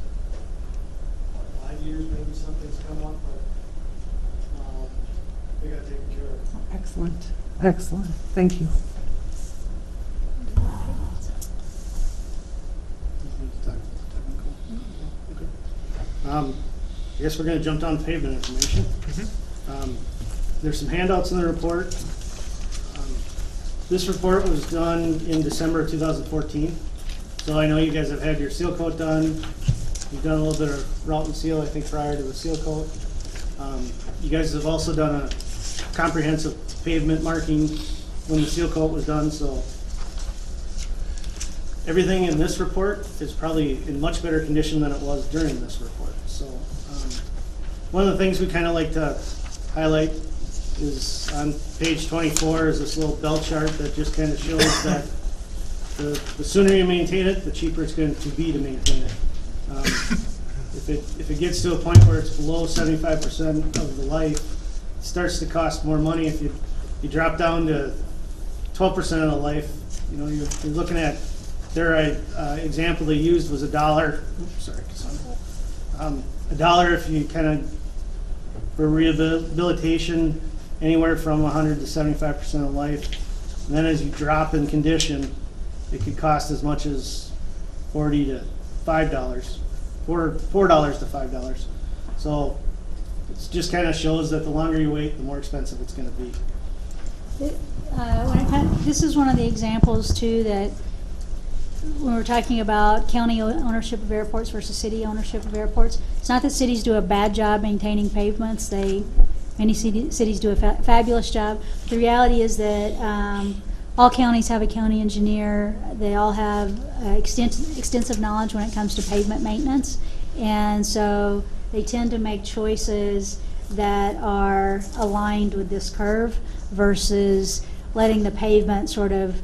5 years, maybe something's come up, but they got taken care of. Excellent, excellent. Thank you. I guess we're going to jump down to pavement information. There's some handouts in the report. This report was done in December of 2014. So I know you guys have had your seal coat done. You've done a little bit of route and seal, I think, prior to the seal coat. You guys have also done a comprehensive pavement marking when the seal coat was done. So everything in this report is probably in much better condition than it was during this report. So one of the things we kind of like to highlight is on page 24 is this little bell chart that just kind of shows that the sooner you maintain it, the cheaper it's going to be to maintain it. If it gets to a point where it's below 75% of the life, it starts to cost more money. If you drop down to 12% of the life, You know, you're looking at, their example they used was $1. Oops, sorry, son. $1 if you kind of, for rehabilitation, anywhere from 100 to 75% of life. And then as you drop in condition, it could cost as much as $40 to $5, $4 to $5. So it just kind of shows that the longer you wait, the more expensive it's going to be. This is one of the examples too that when we're talking about county ownership of airports versus city ownership of airports, it's not that cities do a bad job maintaining pavements. Many cities do a fabulous job. The reality is that all counties have a county engineer. They all have extensive knowledge when it comes to pavement maintenance, and so they tend to make choices that are aligned with this curve versus letting the pavement sort of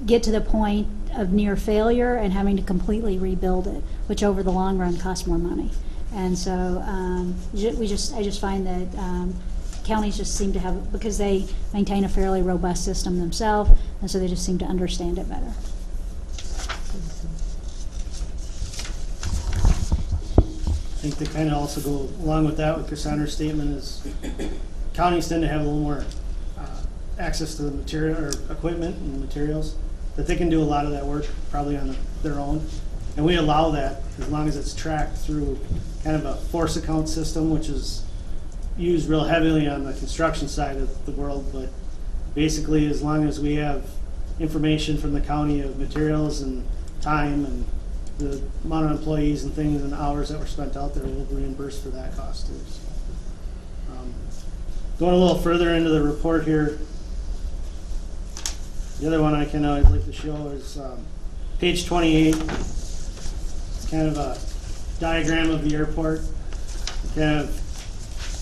get to the point of near failure and having to completely rebuild it, which over the long run costs more money. And so I just find that counties just seem to have, because they maintain a fairly robust system themselves, and so they just seem to understand it better. I think to kind of also go along with that, with Cassandra's statement, is counties tend to have a little more access to the material or equipment and materials, that they can do a lot of that work probably on their own. And we allow that as long as it's tracked through kind of a force account system, which is used real heavily on the construction side of the world. But basically, as long as we have information from the county of materials and time and the amount of employees and things and hours that were spent out there, we'll reimburse for that cost too. So, going a little further into the report here, the other one I'd like to show is page 28. It's kind of a diagram of the airport. It kind of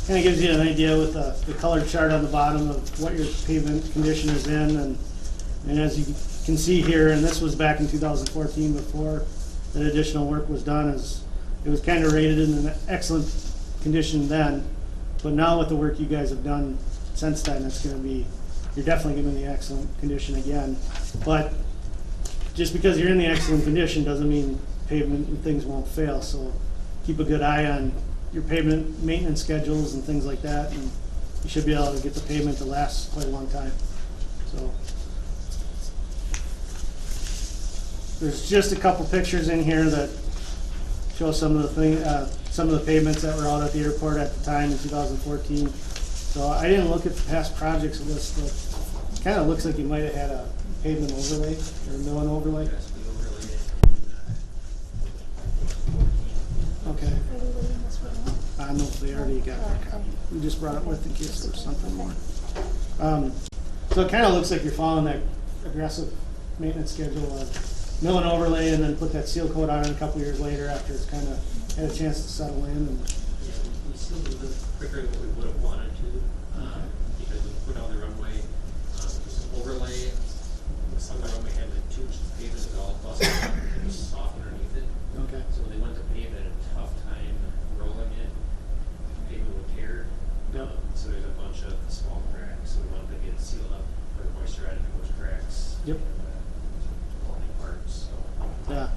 gives you an idea with the colored chart on the bottom of what your pavement condition is in. And as you can see here, and this was back in 2014 before that additional work was done, is it was kind of rated in an excellent condition then. But now with the work you guys have done since then, it's going to be, you're definitely going to be in the excellent condition again. But just because you're in the excellent condition doesn't mean pavement and things won't fail. So keep a good eye on your pavement maintenance schedules and things like that, and you should be able to get the pavement to last quite a long time. So there's just a couple pictures in here that show some of the pavements that were out at the airport at the time in 2014. So I didn't look at the past projects list, but it kind of looks like you might have had a pavement overlay or a milling overlay. Okay. I don't know if they already got that copy. We just brought it with in case there was something more. So it kind of looks like you're following that aggressive maintenance schedule of mill and overlay and then put that seal coat on it a couple years later after it's kind of had a chance to settle in. And we still did this quicker than we would have wanted to because we put on the runway, some overlay. Some of the runway had like 2 inches of pavement at all, plus it was soft underneath it. Okay. So when they went to pave it, a tough time rolling it, pavement would tear. Yep. So there's a bunch of small cracks, so we wanted to get it sealed up for the moisture out of those cracks. Yep. Quality parts. So. Yeah.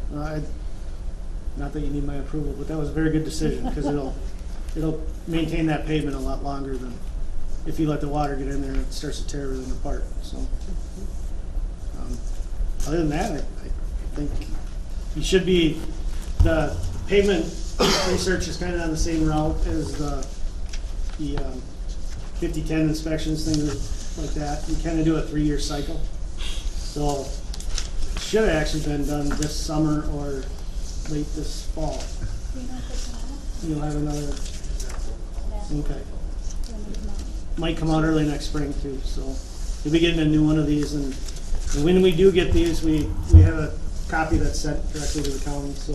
Not that you need my approval, but that was a very good decision because it'll maintain that pavement a lot longer than if you let the water get in there and it starts to tear everything apart. So other than that, I think you should be, the pavement research is kind of on the same route as the 50-10 inspections, things like that. You kind of do a 3-year cycle. So it should have actually been done this summer or late this fall. You'll have another, okay. Might come out early next spring too, so you'll be getting a new one of these, and when we do get these, we have a copy that's sent directly to the county, so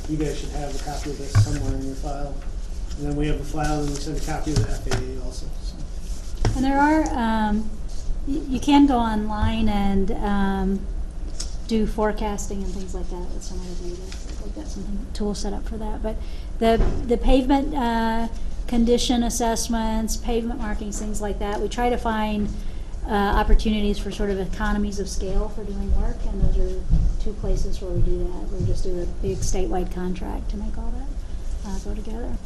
you guys should have a copy of this somewhere in your file. And then we have a file and we send a copy of the FAA also. So. And there are, you can go online and do forecasting and things like that with some of the data. We've got some tools set up for that. But the pavement condition assessments, pavement markings, things like that, we try to find opportunities for sort of economies of scale for doing work, and those are two places where we do that. We just do a big statewide contract to make all that go together.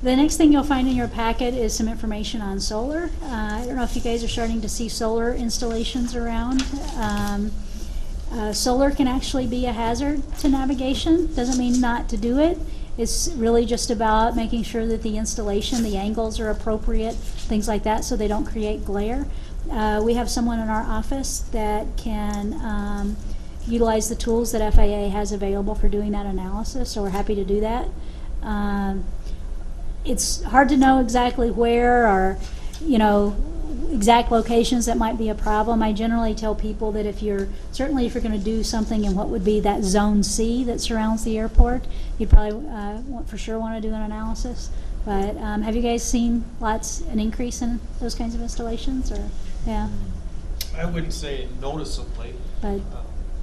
The next thing you'll find in your packet is some information on solar. I don't know if you guys are starting to see solar installations around. Solar can actually be a hazard to navigation. Doesn't mean not to do it. It's really just about making sure that the installation, the angles are appropriate, things like that, so they don't create glare. We have someone in our office that can utilize the tools that FAA has available for doing that analysis, so we're happy to do that. It's hard to know exactly where or, exact locations that might be a problem. I generally tell people that if you're going to do something in what would be that zone C that surrounds the airport, you'd probably for sure want to do an analysis. But have you guys seen an increase in those kinds of installations? Or yeah, I wouldn't say noticeably. But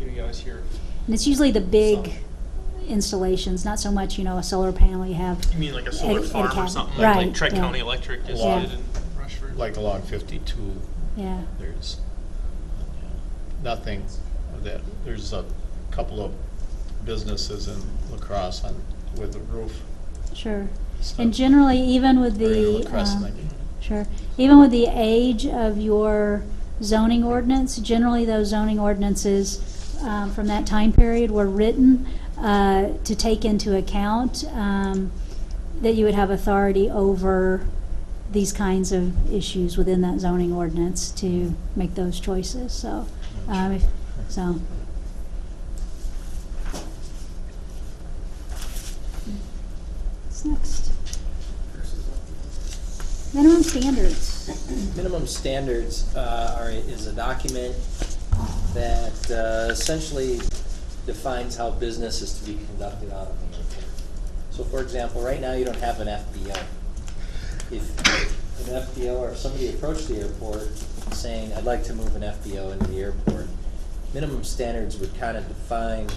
you always hear. And it's usually the big installations, not so much a solar panel you have. You mean like a solar farm or something, right, like Tri-County Electric just did in Rushford? Like along 52. Yeah. There's nothing of that. There's a couple of businesses in La Crosse with a roof. Sure. Stuff. And generally, even with the sure, even with the age of your zoning ordinance, generally those zoning ordinances from that time period were written to take into account that you would have authority over these kinds of issues within that zoning ordinance to make those choices. So, what's next? Minimum standards. Minimum standards is a document that essentially defines how business is to be conducted out of the airport. So for example, right now you don't have an FBO. If an FBO or if somebody approached the airport saying, I'd like to move an FBO into the airport, minimum standards would kind of define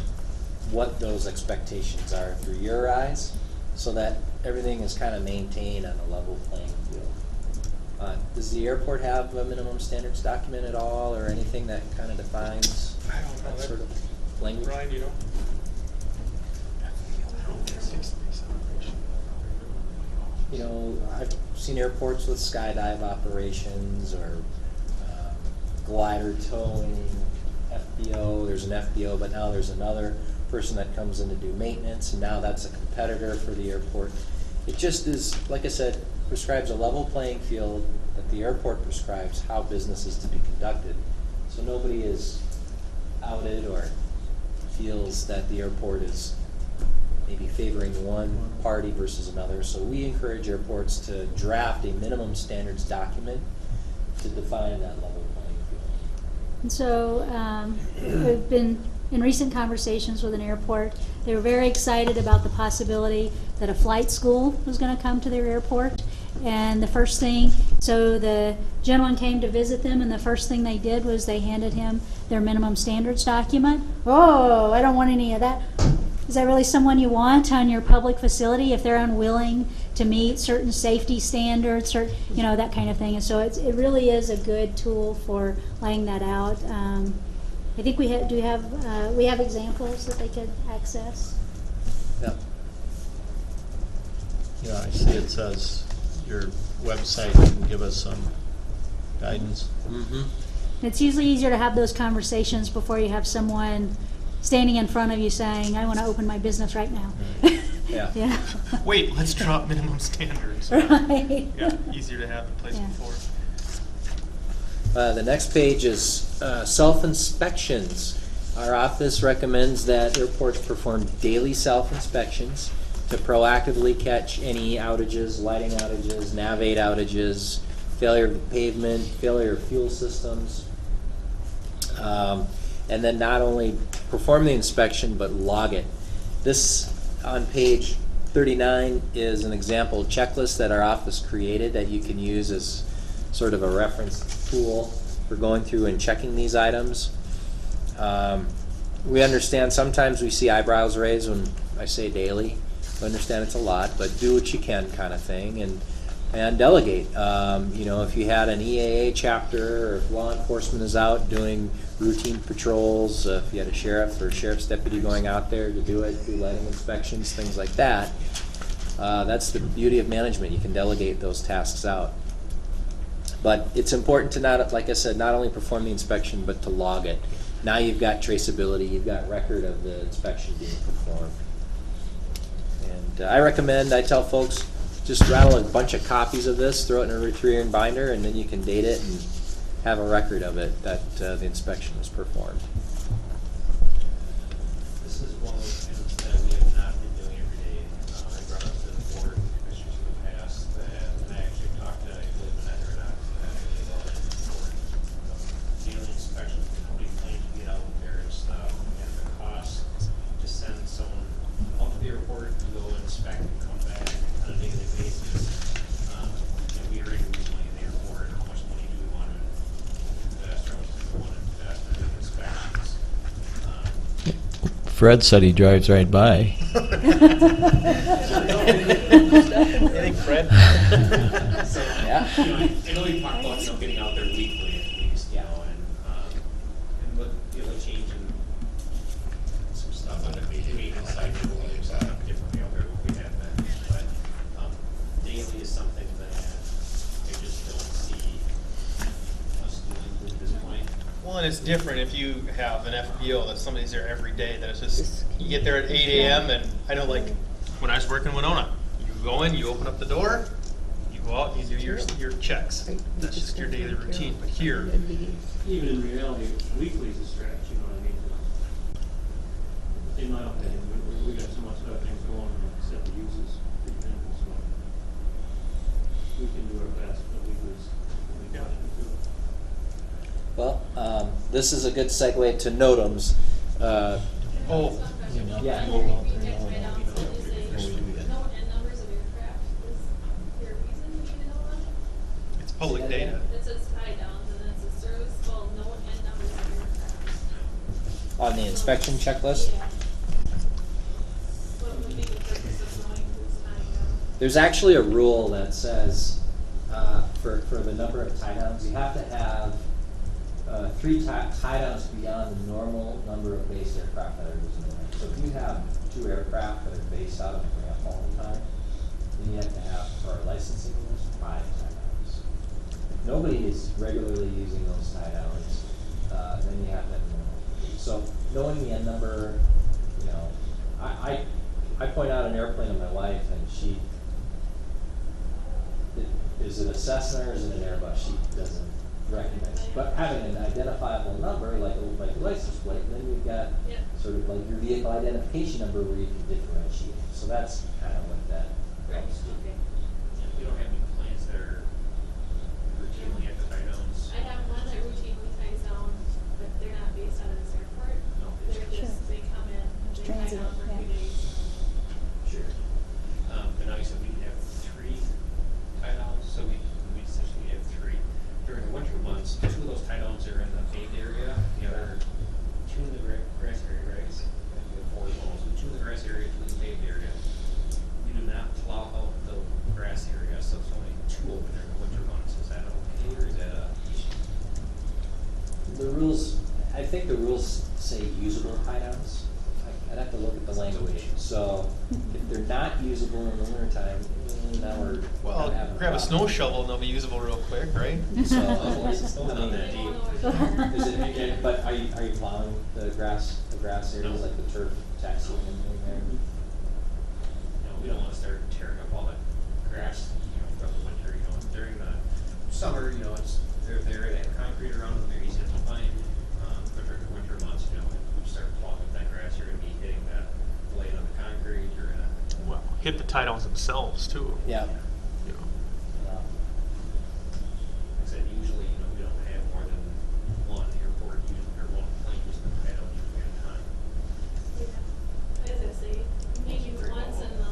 what those expectations are through your eyes so that everything is kind of maintained on a level playing field. Does the airport have a minimum standards document at all or anything that kind of defines that sort of language? Ryan, you know? I've seen airports with skydive operations or glider towing, FBO. There's an FBO, but now there's another person that comes in to do maintenance, and now that's a competitor for the airport. It just is, like I said, prescribes a level playing field that the airport prescribes how business is to be conducted. So nobody is outed or feels that the airport is maybe favoring one party versus another. So we encourage airports to draft a minimum standards document to define that level playing field. And so we've been in recent conversations with an airport. They were very excited about the possibility that a flight school was going to come to their airport. And the first thing, so the gentleman came to visit them, and the first thing they did was they handed him their minimum standards document. Oh, I don't want any of that. Is that really someone you want on your public facility if they're unwilling to meet certain safety standards or, that kind of thing? And so it really is a good tool for laying that out. I think we have examples that they could access. Yeah. I see it says your website can give us some guidance. Mm-hmm. It's usually easier to have those conversations before you have someone standing in front of you saying, I want to open my business right now. Yeah. Yeah. Wait, let's drop minimum standards. Right. Yeah, easier to have in place before. The next page is self-inspections. Our office recommends that airports perform daily self-inspections to proactively catch any outages, lighting outages, navigate outages, failure of the pavement, failure of fuel systems. And then not only perform the inspection, but log it. This, on page 39, is an example checklist that our office created that you can use as sort of a reference tool for going through and checking these items. We understand sometimes we see eyebrows raised when I say daily. We understand it's a lot, but do what you can kind of thing. And and delegate. You know, if you had an EAA chapter, or if law enforcement is out doing routine patrols, if you had a sheriff or sheriff's deputy going out there to do lighting inspections, things like that. That's the beauty of management. You can delegate those tasks out. But it's important to not, like I said, not only perform the inspection, but to log it. Now you've got traceability, you've got record of the inspection being performed. And I tell folks, just rattle a bunch of copies of this, throw it in a 3-ring binder, and then you can date it and have a record of it that the inspection was performed. This is one of those things that we have not been doing every day. I brought up to the board and commissioners in the past that, and I actually talked to, I believe, Heather and I, about it before. Daily inspections, nobody claims to get out there and stuff, and the cost to send someone out to the airport to go inspect and come back on a daily basis. And we already lose money in the airport. How much money do we want to invest, or how much do we want to invest in doing inspections? Fred said he drives right by. Anything, Fred? Yeah. You know, I know you talked about, you know, getting out there weekly at least, you know, and look, you know, changing some stuff on the maintenance side, we're set up differently out there than we have been. But daily is something that I just don't see us doing at this point. Well, and it's different if you have an FBO that somebody's there every day, that it's just, you get there at 8 a.m. and I know, like, when I was working in Winona, you go in, you open up the door, you go out, and you do your checks. That's just your daily routine. But here, Even in reality, weekly is a stretch, you know what I mean? In my opinion, we got so much other things going on except the uses, pretty simple, so we can do our best, but weekly's, we got to do it. Well, this is a good segue to NOTAMs. oh, Yeah. it's public data. It says tie downs and then it says service call, note and numbers of aircraft. On the inspection checklist, What would be the purpose of knowing who's tying down? there's actually a rule that says for the number of tie downs, you have to have 3 tie downs beyond the normal number of base aircraft that are using the range. So if you have 2 aircraft that are based out of the ramp all the time, then you have to have, for our licensing rules, 5 tie downs. If nobody is regularly using those tie downs, then you have to have minimum. So knowing the end number, you know, I point out an airplane to my wife, and she, is it a Cessna or is it an Airbus? She doesn't recognize. But having an identifiable number, like a license plate, then you've got sort of like your vehicle identification number where you can differentiate. So that's kind of what that helps do. We don't have any plans that are routinely at the tie downs. I have one that routinely ties down, but they're not based out of this airport. No. They're just, they come in, and they tie Transit, down for a few days. Sure. But now you said we have 3 tie downs, so we essentially have 3. During the winter months, 2 of those tie downs are in the paved area, the other 2 in the grass area, right? We have 4 zones, so 2 in the grass area, 2 in the paved area. You do not plow out the grass area, so it's only 2 open during the winter months. Is that okay, or is that a issue? The rules, I think the rules say usable tie downs. I'd have to look at the language. So if they're not usable in the wintertime, now we're Well, gonna have grab a problem. snow shovel and they'll be usable real quick, right? So, It's not that deep. is it, but are you plowing the grass areas like the turf taxiing and everything there? You know, we don't want to start tearing up all that grass, you know, throughout the winter, you know, during the summer, you know, they're there, they have concrete around them, they're easy to find. But during the winter months, you know, if you start plowing up that grass, you're gonna be hitting that blade on the concrete, you're gonna. Well, hit the tie downs themselves too. Yeah. You know. Yeah. Like I said, usually, you know, we don't have more than 1 airport using, or 1 plane using the tie down usually at a time. Yeah. As I say, maybe once in a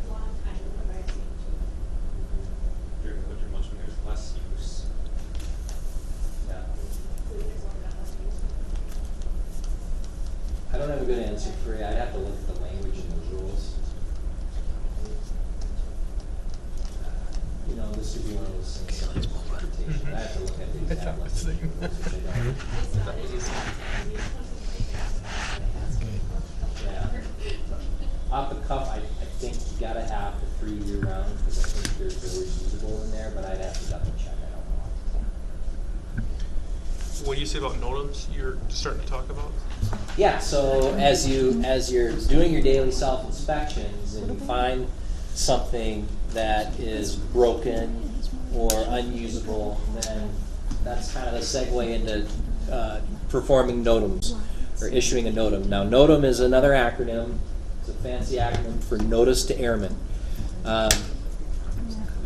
long time that I've seen too. During the winter months when there's less use. Yeah. So there's one that less use. I don't have a good answer for you. I'd have to look at the language in those rules. You know, this would be one of those things. I have to look at these tablets. Yeah. Off the cuff, I think you gotta have the 3 year round, because I think there's usable in there, but I'd have to double check, I don't know. What do you say about NOTAMs you're starting to talk about? Yeah, so as you're doing your daily self-inspections and you find something that is broken or unusable, then that's kind of the segue into performing NOTAMs or issuing a NOTAM. Now, NOTAM is another acronym. It's a fancy acronym for Notice to Airmen. The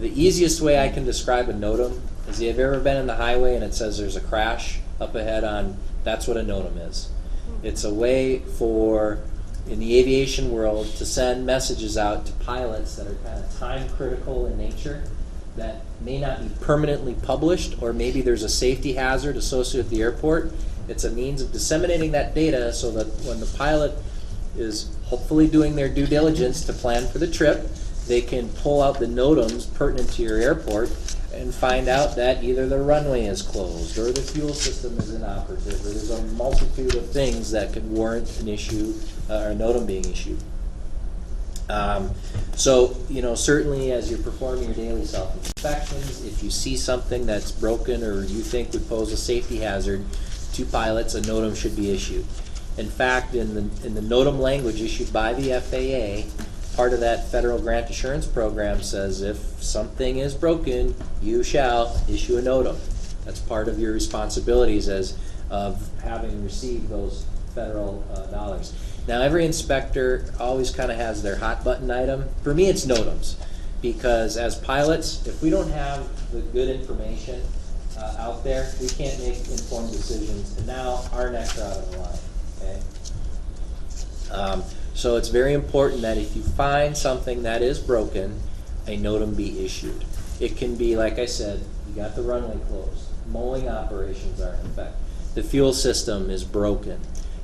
easiest way I can describe a NOTAM is, if you've ever been in the highway and it says there's a crash up ahead on, that's what a NOTAM is. It's a way for, in the aviation world, to send messages out to pilots that are kind of time critical in nature, that may not be permanently published, or maybe there's a safety hazard associated with the airport. It's a means of disseminating that data so that when the pilot is hopefully doing their due diligence to plan for the trip, they can pull out the NOTAMs pertinent to your airport and find out that either the runway is closed or the fuel system is inoperative, or there's a multitude of things that could warrant an issue or a NOTAM being issued. So, certainly as you're performing your daily self-inspections, if you see something that's broken or you think would pose a safety hazard to pilots, a NOTAM should be issued. In fact, in the NOTAM language issued by the FAA, part of that federal grant assurance program says if something is broken, you shall issue a NOTAM. That's part of your responsibilities as of having received those federal dollars. Now, every inspector always kind of has their hot button item. For me, it's NOTAMs, because as pilots, if we don't have the good information out there, we can't make informed decisions, and now our necks are out of the line. Okay? So it's very important that if you find something that is broken, a NOTAM be issued. It can be, like I said, you got the runway closed, mowing operations are in effect, the fuel system is broken,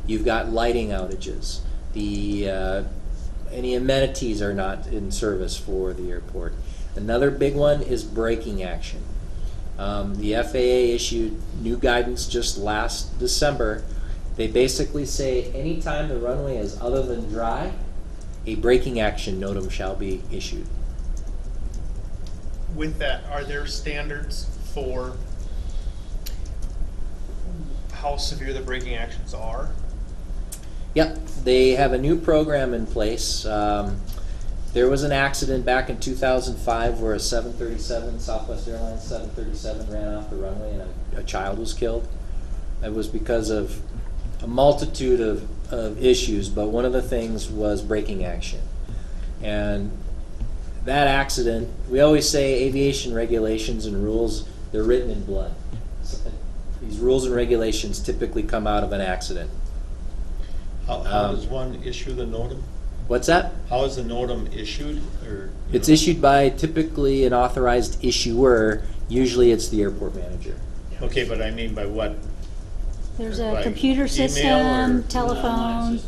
you've got lighting outages, any amenities are not in service for the airport. Another big one is braking action. The FAA issued new guidance just last December. They basically say anytime the runway is other than dry, a braking action NOTAM shall be issued. With that, are there standards for how severe the braking actions are? Yep, they have a new program in place. There was an accident back in 2005 where a 737, Southwest Airlines 737, ran off the runway and a child was killed. It was because of a multitude of issues, but one of the things was braking action. And that accident, we always say aviation regulations and rules, they're written in blood. So these rules and regulations typically come out of an accident. How does one issue the NOTAM? What's that? How is the NOTAM issued? It's issued by typically an authorized issuer. Usually it's the airport manager. Okay, but I mean by what? There's a By computer email system, or- telephone.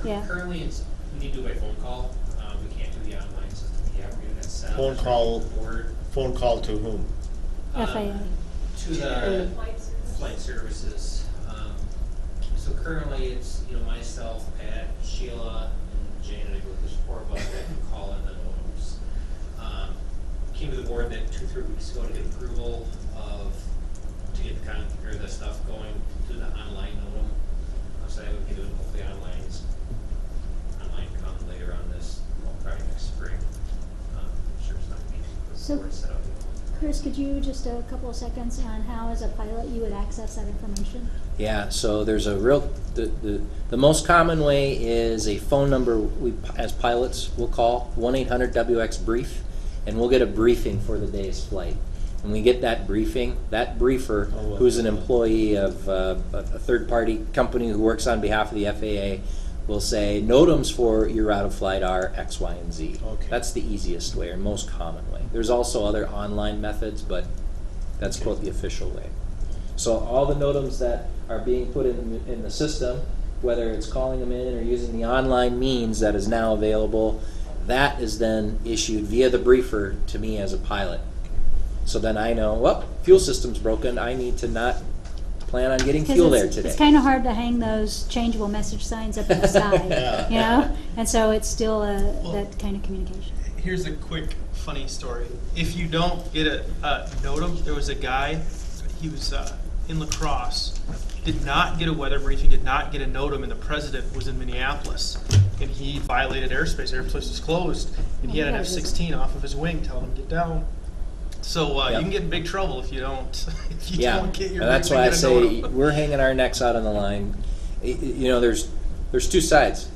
Yeah. Currently, we need to do by phone call. We can't do the online system yet. We're gonna set up Phone a call. board. Phone call to whom? FAA. To the flight services. So currently, it's myself, Pat, Sheila, and Jane, and I go with the support about that can call in the NOTAMs. Came to the board that 2-3 weeks ago to get approval to get the stuff going to the online NOTAM. So I would be doing hopefully online come later on this, probably next spring. I'm sure it's not going to be So- board set up. Chris, could you just a couple of seconds on how, as a pilot, you would access that information? Yeah, so there's a the most common way is a phone number we, as pilots, will call 1-800-WX-BRIEF, and we'll get a briefing for the day's flight. When we get that briefing, that briefer, who's an employee of a third-party company who works on behalf of the FAA, will say, NOTAMs for your route of flight are X, Y, and Z. Okay. That's the easiest way, or most common way. There's also other online methods, but that's quote the official way. So all the NOTAMs that are being put in the system, whether it's calling them in or using the online means that is now available, that is then issued via the briefer to me as a pilot. So then I know, well, fuel system's broken, I need to not plan on getting 'Cause fuel there it's today. kind of hard to hang those changeable message signs up on the side, you know? And so it's still that kind of communication. Here's a quick funny story. If you don't get a NOTAM, there was a guy, he was in La Crosse, did not get a weather briefing, did not get a NOTAM, and the president was in Minneapolis. And he violated airspace. Airspace was closed, and he had an F-16 off of his wing telling him to get down. So you can get in big trouble if you don't. If you Yeah, don't get your and that's briefing why I and a say NOTAM. we're hanging our necks out on the line. You know, there's two sides.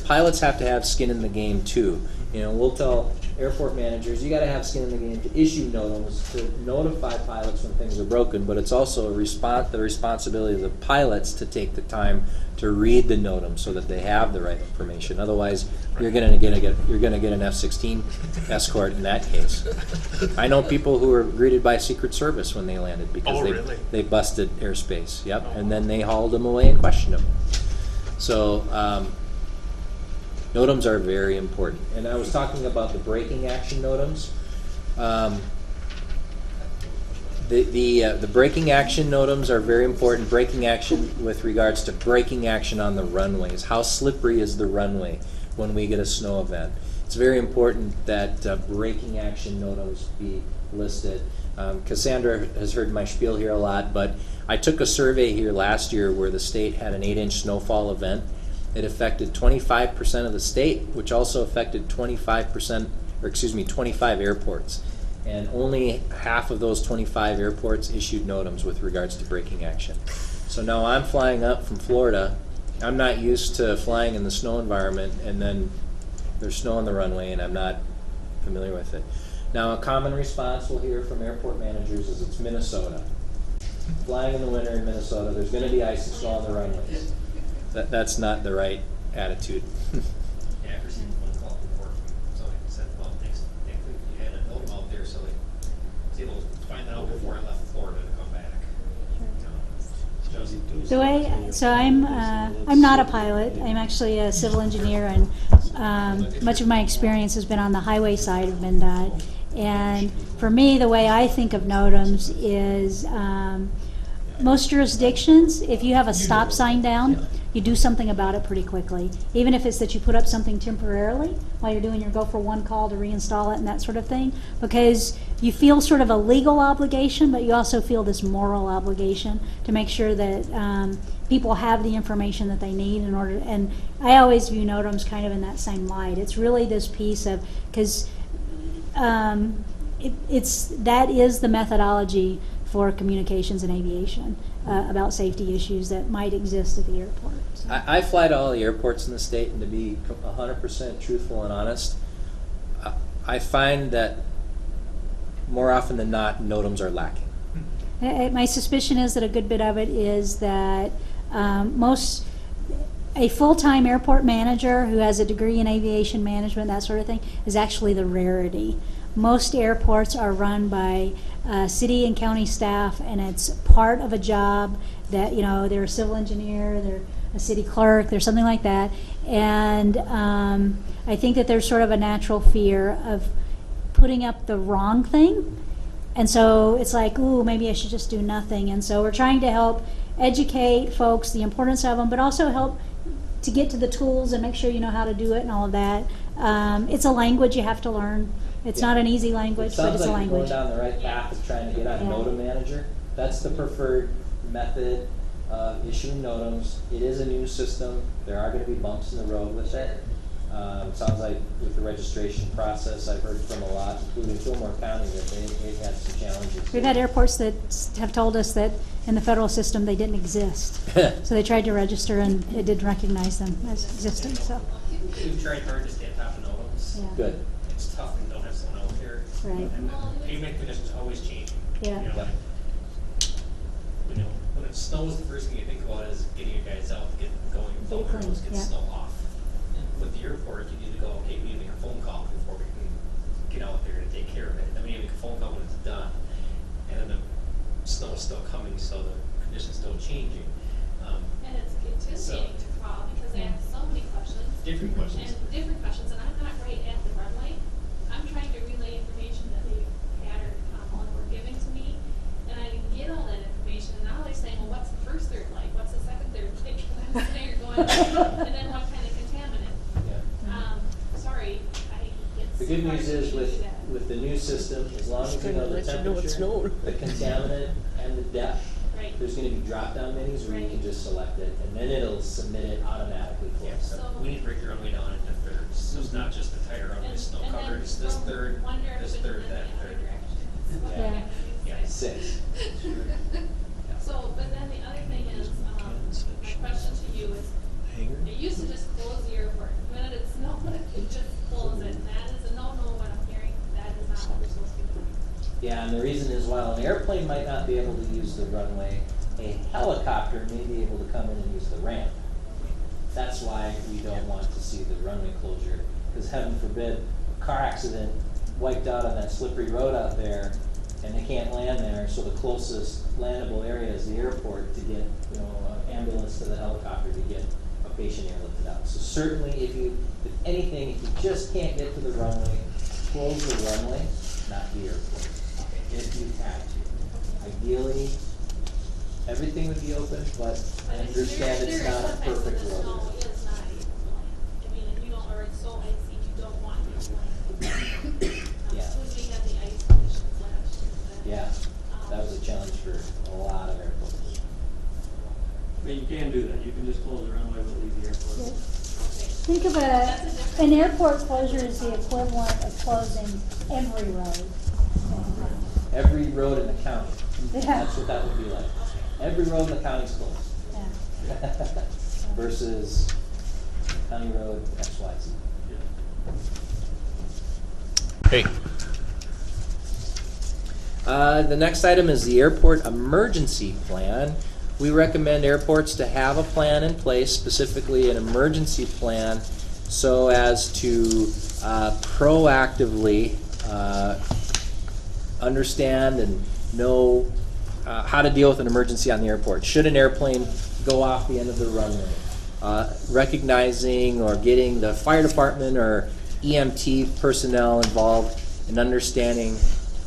Pilots have to have skin in the game too. You know, we'll tell airport managers, you got to have skin in the game to issue NOTAMs, to notify pilots when things are broken, but it's also the responsibility of the pilots to take the time to read the NOTAM so that they have the right information. Otherwise, you're going to get an F-16 escort in that case. I know people who were greeted by Secret Service when they landed because really? they busted airspace. Yep, and then they hauled them away and questioned them. So. NOTAMs are very important. And I was talking about the braking action NOTAMs. The braking action NOTAMs are very important. Braking action with regards to braking action on the runways. How slippery is the runway when we get a snow event? It's very important that braking action NOTAMs be listed. Cassandra has heard my spiel here a lot, but I took a survey here last year where the state had an 8-inch snowfall event. It affected 25% of the state, which also affected 25 airports. And only half of those 25 airports issued NOTAMs with regards to braking action. So now I'm flying up from Florida. I'm not used to flying in the snow environment, and then there's snow on the runway, and I'm not familiar with it. Now, a common response we'll hear from airport managers is it's Minnesota. Flying in the winter in Minnesota, there's going to be ice and snow on the runways. That's not the right attitude. Yeah, I've received one call from work from somebody who said, well, next week you had a NOTAM out there, so they was able to find that out before I left Florida to come back. The way, so I'm not a pilot. I'm actually a civil engineer, and much of my experience has been on the highway side of MnDOT. And for me, the way I think of NOTAMs is most jurisdictions, if you have a stop sign down, you do something about it pretty quickly. Even if it's that you put up something temporarily while you're doing your go for one call to reinstall it and that sort of thing, because you feel sort of a legal obligation, but you also feel this moral obligation to make sure that people have the information that they need in order. And I always view NOTAMs kind of in that same light. It's really this piece of, because that is the methodology for communications and aviation about safety issues that might exist at the airport. So. I fly to all the airports in the state, and to be 100% truthful and honest, I find that more often than not, NOTAMs are lacking. My suspicion is that a good bit of it is that a full-time airport manager who has a degree in aviation management, that sort of thing, is actually the rarity. Most airports are run by city and county staff, and it's part of a job that, you know, they're a civil engineer, they're a city clerk, they're something like that. And I think that there's sort of a natural fear of putting up the wrong thing. And so it's like, ooh, maybe I should just do nothing. And so we're trying to help educate folks the importance of them, but also help to get to the tools and make sure you know how to do it and all of that. It's a language you have to learn. It's not an easy language, but it's a language. Sounds like you're going down the right path of trying to get on NOTAM Manager. That's the preferred method of issuing NOTAMs. It is a new system. There are going to be bumps in the road with it. It sounds like with the registration process, I've heard from a lot, including Fillmore County, that they've had some challenges. We've had airports that have told us that in the federal system they didn't exist. So they tried to register and it didn't recognize them as existing. So. We've tried hard to stay on top of NOTAMs. Yeah. Good. It's tough when you don't have someone out there. Right. And pavement conditions always changing. Yeah. You know, when it snows, the first thing you think about is getting your guys out to get going. Get clean, Get yeah. snow off. With the airport, you need to go, okay, we need to make a phone call before we can get out there to take care of it. Then we need to make a phone call when it's done. And then the snow is still coming, so the condition's still changing. And it's intimidating to call because they have so many questions. Different questions. And I'm not right at the runway. I'm trying to relay information that they've had or on then what kind of contaminant? Sorry, it's. The good hard news for me is to do with, that. with the new system, as long as you Trying to know the let you know it's temperature, known. the contaminant, and the depth, Right. there's gonna be drop-down menus where you can just select it, and then it'll submit it automatically for Yeah, us. so we need to break your runway down into thirds, so it's not just the entire runway snow And covered, then it's this from third, one this direction third, and that then the other third. direction. Yeah. 6. So, but then the other thing is, my question to you is, it used to just close the airport. When it snowed, it just closed it, and that is a no-no what I'm hearing, that is not what we're supposed to be doing. Yeah, and the reason is while an airplane might not be able to use the runway, a helicopter may be able to come in and use the ramp. That's why we don't want to see the runway closure, because heaven forbid, a car accident wiped out on that slippery road out there, and they can't land there, so the closest landable area is the airport to get, you know, an ambulance to the helicopter to get a patient airlifted out. So certainly, if anything, if you just can't get to the runway, close the runway, not the airport, if you have to. Ideally, everything would be open, but I understand it's not a perfect road. Snow is not able to land. I mean, if you don't, or it's so icy, you don't want to land. Yeah. When we had the ice conditions last year. Yeah, that was a challenge for a lot of airports. But you can do that, you can just close the runway but leave the airport. Think of an airport closure is the equivalent of closing every road. Every road in the county. Yeah. That's what that would be like. Every road in the county is closed. Yeah. Versus county road XYZ. Hey, The next item is the airport emergency plan. We recommend airports to have a plan in place, specifically an emergency plan, so as to proactively understand and know how to deal with an emergency on the airport. Should an airplane go off the end of the runway? Recognizing or getting the fire department or EMT personnel involved in understanding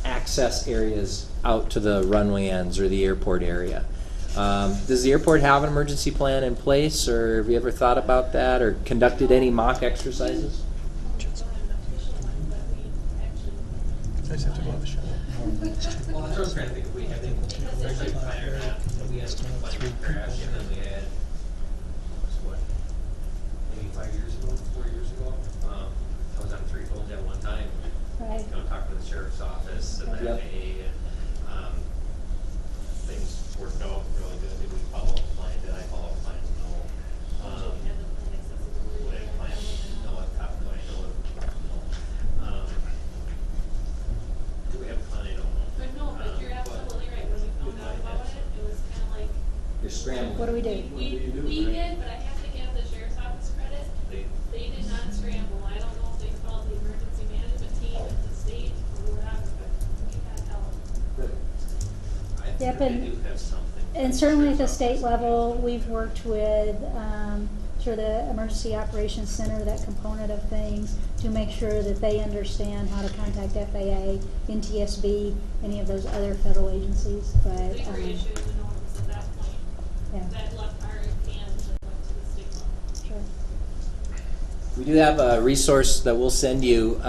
access areas out to the runway ends or the airport area. Does the airport have an emergency plan in place, or have you ever thought about that or conducted any mock exercises? I just have to go have a shot. Well, that's what I was trying to think, if we had, especially planner or not, we had one crash, and then we had, what, maybe 5 years ago, 4 years ago, I was on 3 phones at one time. Right. You know, talking to the sheriff's office, and then Yep. things worked out really good. Did we follow up the plan? Did I follow up the plan? No. Would I plan? No, I have no idea. No. Do we have a plan? I don't know. But no, but you're absolutely right. When we found out about it, it was kind of like, You're scrambling. What do we do? we did, but I have to give the sheriff's office credit. They did not scramble. I don't know if they called the emergency management team at the state or whatever, but we had help. Good. I think Yep, they and- do have something. And certainly at the state level, we've worked with, sure, the Emergency Operations Center, that component of things, to make sure that they understand how to contact FAA, NTSB, any of those other federal agencies, but, Bigger issue, we know it was at that point. yeah, That left our hands and went to the state level. sure. We do have a resource that we'll send you.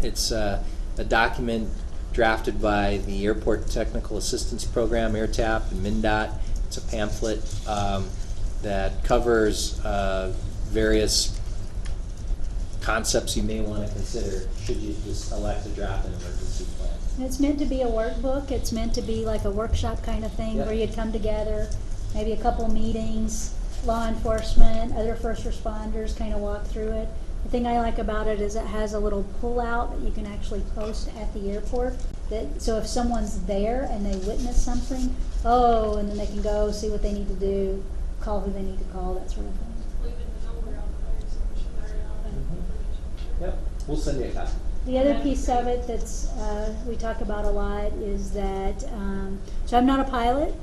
It's a document drafted by the Airport Technical Assistance Program, AirTAP, and MnDOT. It's a pamphlet that covers various concepts you may want to consider should you just elect to draft an emergency plan. And it's meant to be a workbook. It's meant to be like a workshop kind of thing Yep. where you'd come together, maybe a couple meetings, law enforcement, other first responders, kind of walk through it. The thing I like about it is it has a little pull-out that you can actually post at the airport. So if someone's there and they witness something, and then they can go see what they need to do, call who they need to call, that sort of thing. Leaving the number out there, so we should already have that information. Yep, we'll send you a copy. The other piece of it that's we talk about a lot is that, so I'm not a pilot.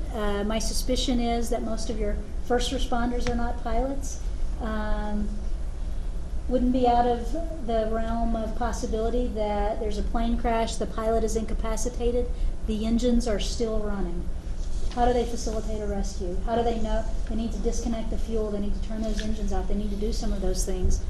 My suspicion is that most of your first responders are not pilots. Wouldn't be out of the realm of possibility that there's a plane crash, the pilot is incapacitated, the engines are still running. How do they facilitate a rescue? How do they know they need to disconnect the fuel? They need to turn those engines off. They need to do some of those things.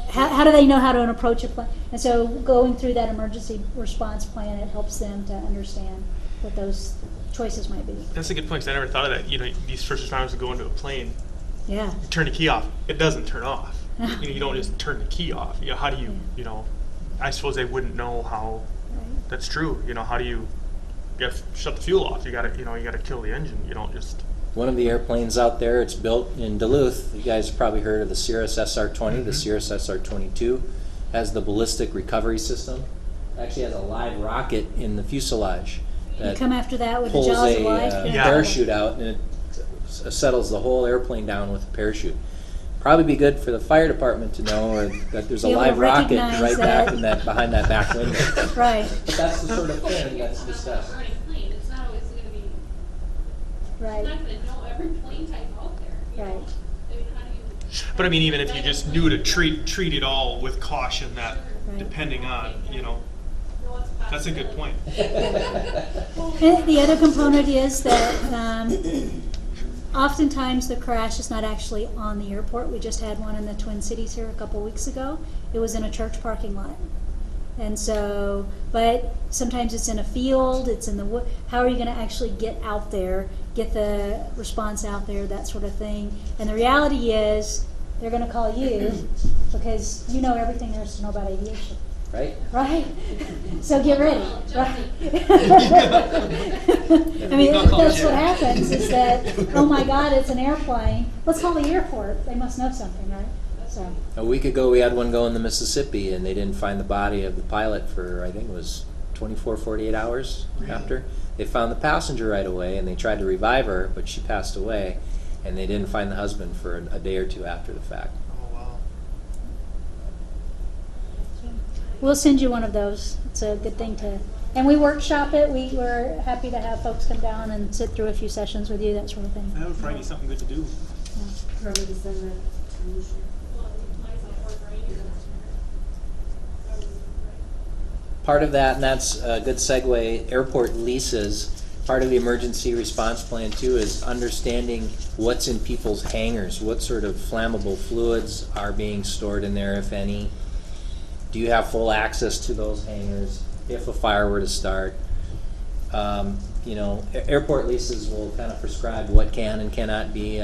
How do they know how to approach a plan? And so going through that emergency response plan, it helps them to understand what those choices might be. That's a good point, 'cause I never thought of that. You know, these first responders would go into a plane, Yeah. you turn the key off. It doesn't turn off. You don't just turn the key off. You know, how do you, you know, I suppose they wouldn't know how that's true. You know, how do you have to shut the fuel off? You gotta kill the engine. You don't just. One of the airplanes out there, it's built in Duluth. You guys have probably heard of the Cirrus SR-20. The Cirrus SR-22 has the ballistic recovery system. It actually has a live rocket in the fuselage You that come after that with the pulls jaws of a life. parachute out, and it settles the whole airplane down with a parachute. Probably be good for the fire department to know, or that there's a Be able to live rocket recognize right that. back in that behind that back window. Right. But that's the sort of thing that's discussed. Running plane, it's not always going to be. Right. You're not going to know every plane type out there. You Right. know? I mean, how do you? But I mean, even if you just knew to treat it all with caution, that depending on, you know, that's a good point. And the other component is that oftentimes the crash is not actually on the airport. We just had one in the Twin Cities here a couple weeks ago. It was in a church parking lot. And so, but sometimes it's in a field, it's in the wood. How are you going to actually get out there, get the response out there, that sort of thing? And the reality is, they're going to call you because you know everything there is to know about aviation. Right? Right? So get ready. Right? I mean, that's what happens is that, oh my God, it's an airplane. Let's call the airport. They must know something, right? So. A week ago, we had one go in the Mississippi, and they didn't find the body of the pilot for, I think it was 24, 48 hours after. They found the passenger right away, and they tried to revive her, but she passed away, and they didn't find the husband for a day or two after the fact. Oh, wow. We'll send you one of those. It's a good thing to, and we workshop it. We're happy to have folks come down and sit through a few sessions with you, that sort of thing. That would probably be something good to do. Probably to send that to you. Part of that, and that's a good segue, airport leases. Part of the emergency response plan too is understanding what's in people's hangars, what sort of flammable fluids are being stored in there, if any. Do you have full access to those hangars if a fire were to start? You know, airport leases will kind of prescribe what can and cannot be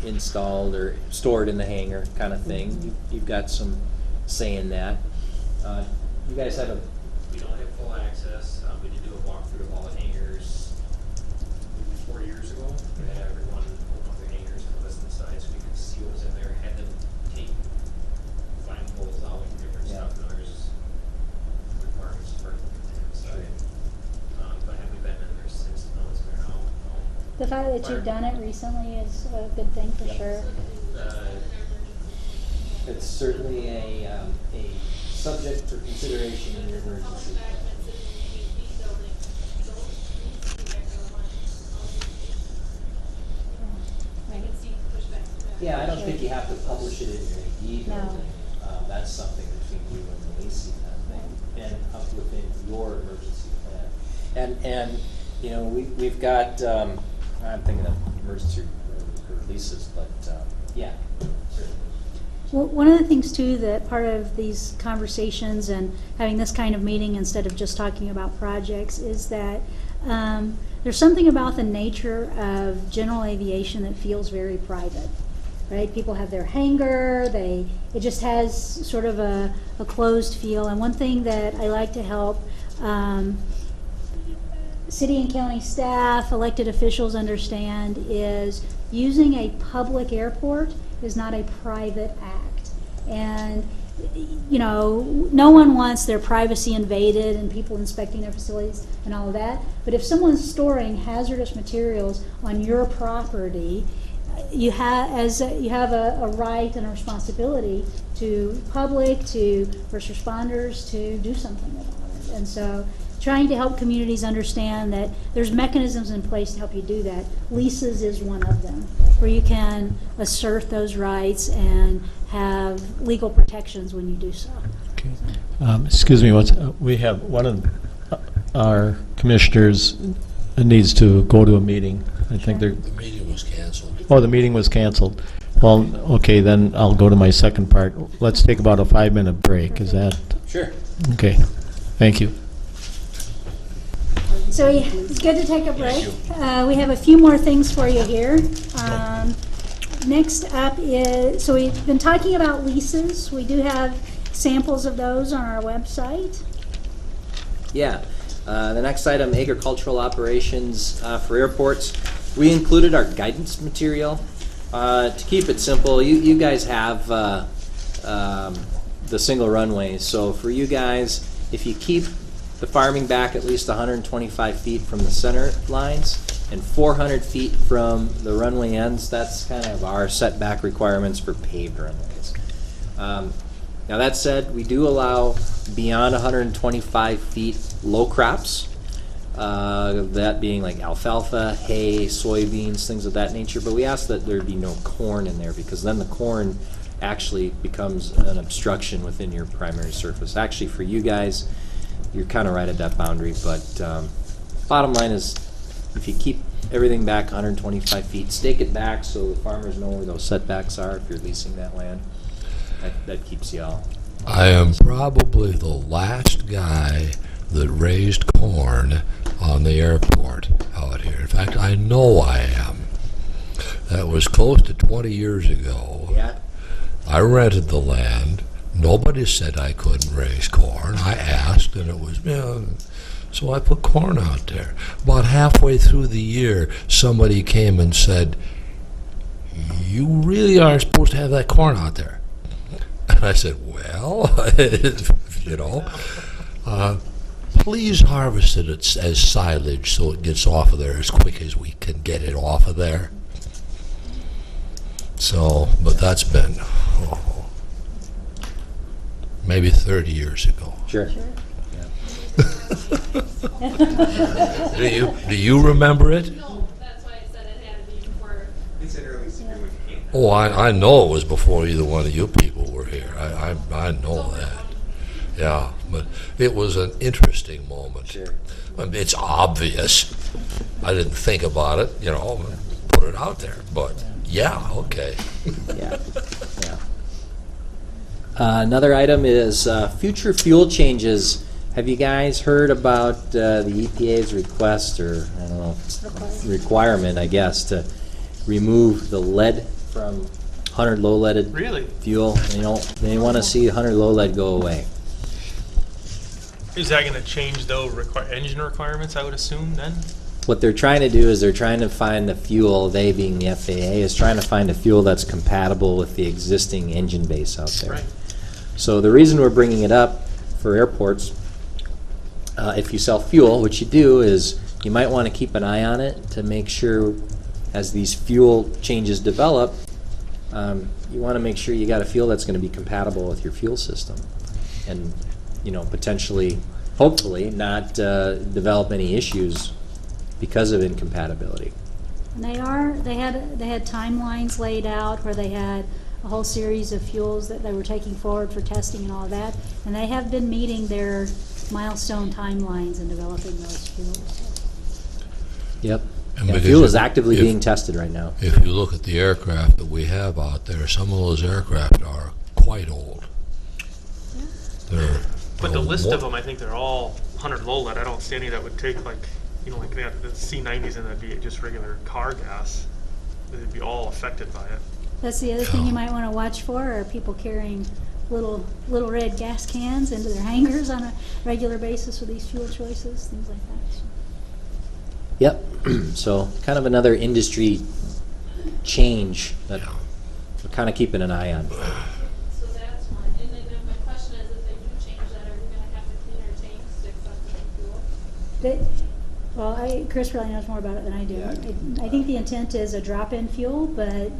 installed or stored in the hangar, kind of thing. You've got some say in that. You guys have a. We don't have full access. We did do a walkthrough of all the hangars 4 years ago. We had everyone open up their hangars and list inside so we could see what was in there. Had them take flammables out and different stuff, and others requirements for inside. But have we been in there since no one's been out? The fact that you've done it recently is a good thing for sure. It's certainly a subject for consideration in your emergency. Yeah, I don't think you have to publish it in your AD building. That's something between you and the leasing, I think, and up within your emergency plan. And you know, we've got, I'm thinking of emergency leases, but yeah, certainly. Well, one of the things too that part of these conversations and having this kind of meeting instead of just talking about projects is that there's something about the nature of general aviation that feels very private, right? People have their hangar, it just has sort of a closed feel. And one thing that I like to help city and county staff, elected officials understand is using a public airport is not a private act. And, you know, no one wants their privacy invaded and people inspecting their facilities and all of that. But if someone's storing hazardous materials on your property, you have a right and a responsibility to public, to first responders to do something about it. And so trying to help communities understand that there's mechanisms in place to help you do that. Leases is one of them, where you can assert those rights and have legal protections when you do so. Okay. Excuse me, we have one of our commissioners it needs to go to a meeting. I think they're, The meeting was canceled. oh, the meeting was canceled. Well, okay, then I'll go to my second part. Let's take about a 5-minute break. Is that? Sure. Okay. Thank you. So yeah, it's good to take a break. We have a few more things for you here. Next up is, so we've been talking about leases. We do have samples of those on our website. Yeah. The next item, agricultural operations for airports. We included our guidance material. To keep it simple, you guys have the single runways. So for you guys, if you keep the farming back at least 125 feet from the center lines and 400 feet from the runway ends, that's kind of our setback requirements for paved runways. Now that said, we do allow beyond 125 feet low crops, that being like alfalfa, hay, soybeans, things of that nature, but we ask that there be no corn in there because then the corn actually becomes an obstruction within your primary surface. Actually, for you guys, you're kind of right at that boundary, but bottom line is if you keep everything back 125 feet, stake it back so the farmers know where those setbacks are if you're leasing that land. That keeps you all. I am probably the last guy that raised corn on the airport out here. In fact, I know I am. That was close to 20 years ago. Yeah. I rented the land. Nobody said I couldn't raise corn. I asked, and it was, so I put corn out there. About halfway through the year, somebody came and said, "You really aren't supposed to have that corn out there." And I said, well, you know, please harvest it as silage so it gets off of there as quick as we can get it off of there. So, but that's been maybe 30 years ago. Sure. Do you remember it? No, that's why I said it had to be before. They said early spring when you came. Oh, I know it was before either one of you people were here. I know that. Yeah, but it was an interesting moment. Sure. I mean, it's obvious. I didn't think about it, you know, put it out there. But yeah, okay. Yeah. Another item is future fuel changes. Have you guys heard about the EPA's request, or I don't know, requirement, I guess, to remove the lead from 100 low-leaded Really? fuel? They want to see 100 low-lead go away. Is that going to change though engine requirements? I would assume then. What they're trying to do is they're trying to find the fuel, they being the FAA, is trying to find a fuel that's compatible with the existing engine base out there. Right. So the reason we're bringing it up for airports, if you sell fuel, what you do is you might want to keep an eye on it to make sure as these fuel changes develop, you want to make sure you got a fuel that's going to be compatible with your fuel system and, potentially, hopefully, not develop any issues because of incompatibility. And they had timelines laid out where they had a whole series of fuels that they were taking forward for testing and all of that, and they have been meeting their milestone timelines in developing those fuels. Yep. And Yeah, because fuel is if- actively if- being tested right now. If you look at the aircraft that we have out there, some of those aircraft are quite old. But the list of them, I think they're all 100 low lead. I don't see any that would take like they have the C90s and that'd be just regular car gas. They'd be all affected by it. That's the other thing you might want to watch for, are people carrying little red gas cans into their hangars on a regular basis with these fuel choices, things like that. Yep. So kind of another industry change that we're kind of keeping an eye on. So that's one. And then my question is, if they do change that, are we going to have to clean our tanks to accept the fuel? Chris really knows more about it than I do. I think the intent is a drop-in fuel, but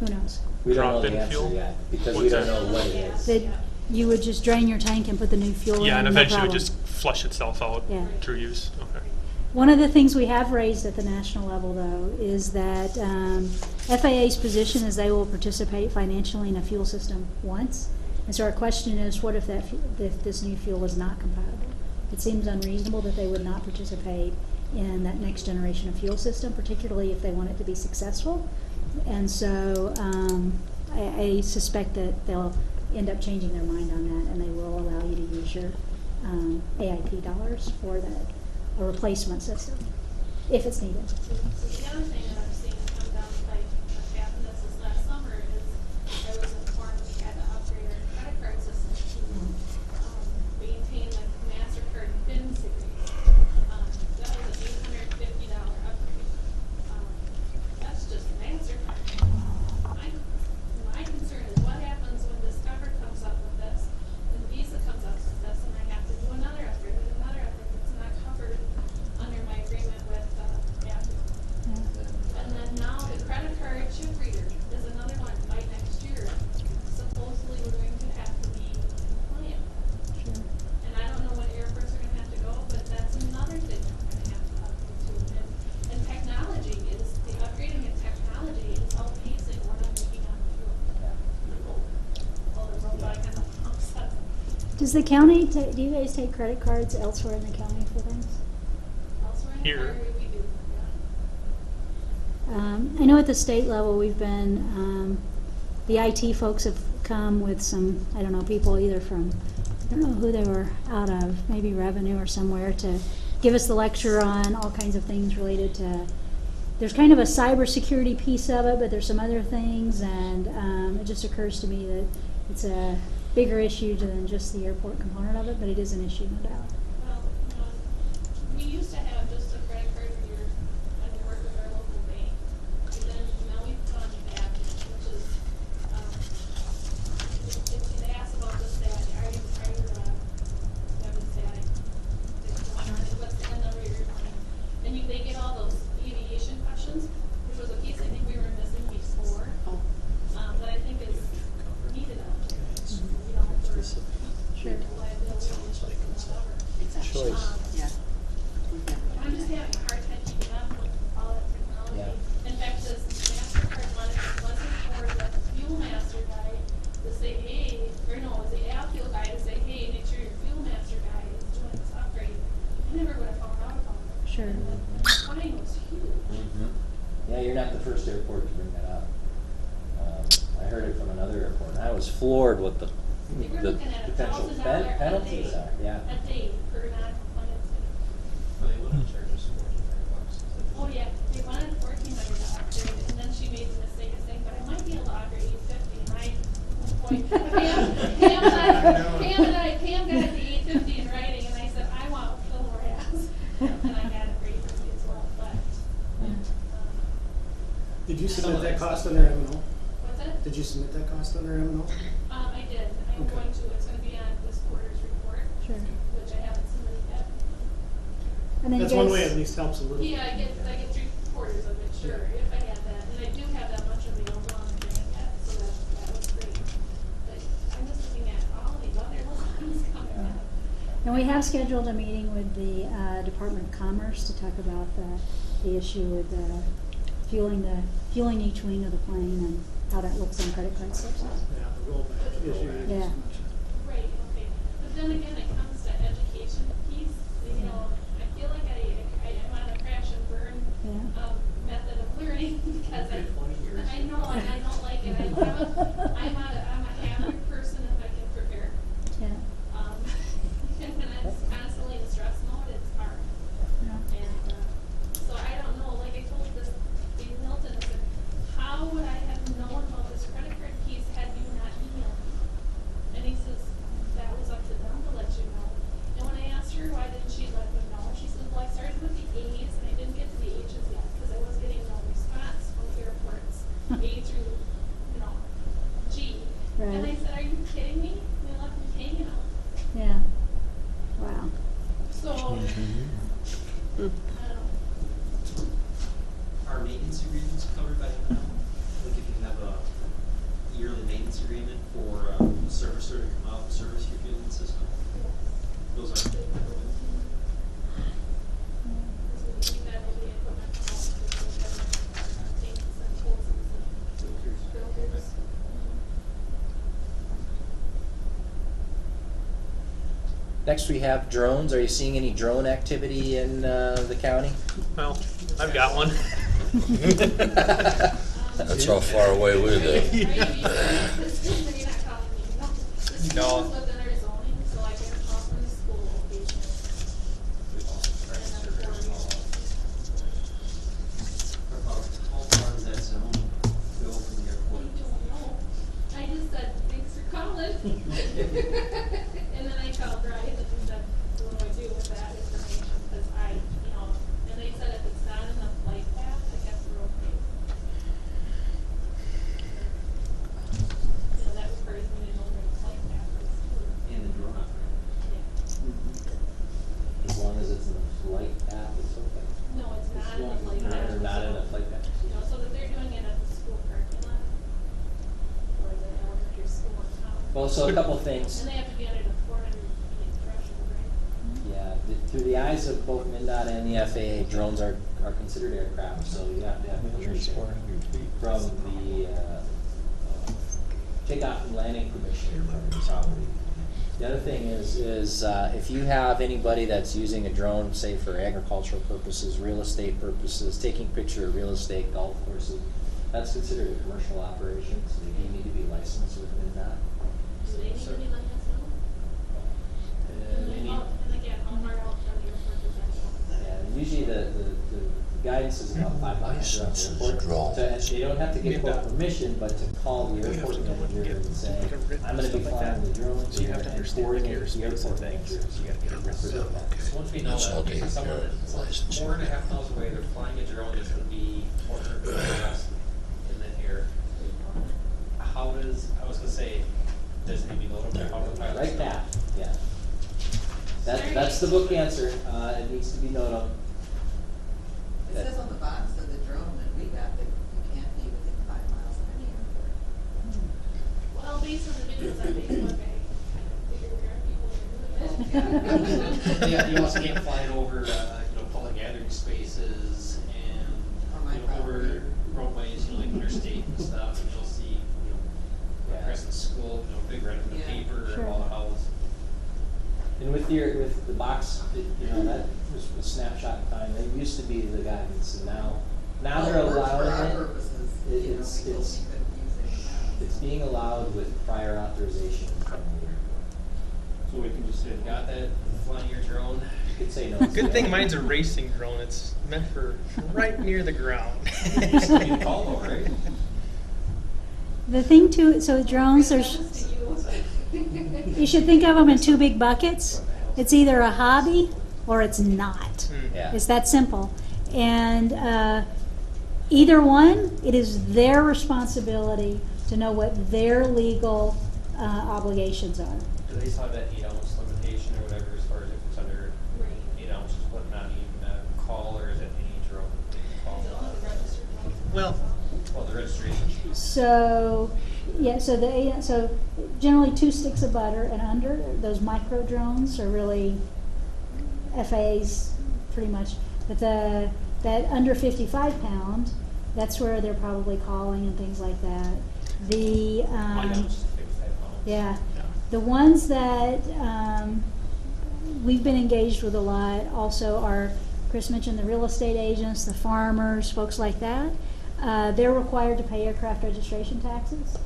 who knows? We don't know the Drop-in answer fuel? yet because we What's don't that? know what it is. That you would just drain your tank and put the new fuel in. Yeah, and no eventually it would problem. just flush itself out Yeah. through use. Okay. One of the things we have raised at the national level, though, is that FAA's position is they will participate financially in a fuel system once. And so our question is, what if if this new fuel is not compatible? It seems unreasonable that they would not participate in that next generation of fuel system, particularly if they want it to be successful. And so I suspect that they'll end up changing their mind on that, and they will allow you to use your AIP dollars for that, a replacement system, if it's needed. So the other thing that I'm seeing come down the pipe that's happened this last summer is I was informed we had to upgrade our credit card system to maintain like MasterCard PIN series. That was an $850 upgrade. That's just MasterCard. My concern is what happens when Discover comes up with this, and Visa comes up with this, and I have to do another upgrade with another upgrade that's not covered under my agreement with Apple. And then now the credit card chip reader is another one by next year. Supposedly we're going to have to be compliant. And I don't know when airports are going to have to go, but that's another thing that we're going to have to upgrade to. And technology is, the upgrading of technology is outpacing what I'm making on fuel. All the robot kind of pumps up. Does the county, do you guys take credit cards elsewhere in the county for things? Elsewhere in the Here. country, we do. I know at the state level, we've been, the IT folks have come with some, I don't know, people either from, I don't know who they were out of, maybe Revenue or somewhere, to give us the lecture on all kinds of things related to, there's kind of a cybersecurity piece of it, but there's some other things, and it just occurs to me that it's a bigger issue than just the airport component of it, but it is an issue, no doubt. Well, we used to have just a credit card reader when we worked with our local bank. And then now we've gone back, which is, it asks about the static, are you having static? What's the end number of your plane? And they get all those aviation questions, which was a piece I think we were missing before, that I think is needed out there. You know, for liability and whatever. Choice. Yeah. I'm just having a hard time keeping up with all that technology. In fact, this MasterCard one, if it wasn't for the Fuel Master guy to say, hey, or no, it was the Fuel guy to say, hey, make sure your Fuel Master guy is doing this upgrade, I never would have found out about it. Sure. And the fine was huge. Yeah, you're not the first airport to bring that up. I heard it from another airport, and I was floored with the They were looking at potential $1,000 penalties are, yeah. a day for non-compliance. Well, they wouldn't charge us $1,400. Oh, yeah, they wanted $1,400 to upgrade, and then she made the mistake of saying, but I might be a logger 850, and I, boy, Pam got the 850 in writing, and I said, I want what Fillmore has, and I got it for 850 as well, but, Did you submit that cost under M&O? what's that? Did you submit that cost under M&O? I did, I'm Okay. going to, it's gonna be on this quarter's report, Sure. which I haven't submitted yet. And then you That's one guys- way at least helps a little. Yeah, I get 3/4 of it, sure, if I have that, and I do have that much of the overall grant yet, so that was great. But I'm just looking at all these other lines coming up. And we have scheduled a meeting with the Department of Commerce to talk about the issue with fueling each wing of the plane and how that looks on credit card slips. Yeah, the rollback issue. Yeah. Right, okay, but then again, it comes to education piece, you know, I feel like I'm on a crash and burn Yeah. Method of learning, because I know, and I don't like it, I'm a happy person if I can prepare. Yeah. And when I'm constantly in stress mode, it's hard. Yeah. And, so I don't know, like I told Dave Milton, I said, how would I have known about this credit card piece had you not emailed me? And he says, that was up to them to let you know. And when I asked her, why didn't she let me know? She said, well, I started with the A's and I didn't get to the H's yet, because I was getting no response from airports, A through, G. And I Right. said, are you kidding me? They left me hanging out. Yeah. Wow. So, I don't know. Are maintenance agreements covered by M&O? Like if you have a yearly maintenance agreement for a servicer to come out and service your fueling system? Those aren't covered. Next, we have drones. Are you seeing any drone activity in the county? Well, I've got one. That's how far away we live. No. Within our zoning, so I can off from the school location. How far is that zone go from the airport? I just said, thanks for calling. And then I called Bryce and said, what do I do with that information? Because and they said if it's not in the flight path, I guess we're okay. That was crazy when they know where the flight path is. In the drone operator. As long as it's in the flight path, it's okay. No, it's not in the flight path. Not in the flight path. So that they're doing it at the school parking lot. Or the elementary school in town. Well, so a couple things. And they have to be under the 400 feet threshold, right? Yeah, through the eyes of both MnDOT and the FAA, drones are considered aircraft, so you have to have permission from the takeoff and landing permission from the property. The other thing is if you have anybody that's using a drone, say for agricultural purposes, real estate purposes, taking picture of real estate, golf courses, that's considered a commercial operation, so you need to be licensed with MnDOT. Do they need to be like this now? And again, how far out from the airport is that? Yeah, and usually the guidance is about 5 miles around the airport. So you don't have to get court permission, but to call the airport manager and say, I'm going to be flying the drone So you have to and understand the coordinate gears the airport things. manager. You gotta get a So Once we know That's all that, taken someone care of, that's license. 4.5 miles away, they're flying a drone that's gonna be 400 feet less in the air. How does, I was gonna say, does it need to be notified? How do the pilots Right know? path, yeah. That's the book answer. It needs to be noted. It says on the box of the drone that we got that you can't be within 5 miles of any airport. Well, based on the videos on Facebook, I figure there are people that are doing it. You also can't fly it over, public gathering spaces and, over roadways, like interstate and stuff, and you'll see, across the school, big red in the paper, Sure. all the houses. And with the box, that was a snapshot in time. It used to be the guidance, and now they're allowing it. It's being allowed with prior authorization from the airport. So we can just say, got that, flying your drone. You could say no. Good thing mine's a racing drone. It's meant for right near the ground. You call though, right? The thing too, so drones, you should think of them in two big buckets. It's either a hobby or it's not. Yeah. It's that simple. And either one, it is their responsibility to know what their legal obligations are. Do they still have that 8 ounce limitation or whatever as far as if it's under 8 ounces, what not even a call, or is it any drone that you call? Well, the registration. So, yeah, so generally 2 sticks of butter and under. Those micro drones are really FAA's pretty much. But that under 55 pound, that's where they're probably calling and things like that. Yeah, the ones that we've been engaged with a lot also are, Chris mentioned the real estate agents, the farmers, folks like that. They're required to pay aircraft registration taxes.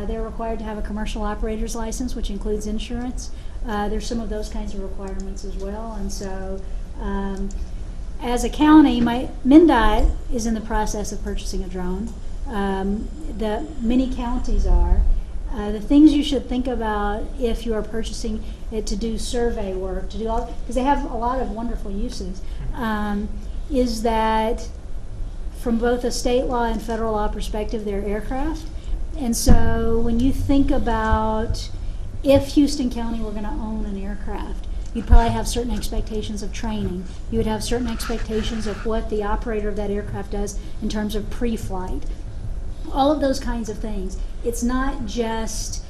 They're required to have a commercial operator's license, which includes insurance. There's some of those kinds of requirements as well. And so, as a county, MnDOT is in the process of purchasing a drone. The many counties are. The things you should think about if you are purchasing it to do survey work, to do all, because they have a lot of wonderful uses, is that from both a state law and federal law perspective, they're aircraft. And so when you think about if Houston County were going to own an aircraft, you'd probably have certain expectations of training. You would have certain expectations of what the operator of that aircraft does in terms of pre-flight. All of those kinds of things. It's not just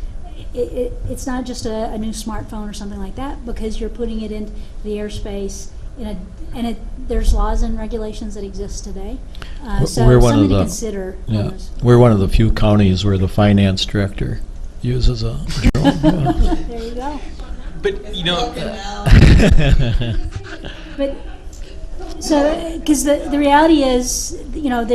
it's not just a new smartphone or something like that, because you're putting it into the airspace there's laws and regulations that exist today. So We're one something of to the consider. yeah, we're one of the few counties where the finance director uses a drone. There you go. But, you know, But, so, because the reality is, you know,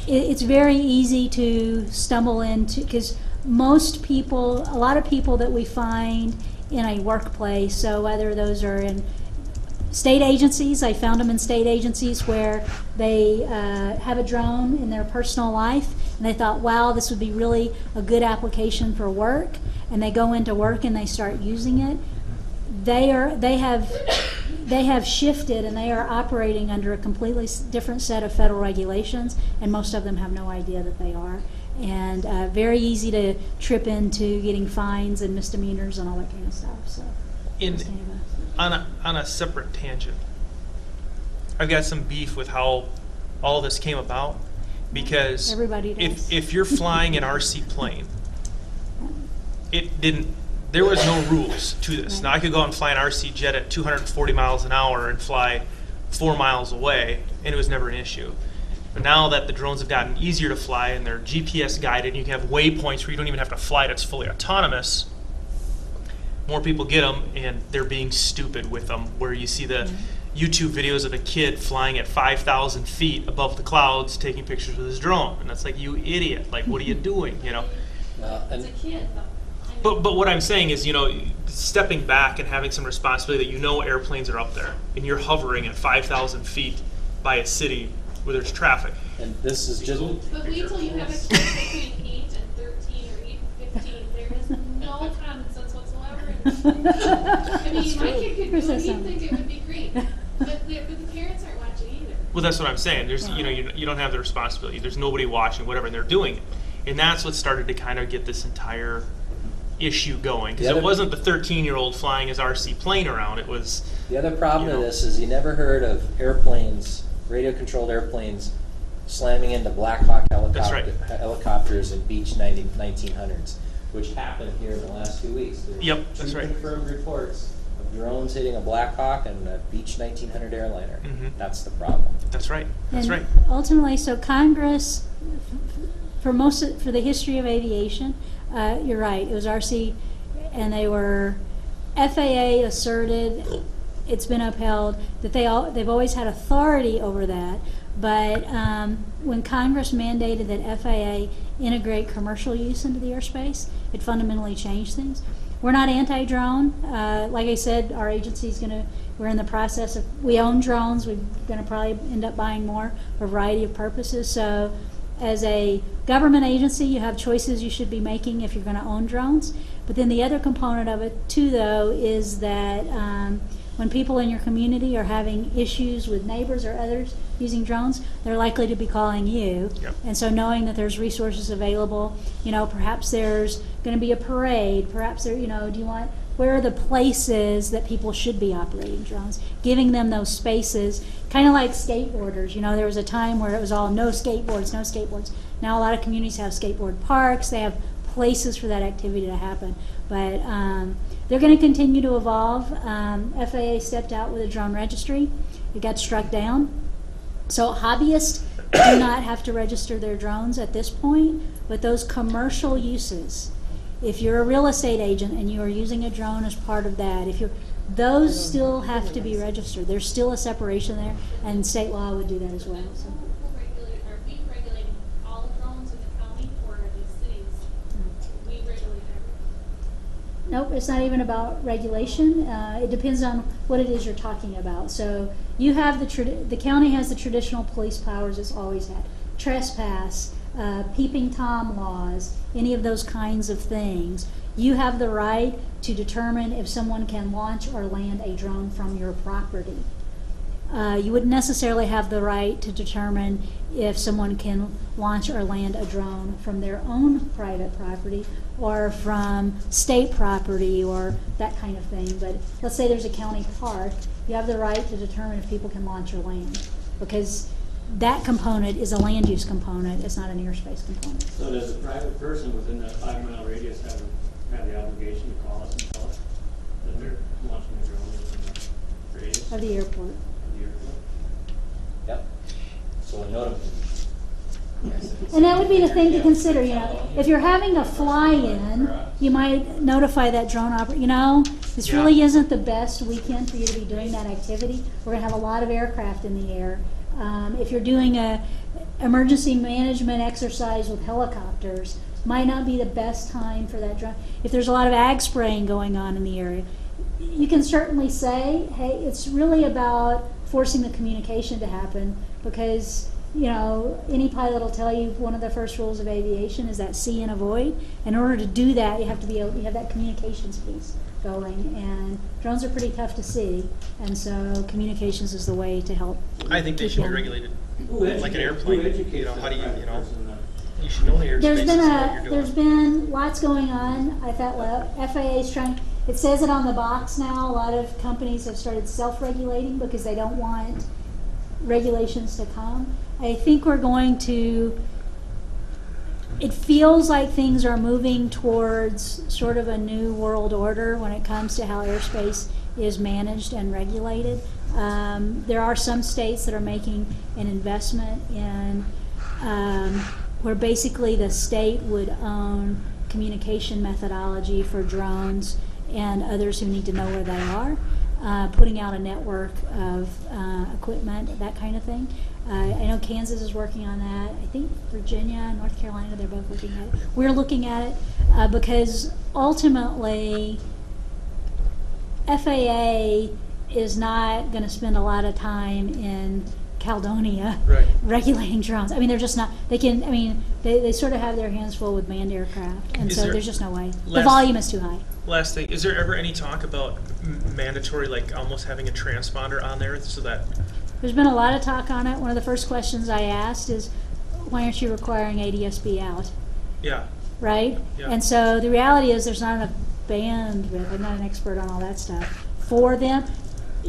it's very easy to stumble into, because most people, a lot of people that we find in a workplace, so whether those are in state agencies, I found them in state agencies where they have a drone in their personal life, and they thought, wow, this would be really a good application for work, and they go into work and they start using it. They have shifted, and they are operating under a completely different set of federal regulations, and most of them have no idea that they are. And very easy to trip into getting fines and misdemeanors and all that kind of stuff. So, on a separate tangent, I've got some beef with how all this came about, because everybody does. if you're flying an RC plane, there was no rules to this. Now, I could go out and fly an RC jet at 240 miles an hour and fly 4 miles away, and it was never an issue. But now that the drones have gotten easier to fly and they're GPS guided, and you can have waypoints where you don't even have to fly it, it's fully autonomous, more people get them, and they're being stupid with them, where you see the YouTube videos of a kid flying at 5,000 feet above the clouds taking pictures with his drone. And that's like, you idiot, like, what are you doing, you know? It's a kid, though. But what I'm saying is, you know, stepping back and having some responsibility that you know airplanes are up there, and you're hovering at 5,000 feet by a city where there's traffic. And this is just... But wait till you have a kid between 8 and 13 or 8 and 15. There is no common sense whatsoever in this. I mean, my kid could do it, you'd think it would be great. But the parents aren't watching either. Well, that's what I'm saying. There's, you know, you don't have the responsibility. There's nobody watching, whatever, and they're doing it. And that's what started to kind of get this entire issue going, because it wasn't the 13-year-old flying his RC plane around. It was the other problem to this is you never heard of airplanes, radio-controlled airplanes, slamming into Black Hawk helicopters in beach 1900s, which happened here in the last 2 weeks. There's that's right. Confirmed reports of drones hitting a Black Hawk and a Beech 1900 airliner. That's the problem. That's right. That's right. Ultimately, so Congress, for the history of aviation, you're right. It was RC, and they were FAA asserted. It's been upheld that they've always had authority over that. But when Congress mandated that FAA integrate commercial use into the airspace, it fundamentally changed things. We're not anti-drone. Like I said, our agency's we're in the process of, we own drones. We're going to probably end up buying more for a variety of purposes. So as a government agency, you have choices you should be making if you're going to own drones. But then the other component of it, too, though, is that when people in your community are having issues with neighbors or others using drones, they're likely to be calling you. And so knowing that there's resources available, you know, perhaps there's going to be a parade, perhaps there, you know, where are the places that people should be operating drones? Giving them those spaces, kind of like skateboarders. You know, there was a time where it was all no skateboards, no skateboards. Now a lot of communities have skateboard parks. They have places for that activity to happen. But they're going to continue to evolve. FAA stepped out with a drone registry. It got struck down. So hobbyists do not have to register their drones at this point, but those commercial uses, if you're a real estate agent and you are using a drone as part of that, those still have to be registered. There's still a separation there, and state law would do that as well. So. Are we regulating all drones in the county, or are the cities? We regulate everything. Nope, it's not even about regulation. It depends on what it is you're talking about. So you have the county has the traditional police powers it's always had. Trespass, peeping Tom laws, any of those kinds of things. You have the right to determine if someone can launch or land a drone from your property. You wouldn't necessarily have the right to determine if someone can launch or land a drone from their own private property or from state property or that kind of thing. But let's say there's a county park, you have the right to determine if people can launch or land, because that component is a land use component, it's not an airspace component. So does a private person within that 5-mile radius have the obligation to call us and tell us that they're launching a drone within the radius? Of the airport. Yep. So a notification. And that would be the thing to consider, you know, if you're having a fly-in, you might notify that drone operator, you know, This Yeah. really isn't the best weekend for you to be doing that activity. We're gonna have a lot of aircraft in the air. If you're doing a emergency management exercise with helicopters, might not be the best time for that drone. If there's a lot of ag spraying going on in the area, you can certainly say, hey, it's really about forcing the communication to happen, because any pilot will tell you one of the first rules of aviation is that see and avoid. In order to do that, you have to be able to have that communications piece going, and drones are pretty tough to see, and so communications is the way to help. I think they keep should be them. regulated Who like an airplane. Who educates How do you, that person that- you should know the airspace There's and been see what you're doing. there's been lots going on. I thought FAA is trying. It says it on the box now. A lot of companies have started self-regulating because they don't want regulations to come. I think we're going to. It feels like things are moving towards sort of a new world order when it comes to how airspace is managed and regulated. There are some states that are making an investment in where basically the state would own communication methodology for drones and others who need to know where they are, putting out a network of equipment, that kind of thing. I know Kansas is working on that. I think Virginia and North Carolina, they're both looking at it. We're looking at it because ultimately FAA is not going to spend a lot of time in Caledonia regulating drones. I mean, they're just not. They can. I mean, they sort of have their hands full with manned aircraft, and so there's just no way. The volume is too high. Last thing, is there ever any talk about mandatory, like almost having a transponder on there so that? There's been a lot of talk on it. One of the first questions I asked is, why aren't you requiring ADS-B out? Yeah. Right? Yeah. And so the reality is there's not enough bandwidth. I'm not an expert on all that stuff. For them,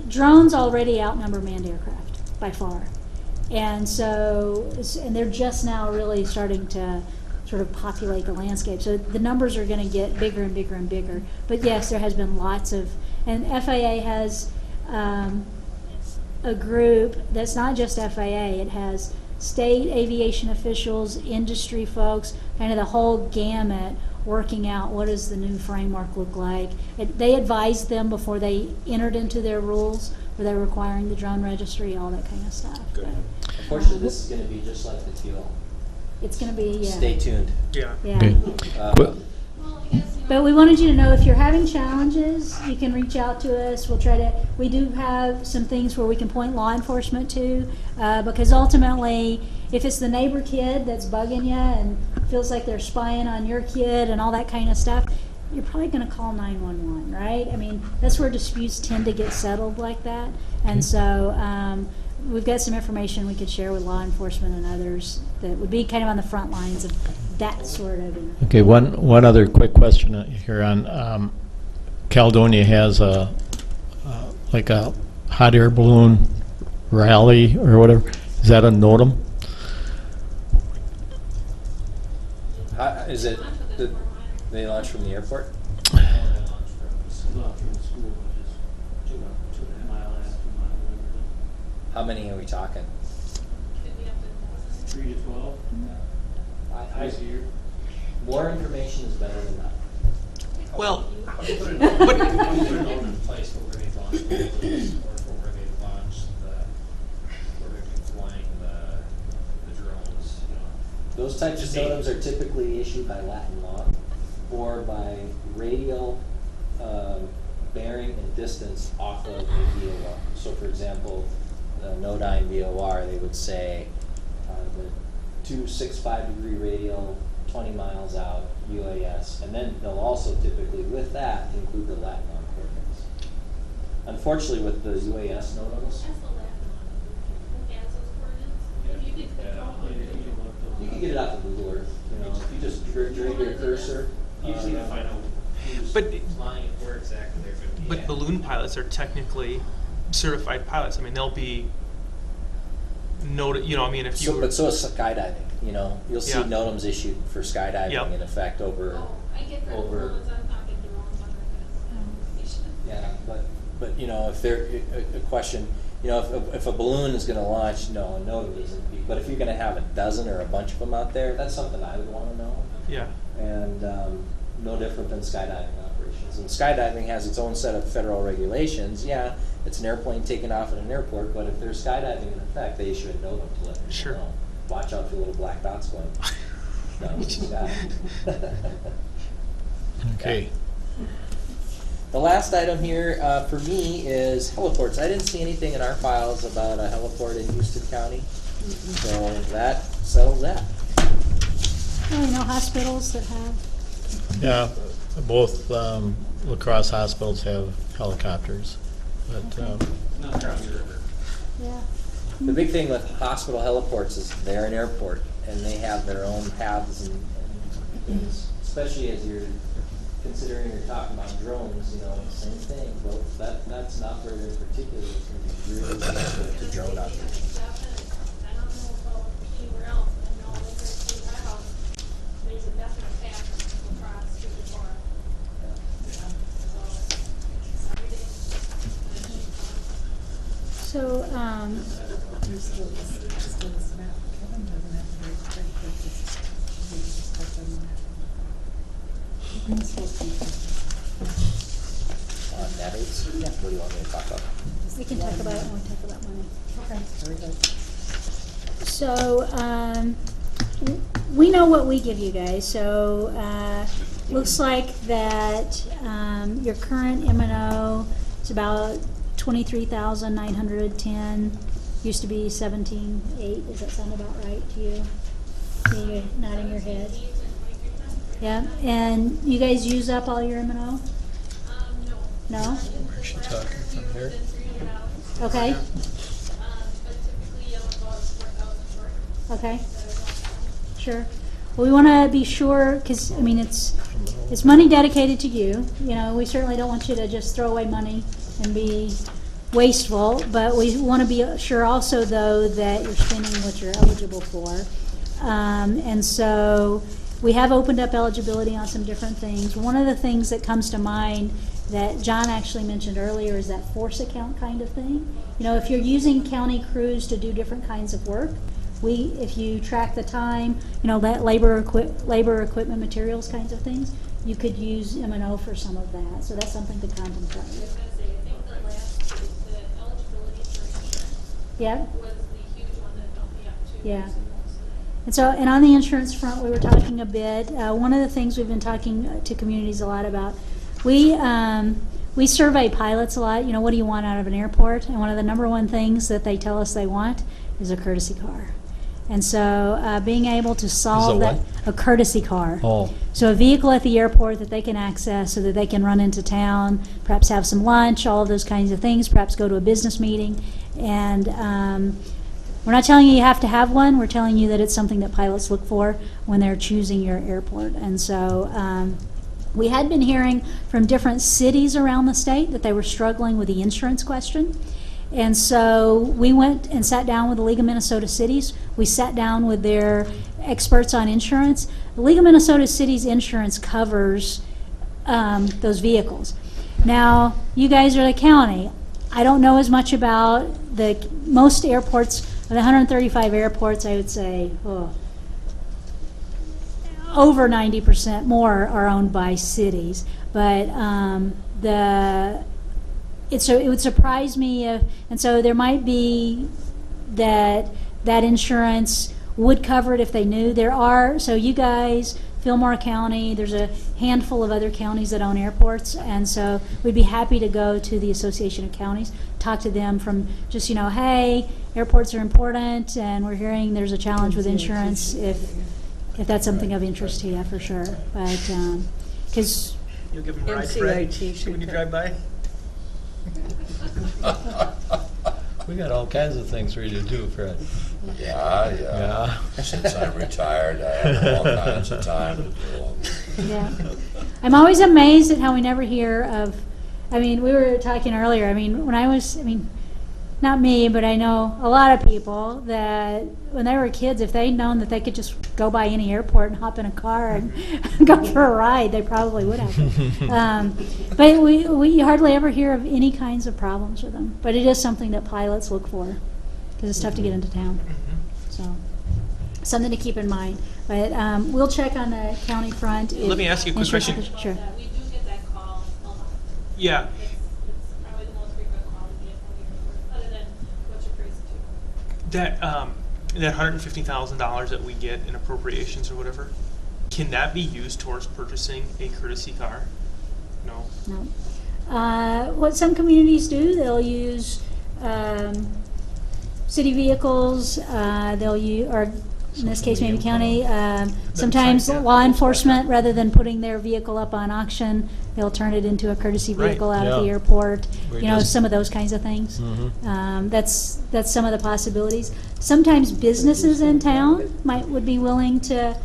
drones already outnumber manned aircraft by far. And so, and they're just now really starting to sort of populate the landscape. So the numbers are going to get bigger and bigger and bigger. But yes, there has been lots of, and FAA has a group that's not just FAA, it has state aviation officials, industry folks, kind of the whole gamut, working out what does the new framework look like. They advised them before they entered into their rules, where they're requiring the drone registry, all that kind of stuff. Unfortunately, this is going to be just like the teal. It's going to be, yeah. Stay tuned. Yeah. Yeah. But we wanted you to know if you're having challenges, you can reach out to us. We'll try to, we do have some things where we can point law enforcement to, because ultimately, if it's the neighbor kid that's bugging you and feels like they're spying on your kid and all that kind of stuff, you're probably going to call 911, right? I mean, that's where disputes tend to get settled like that. And so we've got some information we could share with law enforcement and others that would be kind of on the front lines of that sort of. Okay, one other quick question here on Caledonia has a like a hot air balloon rally or whatever. Is that a NOTAM? Is it? Did they launch from the airport? Not from the school, which is 2.5 mile out, 2 mile away. How many are we talking? 3 to 12. Twice a year. More information is better than that. Well, Put it in place where they launch the balloons, or where they launch where they're flying the drones, you know. Those types of NOTAMs are typically issued by Latin law or by radial bearing and distance off of the VOR. So for example, the NODIME VOR, they would say the 265-degree radial, 20 miles out, UAS, and then they'll also typically, with that, include the Latin coordinates. Unfortunately, with the UAS NOTAMs, you can get it off of Google Earth. You know, if you just drag your cursor. Usually to find out who's flying, where exactly they're going to be. but balloon pilots are technically certified pilots. I mean, they'll be noted. You know, I mean, if you. But so is skydiving. You know, you'll see Yeah. NOTAMs issued for skydiving Yep. in effect over. Yeah, but you know, if there a question, you know, if a balloon is going to launch, no, a NOTAM isn't. But if you're going to have a dozen or a bunch of them out there, that's something I would want to know. Yeah. And no different than skydiving operations. regulations. And skydiving has its own set of federal regulations. Yeah, it's an airplane taking off at an airport, but if there's skydiving in effect, they issue a note to let people know. Watch out for little black dots going down in the sky. Okay. The last item here for me is heliports. I didn't see anything in our files about a heliport in Houston County, so that settles that. Oh, you know hospitals that have, Yeah, both La Crosse hospitals have helicopters, but Not across the river. yeah. The big thing with hospital heliports is they're an airport, and they have their own paths and things, especially as you're considering you're talking about drones, you know, same thing. Well, that's not where they're particular. It's going to be really difficult to drone out there. I don't know about anywhere else, but I know over at my house, there's a definite path across to the bar. So, Just on this map. Kevin doesn't have to very quick, but just, maybe just touch on that. It's supposed to be- Net aids? Yeah. What do you want me to talk about? we can talk about it when we talk about money. Okay, very good. So, we know what we give you guys, so, looks like that, your current M&O is about 23,910, used to be 17,800. Does that sound about right to you? You're nodding your head. Yeah, and you guys use up all your M&O? No. No? where's she talking from here? Okay. But typically, I'm about 4,000 short. Okay. Sure. Well, we want to be sure, because, I mean, it's money dedicated to you. You know, we certainly don't want you to just throw away money and be wasteful, but we want to be sure also, though, that you're spending what you're eligible for. And so we have opened up eligibility on some different things. One of the things that comes to mind that John actually mentioned earlier is that force account kind of thing. You know, if you're using county crews to do different kinds of work, if you track the time, you know, that labor, equipment, materials kinds of things, you could use M&O for some of that. So that's something to contemplate. I was going to say, I think the eligibility for insurance Yeah. was the huge one that helped me out too. Yeah. And so, and on the insurance front, we were talking a bit. One of the things we've been talking to communities a lot about, we survey pilots a lot. You know, what do you want out of an airport? And one of the number one things that they tell us they want is a courtesy car. And so, being able to solve that, a courtesy car. Oh. So a vehicle at the airport that they can access so that they can run into town, perhaps have some lunch, all of those kinds of things, perhaps go to a business meeting. And we're not telling you have to have one. We're telling you that it's something that pilots look for when they're choosing your airport. And so we had been hearing from different cities around the state that they were struggling with the insurance question. And so we went and sat down with the League of Minnesota Cities. We sat down with their experts on insurance. The League of Minnesota Cities insurance covers those vehicles. Now, you guys are the county. I don't know as much about most airports. Of the 135 airports, I would say over 90% more are owned by cities. But it would surprise me if, and so there might be that insurance would cover it if they knew. There are, so you guys, Fillmore County, there's a handful of other counties that own airports, and so we'd be happy to go to the Association of Counties, talk to them from just, you know, hey, airports are important, and we're hearing there's a challenge with insurance, if that's something of interest to you, for sure. But, because... You'll give them a ride, Fred, when you drive by? We got all kinds of things for you to do, Fred. Yeah. Since I'm retired, I have all kinds of time to do them. Yeah. I'm always amazed at how we never hear of, I mean, we were talking earlier, I mean, when I was, not me, but I know a lot of people that when they were kids, if they'd known that they could just go by any airport and hop in a car and go for a ride, they probably would have. But we hardly ever hear of any kinds of problems with them. But it is something that pilots look for because it's tough to get into town. So something to keep in mind. But we'll check on the county front. Let me ask you a quick question. Sure. We do get that call Yeah. It's probably the most frequent call we get from the airport, other than what's your price to? That $150,000 that we get in appropriations or whatever, can that be used towards purchasing a courtesy car? No. No. What some communities do, they'll use city vehicles, they'll use, or in this case maybe county, sometimes law enforcement, rather than putting their vehicle up on auction, they'll turn it into a courtesy vehicle out at the airport. You know, some of those kinds of things. That's some of the possibilities. Sometimes businesses in town would be willing to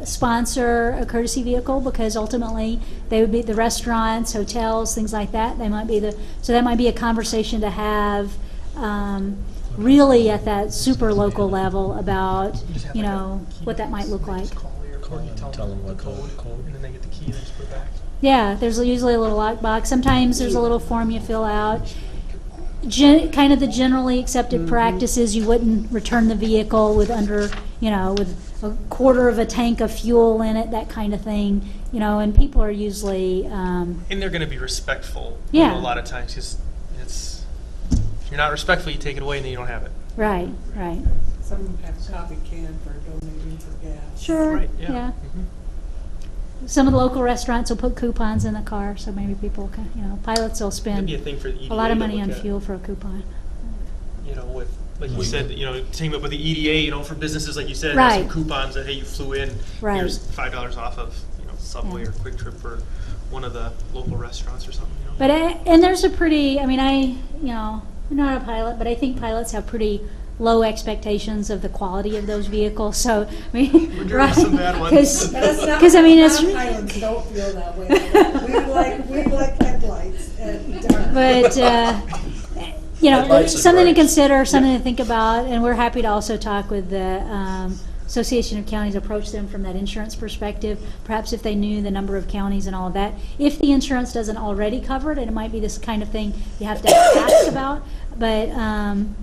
sponsor a courtesy vehicle, because ultimately they would be the restaurants, hotels, things like that. They might be so that might be a conversation to have really at that super local level about, you know, what that might look like. Tell them what code, and then they get the key and they just put it back. Yeah, there's usually a little lockbox. Sometimes there's a little form you fill out. Kind of the generally accepted practice is you wouldn't return the vehicle with with a quarter of a tank of fuel in it, that kind of thing, you know, and people are usually... and they're going to be respectful. Yeah. You know, a lot of times, just if you're not respectful, you take it away and then you don't have it. Right, right. Some of them have coffee can for donating for gas. Sure, Right, yeah. Some of the local restaurants will put coupons in the car, so maybe people can, you know, pilots will spend Maybe a thing for the a lot EDA of to money look on at. fuel for a coupon. You know, with, like you said, you know, team up with the EDA, you know, for businesses, like you said, Right. have some coupons that, hey, you flew in, Right. here's $5 off of, you know, Subway or Quick Trip for one of the local restaurants or something, you know. But and there's a pretty, I mean, I'm not a pilot, but I think pilots have pretty low expectations of the quality of those vehicles. So I mean, right? Some bad ones. Because I mean, it's Pilots don't feel that way. we like headlights and dark. but you know, Headlights and something to brakes. consider, something to think about, and we're happy to also talk with the Association of Counties, approach them from that insurance perspective. Perhaps if they knew the number of counties and all of that, if the insurance doesn't already cover it, and it might be this kind of thing you have to ask about, but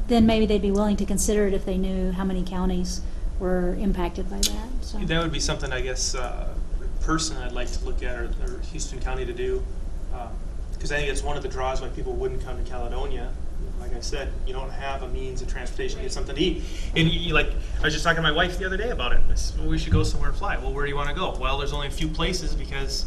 then maybe they'd be willing to consider it if they knew how many counties were impacted by that. So. That would be something, I guess, personally I'd like to look at, or Houston County to do, because I think it's one of the draws why people wouldn't come to Caledonia. Like I said, you don't have a means of transportation to get something to eat. And I was just talking to my wife the other day about it. I said, well, we should go somewhere and fly. Well, where do you want to go? Well, there's only a few places because,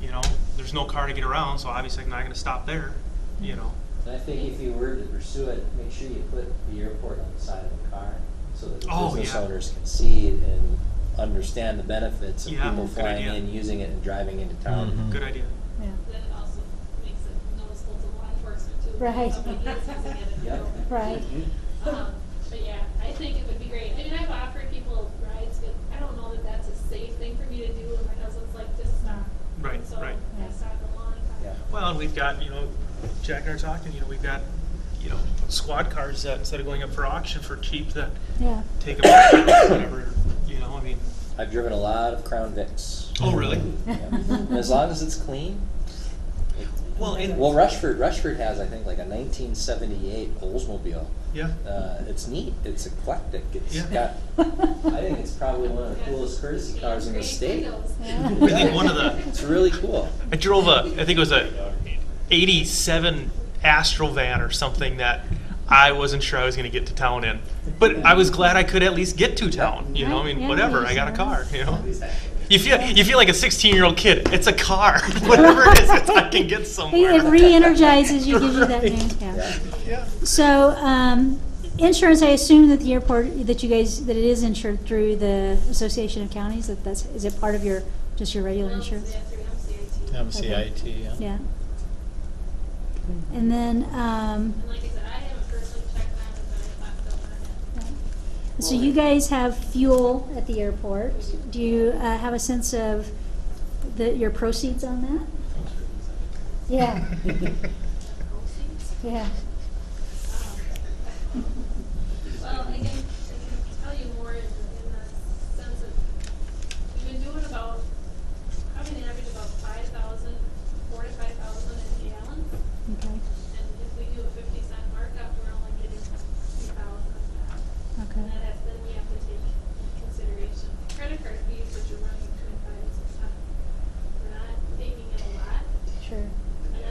you know, there's no car to get around, so obviously I'm not going to stop there, you know. And I think if you were to pursue it, make sure you put the airport on the side of the car so that the business owners can see it and understand the benefits of people good flying idea. in, using it, and driving into town. Good idea. Then it also makes it noticeable to law enforcement too. Right. Somebody is using it and Yep. Right. But yeah, I think it would be great. I mean, I've offered people rides, but I don't know that that's a safe thing for me to do, and my husband's like, just stop. Right, So right. I stopped a long time. Yeah. Well, and we've got, you know, Jack and I are talking, you know, we've got, you know, squad cars that instead of going up for auction for cheap, that Yeah. take them out or whatever, you know, I mean. I've driven a lot of Crown Vics. Oh, really? Yeah. And as long as it's clean. Well, Rushford has, I think, like a 1978 Oldsmobile. Yeah. It's neat. It's eclectic. It's Yeah. got. I think it's probably one of the coolest courtesy cars in the state. I think one of the. It's really cool. I drove I think it was a '87 Astrovan or something that I wasn't sure I was going to get to town in, but I was glad I could at least get to town. You know, I mean, Yeah, whatever. I yeah. got a car. You know. You feel like a 16-year-old kid. It's a car. Whatever it is, I can get somewhere. It re-energizes you, gives you that new, Yeah. So, insurance, I assume that the airport, that it is insured through the Association of Counties, is it part of your regular insurance? Yeah, through MCIT. MCIT, yeah. Yeah. And then, And like I said, I haven't personally checked on it, but I thought about it. so you guys have fuel at the airport. Do you have a sense of your proceeds on that? Yeah. Yeah. Well, I can tell you more in the sense of, we've been doing about, probably an average about 5,000, 4,000 to 5,000 in gallons. Okay. And if we do a 50-cent markup, we're only getting 2,000 of that. Okay. And then we have to take into consideration credit card fees, which are running between 5 and 6 cents. We're not taking it a lot. Sure. And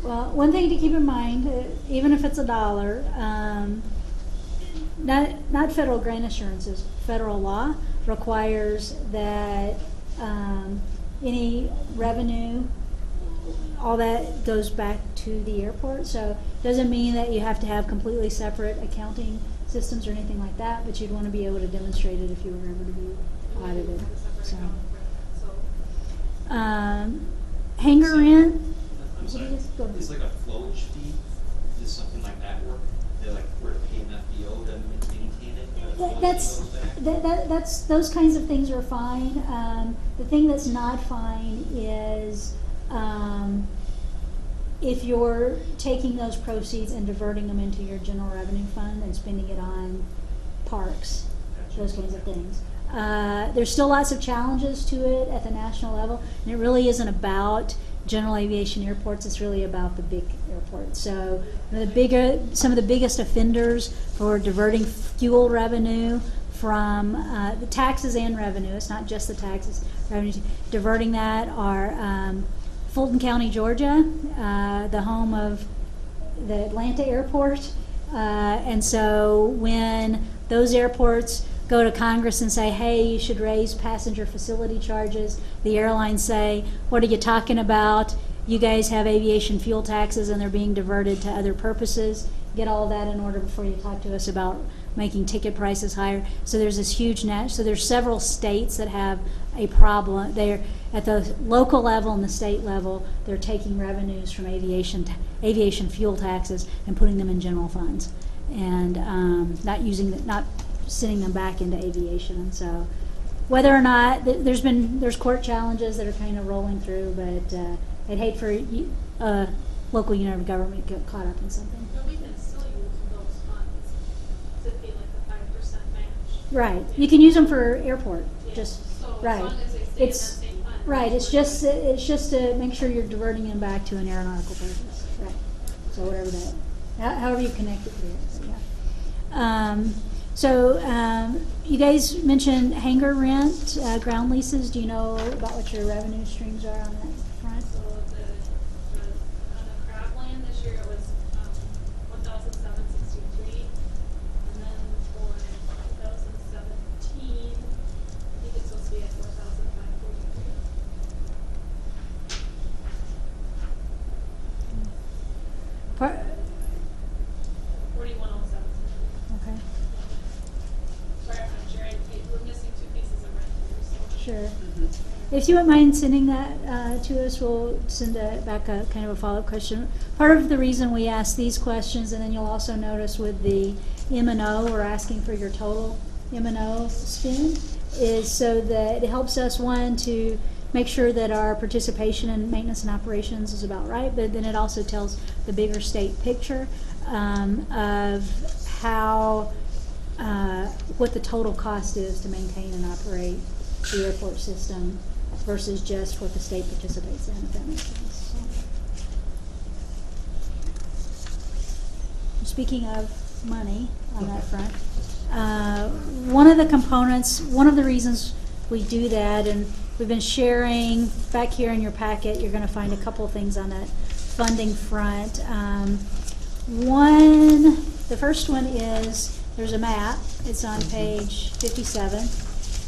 Well, one thing to keep in mind, even if it's $1, not federal grant assurances, federal law requires that any revenue, all that goes back to the airport. So it doesn't mean that you have to have completely separate accounting systems or anything like that, but you'd want to be able to demonstrate it if you were ever to be audited. So, hangar rent. I'm sorry, Go ahead. it's like a flowage fee, does something like that work? They're like, we're to pay an FBO to maintain it? That's those kinds of things are fine. The thing that's not fine is if you're taking those proceeds and diverting them into your general revenue fund and spending it on parks, those kinds of things. There's still lots of challenges to it at the national level, and it really isn't about general aviation airports. It's really about the big airports. So some of the biggest offenders for diverting fuel revenue from the taxes and revenue, it's not just the taxes, revenue, diverting that are Fulton County, Georgia, the home of the Atlanta airport. And so when those airports go to Congress and say, hey, you should raise passenger facility charges, the airlines say, what are you talking about? You guys have aviation fuel taxes and they're being diverted to other purposes. Get all of that in order before you talk to us about making ticket prices higher. So there's this huge so there's several states that have a problem. They're at the local level and the state level, they're taking revenues from aviation fuel taxes and putting them in general funds, and not sending them back into aviation. And so whether or not there's court challenges that are kind of rolling through, but I'd hate for local unit of government to get caught up in something. But we can still use those funds to pay like the 5% match. Right, you can use them for airport. Yeah. Just So right. as long as they stay in that same fund. Right. It's just to make sure you're diverting them back to an aeronautical purpose. Right. So whatever however you connect it to it. So, yeah. You guys mentioned hangar rent, ground leases. Do you know about what your revenue streams are on that front? So on the crabland this year it was 1,763, and then for 2017, I think it's supposed to be at 4,543. 4107. Okay. Sorry, I'm not sure. We're missing two pieces of rent here. So. Sure. If you wouldn't mind sending that to us, we'll send back a kind of a follow-up question. Part of the reason we ask these questions, and then you'll also notice with the M&O, we're asking for your total M&O spend, is so that it helps us, one, to make sure that our participation in maintenance and operations is about right, but then it also tells the bigger state picture of how, what the total cost is to maintain and operate the airport system versus just what the state participates in, if that makes sense. So. Speaking of money on that front, one of the components, one of the reasons we do that, and we've been sharing back here in your packet, you're going to find a couple of things on that funding front. The first one is, there's a map, it's on page 57.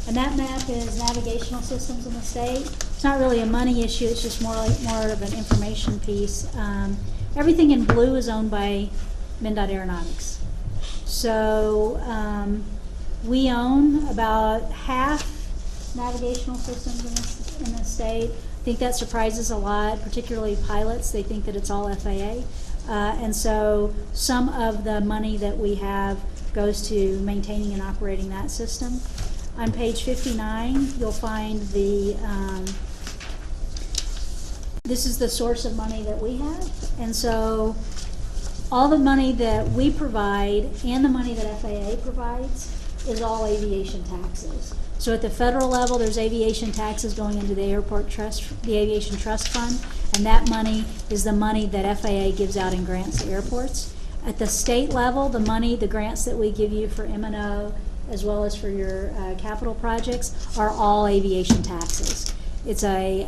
And that map is navigational systems in the state. It's not really a money issue, it's just more of an information piece. Everything in blue is owned by MnDOT Aeronautics. So we own about half navigational systems in the state. I think that surprises a lot, particularly pilots. They think that it's all FAA. And so some of the money that we have goes to maintaining and operating that system. On page 59, you'll find this is the source of money that we have. And so all the money that we provide and the money that FAA provides is all aviation taxes. So at the federal level, there's aviation taxes going into the airport trust, the aviation trust fund, and that money is the money that FAA gives out in grants to airports. At the state level, the grants that we give you for M&O, as well as for your capital projects, are all aviation taxes. It's a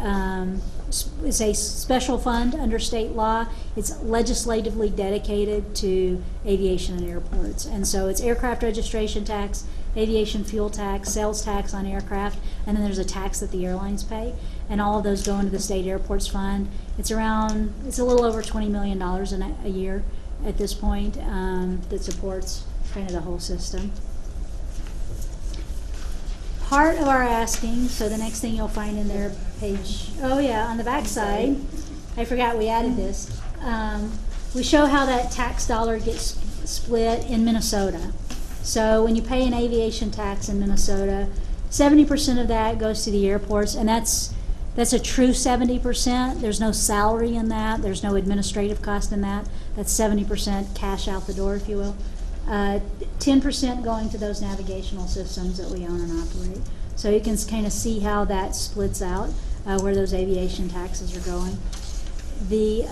it's a special fund under state law. It's legislatively dedicated to aviation and airports. And so it's aircraft registration tax, aviation fuel tax, sales tax on aircraft, and then there's a tax that the airlines pay. And all of those go into the state airports fund. It's a little over $20 million a year at this point that supports kind of the whole system. Part of our asking, so the next thing you'll find in their page, on the back side, I forgot we added this. We show how that tax dollar gets split in Minnesota. So when you pay an aviation tax in Minnesota, 70% of that goes to the airports, and that's a true 70%. There's no salary in that. There's no administrative cost in that. That's 70% cash out the door, if you will. 10% going to those navigational systems that we own and operate. So you can kind of see how that splits out, where those aviation taxes are going. The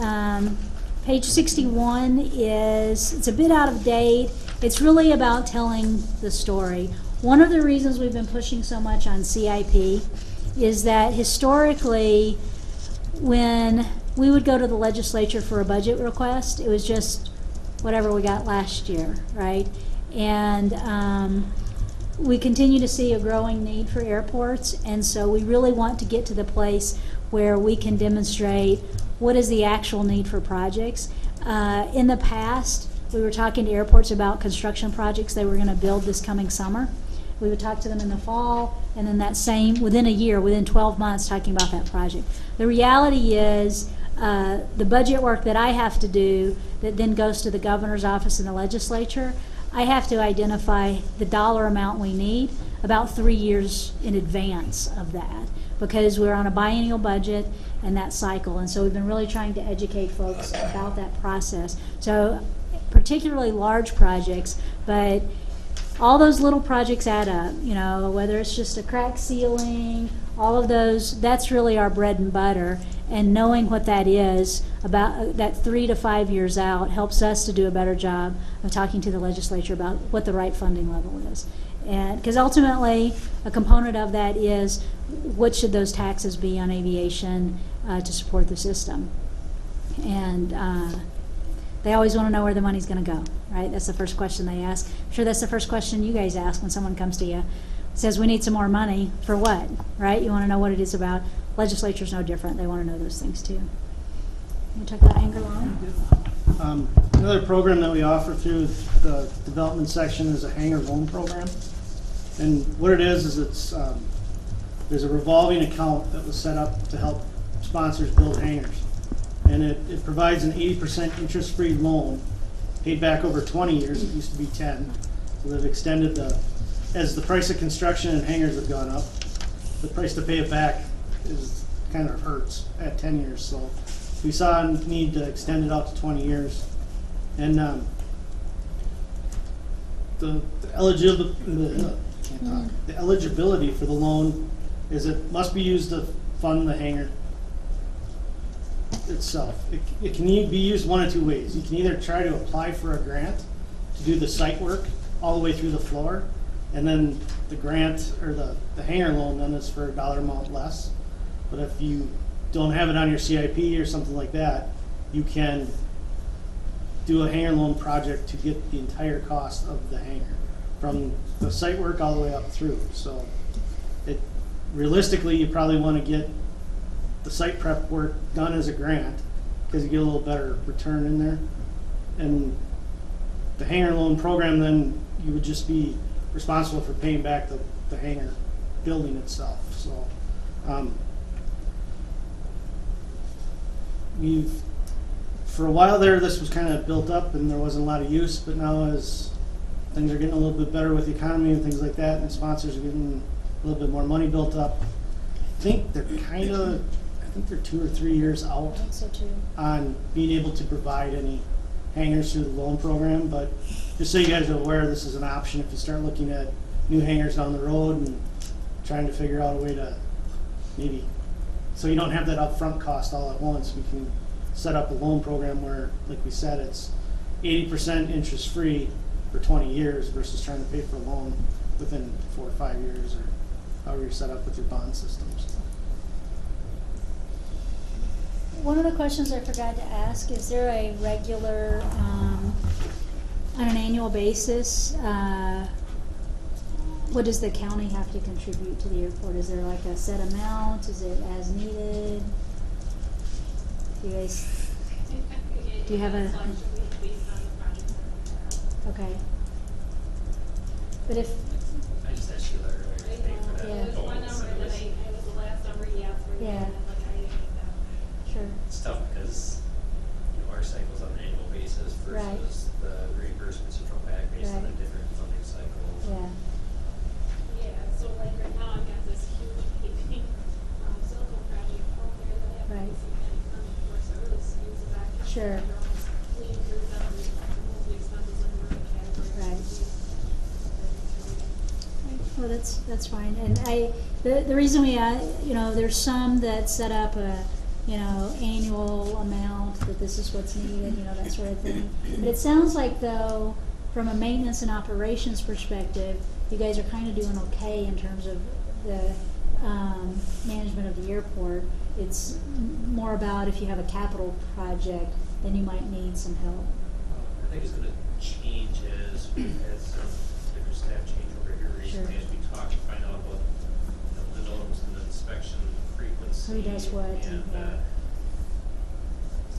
page 61 it's a bit out of date. It's really about telling the story. One of the reasons we've been pushing so much on CIP is that historically, when we would go to the legislature for a budget request, it was just whatever we got last year, right? And we continue to see a growing need for airports, and so we really want to get to the place where we can demonstrate what is the actual need for projects. In the past, we were talking to airports about construction projects they were going to build this coming summer. We would talk to them in the fall, and then within a year, within 12 months, talking about that project. The reality is, the budget work that I have to do that then goes to the governor's office and the legislature, I have to identify the dollar amount we need about 3 years in advance of that, because we're on a biennial budget and that cycle. And so we've been really trying to educate folks about that process. So particularly large projects, but all those little projects add up, whether it's just a crack ceiling, all of those, that's really our bread and butter. And knowing what that is, about that 3 to 5 years out, helps us to do a better job of talking to the legislature about what the right funding level is. And because ultimately, a component of that is what should those taxes be on aviation to support the system. And they always want to know where the money's going to go, right? That's the first question they ask. I'm sure that's the first question you guys ask when someone comes to you. Says, we need some more money. For what, right? You want to know what it is about. Legislature's no different. They want to know those things too. You talk about Hangar Loan? Another program that we offer through the development section is a hangar loan program. And what it is it's there's a revolving account that was set up to help sponsors build hangars. And it provides an 80% interest-free loan paid back over 20 years. It used to be 10. So they've extended as the price of construction and hangars have gone up, the price to pay it back kind of hurts at 10 years. So we saw a need to extend it out to 20 years. And the eligibility for the loan is it must be used to fund the hangar itself. It can be used one of two ways. You can either try to apply for a grant to do the site work all the way through the floor, and then the grant or the hangar loan then is for a dollar amount less. But if you don't have it on your CIP or something like that, you can do a hangar loan project to get the entire cost of the hangar, from the site work all the way up through. So realistically, you probably want to get the site prep work done as a grant, because you get a little better return in there. And the hangar loan program, then you would just be responsible for paying back the hangar building itself. So for a while there, this was kind of built up and there wasn't a lot of use, but now as things are getting a little bit better with the economy and things like that, and sponsors are getting a little bit more money built up, I think they're 2 or 3 years out on being able to provide any hangars through the loan program. But just so you guys are aware, this is an option if you start looking at new hangars down the road and trying to figure out a way to maybe, so you don't have that upfront cost all at once. We can set up a loan program where, like we said, it's 80% interest free for 20 years versus trying to pay for a loan within 4 or 5 years, or however you're set up with your bond systems. One of the questions I forgot to ask, is there a regular, on an annual basis, what does the county have to contribute to the airport? Is there like a set amount? Is it as needed? Do you guys, do you have a? Okay. But if, I just asked you that earlier, to pay for that. Yeah. One number that it was the last number he asked for. Yeah. And like, I didn't get that. sure. It's tough because, our cycle's on an annual basis Right. versus the reimbursements you come back based on the Right. different funding cycles. Yeah. Yeah, so like right now, I've got this huge paving, silicone project out there that I have Right. some kind of funding for, so I really use it back. Sure. Clean through them, remove the expenses under the category. Right. Well, that's fine, and the reason we, you know, there's some that set up a, you know, annual amount, that this is what's needed, you know, that sort of thing. But it sounds like though, from a maintenance and operations perspective, you guys are kind of doing okay in terms of the, management of the airport. It's more about if you have a capital project, then you might need some help. I think it's gonna change as different staff change over here recently, Sure. as we talk and find out about, the developments and the inspection frequency. Who does what, And, yeah.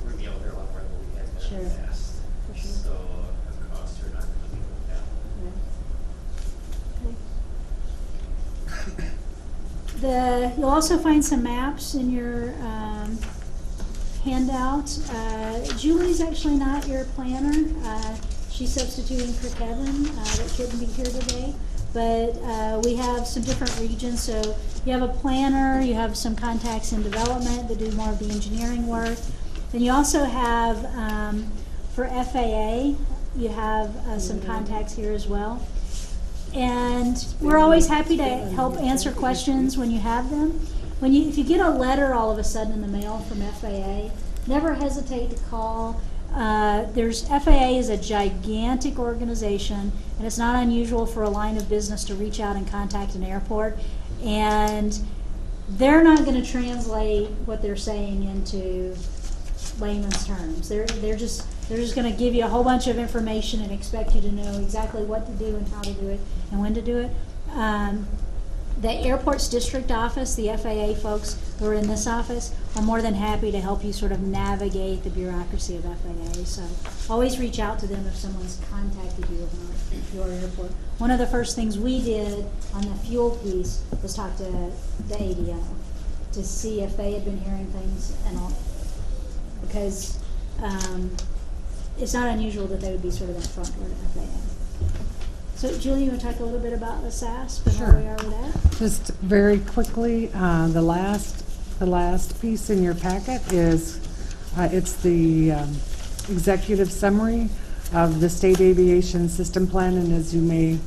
we're gonna be out there a lot more than we have been in Sure. the past. For sure. So, our costs are not gonna be going down. You'll also find some maps in your handout. Julie's actually not your planner. She's substituting for Kevin that couldn't be here today. But we have some different regions. So you have a planner, you have some contacts in development that do more of the engineering work. Then you also have, for FAA, you have some contacts here as well. And we're always happy to help answer questions when you have them. If you get a letter all of a sudden in the mail from FAA, never hesitate to call. FAA is a gigantic organization, and it's not unusual for a line of business to reach out and contact an airport. And they're not going to translate what they're saying into layman's terms. They're just going to give you a whole bunch of information and expect you to know exactly what to do and how to do it and when to do it. The airport's district office, the FAA folks who are in this office, are more than happy to help you sort of navigate the bureaucracy of FAA. So always reach out to them if someone's contacted you about your airport. One of the first things we did on the fuel piece was talk to the ADO to see if they had been hearing things and all, because it's not unusual that they would be sort of in front door to FAA. So Julie, you want to talk a little bit about the SASP and where we are with that? Just very quickly, the last piece in your packet is, it's the executive summary of the State Aviation System Plan, and as you may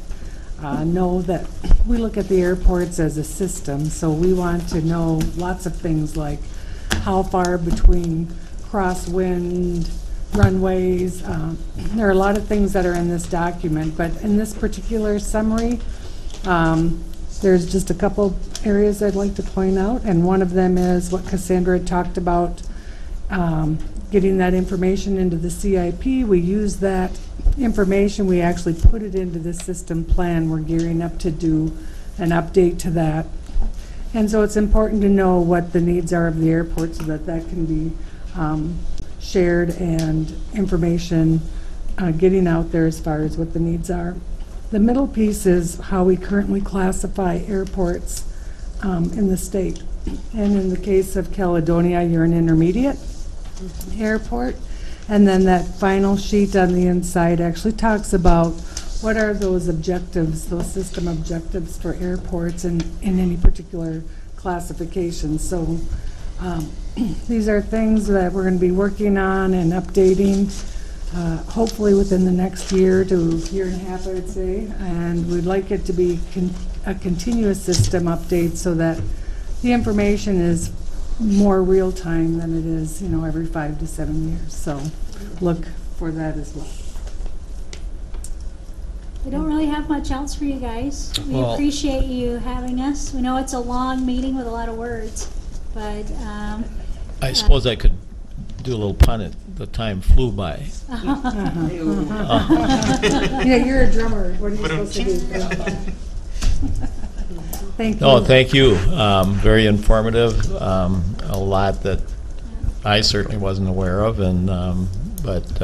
know, that we look at the airports as a system, so we want to know lots of things like how far between crosswind runways. There are a lot of things that are in this document, but in this particular summary, there's just a couple areas I'd like to point out, and one of them is what Cassandra had talked about, getting that information into the CIP. We use that information, we actually put it into the system plan. We're gearing up to do an update to that. And so it's important to know what the needs are of the airport so that that can be shared and information getting out there as far as what the needs are. The middle piece is how we currently classify airports in the state. And in the case of Caledonia, you're an intermediate airport. And then that final sheet on the inside actually talks about what are those objectives, those system objectives for airports in any particular classification. So these are things that we're going to be working on and updating, hopefully within the next year to year and a half, I would say. And we'd like it to be a continuous system update so that the information is more real time than it is, every 5 to 7 years. So look for that as well. We don't really have much else for you guys. We Well- appreciate you having us. We know it's a long meeting with a lot of words, but I suppose I could do a little pun, the time flew by. Yeah, you're a drummer. What are you supposed to do? Thank you. Oh, thank you. Very informative. A lot that I certainly wasn't aware of, and but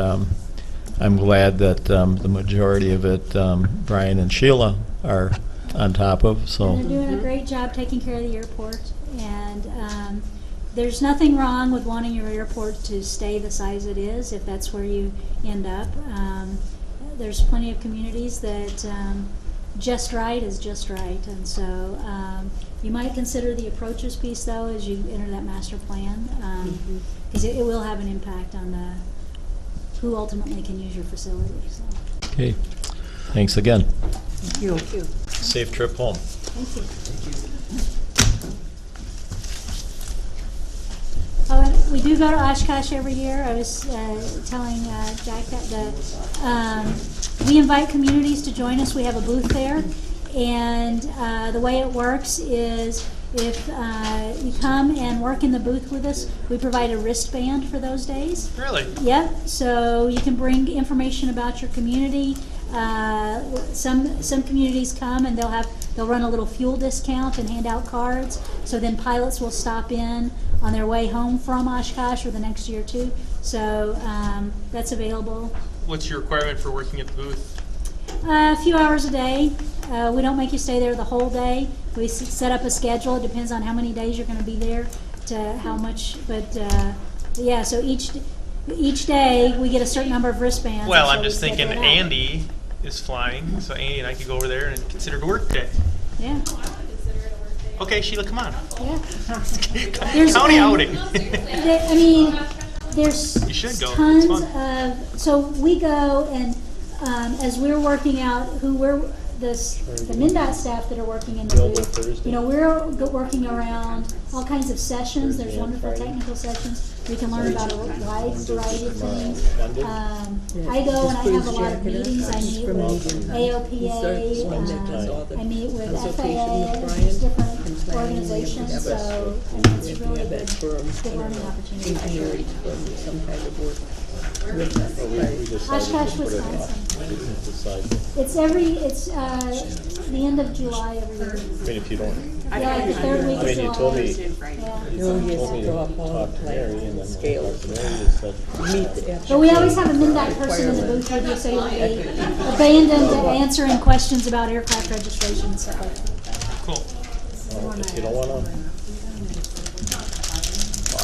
I'm glad that the majority of it Brian and Sheila are on top of. So And they're doing a great job taking care of the airport, and there's nothing wrong with wanting your airport to stay the size it is, if that's where you end up. There's plenty of communities that just right is just right, and so you might consider the approaches piece, though, as you enter that master plan, because it will have an impact on who ultimately can use your facility. So. okay, thanks again. Thank you. Safe trip home. Thank you. Oh, and we do go to Oshkosh every year. I was telling Jack that we invite communities to join us. We have a booth there, and the way it works is if you come and work in the booth with us, we provide a wristband for those days. Really? Yep. So you can bring information about your community. Some communities come and they'll run a little fuel discount and hand out cards. So then pilots will stop in on their way home from Oshkosh or the next year or two. So that's available. What's your requirement for working at the booth? A few hours a day. We don't make you stay there the whole day. We set up a schedule. It depends on how many days you're going to be there, to how much. But yeah, so each day we get a certain number of wristbands. Well, and so I'm just we thinking schedule it out. Andy is flying, so Andy and I could go over there and consider it a work day. Yeah. Okay, Sheila, come on. Yeah. County outing. I mean, there's You should go. tons It's fun. of. So we go and as we're working out who we're the MnDOT staff that are working in the booth, you know, we're working around all kinds of sessions. There's wonderful technical sessions. We can learn about a wide variety of things. I go and I have a lot of meetings. I meet with AOPA, I meet with FAA, just different organizations. So I mean, it's really a good learning opportunity. Oshkosh, Wisconsin. It's the end of July every year. I mean, if you don't. Yeah, the third week I of mean, July. you told me. Yeah. You told me to talk to Mary, and then scale to Mary, you said. But we always have a MnDOT person in the booth with you, so you'll be abandoned to answering questions about aircraft registration and stuff like that. Cool. If you don't want to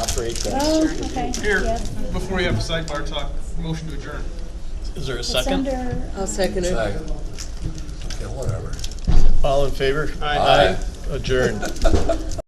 operate that. Oh, okay. Here, Yeah. before we have a sidebar talk, motion to adjourn. Is there a It's second? under. I'll second it. Okay, whatever. All in favor? Aye. Adjourned.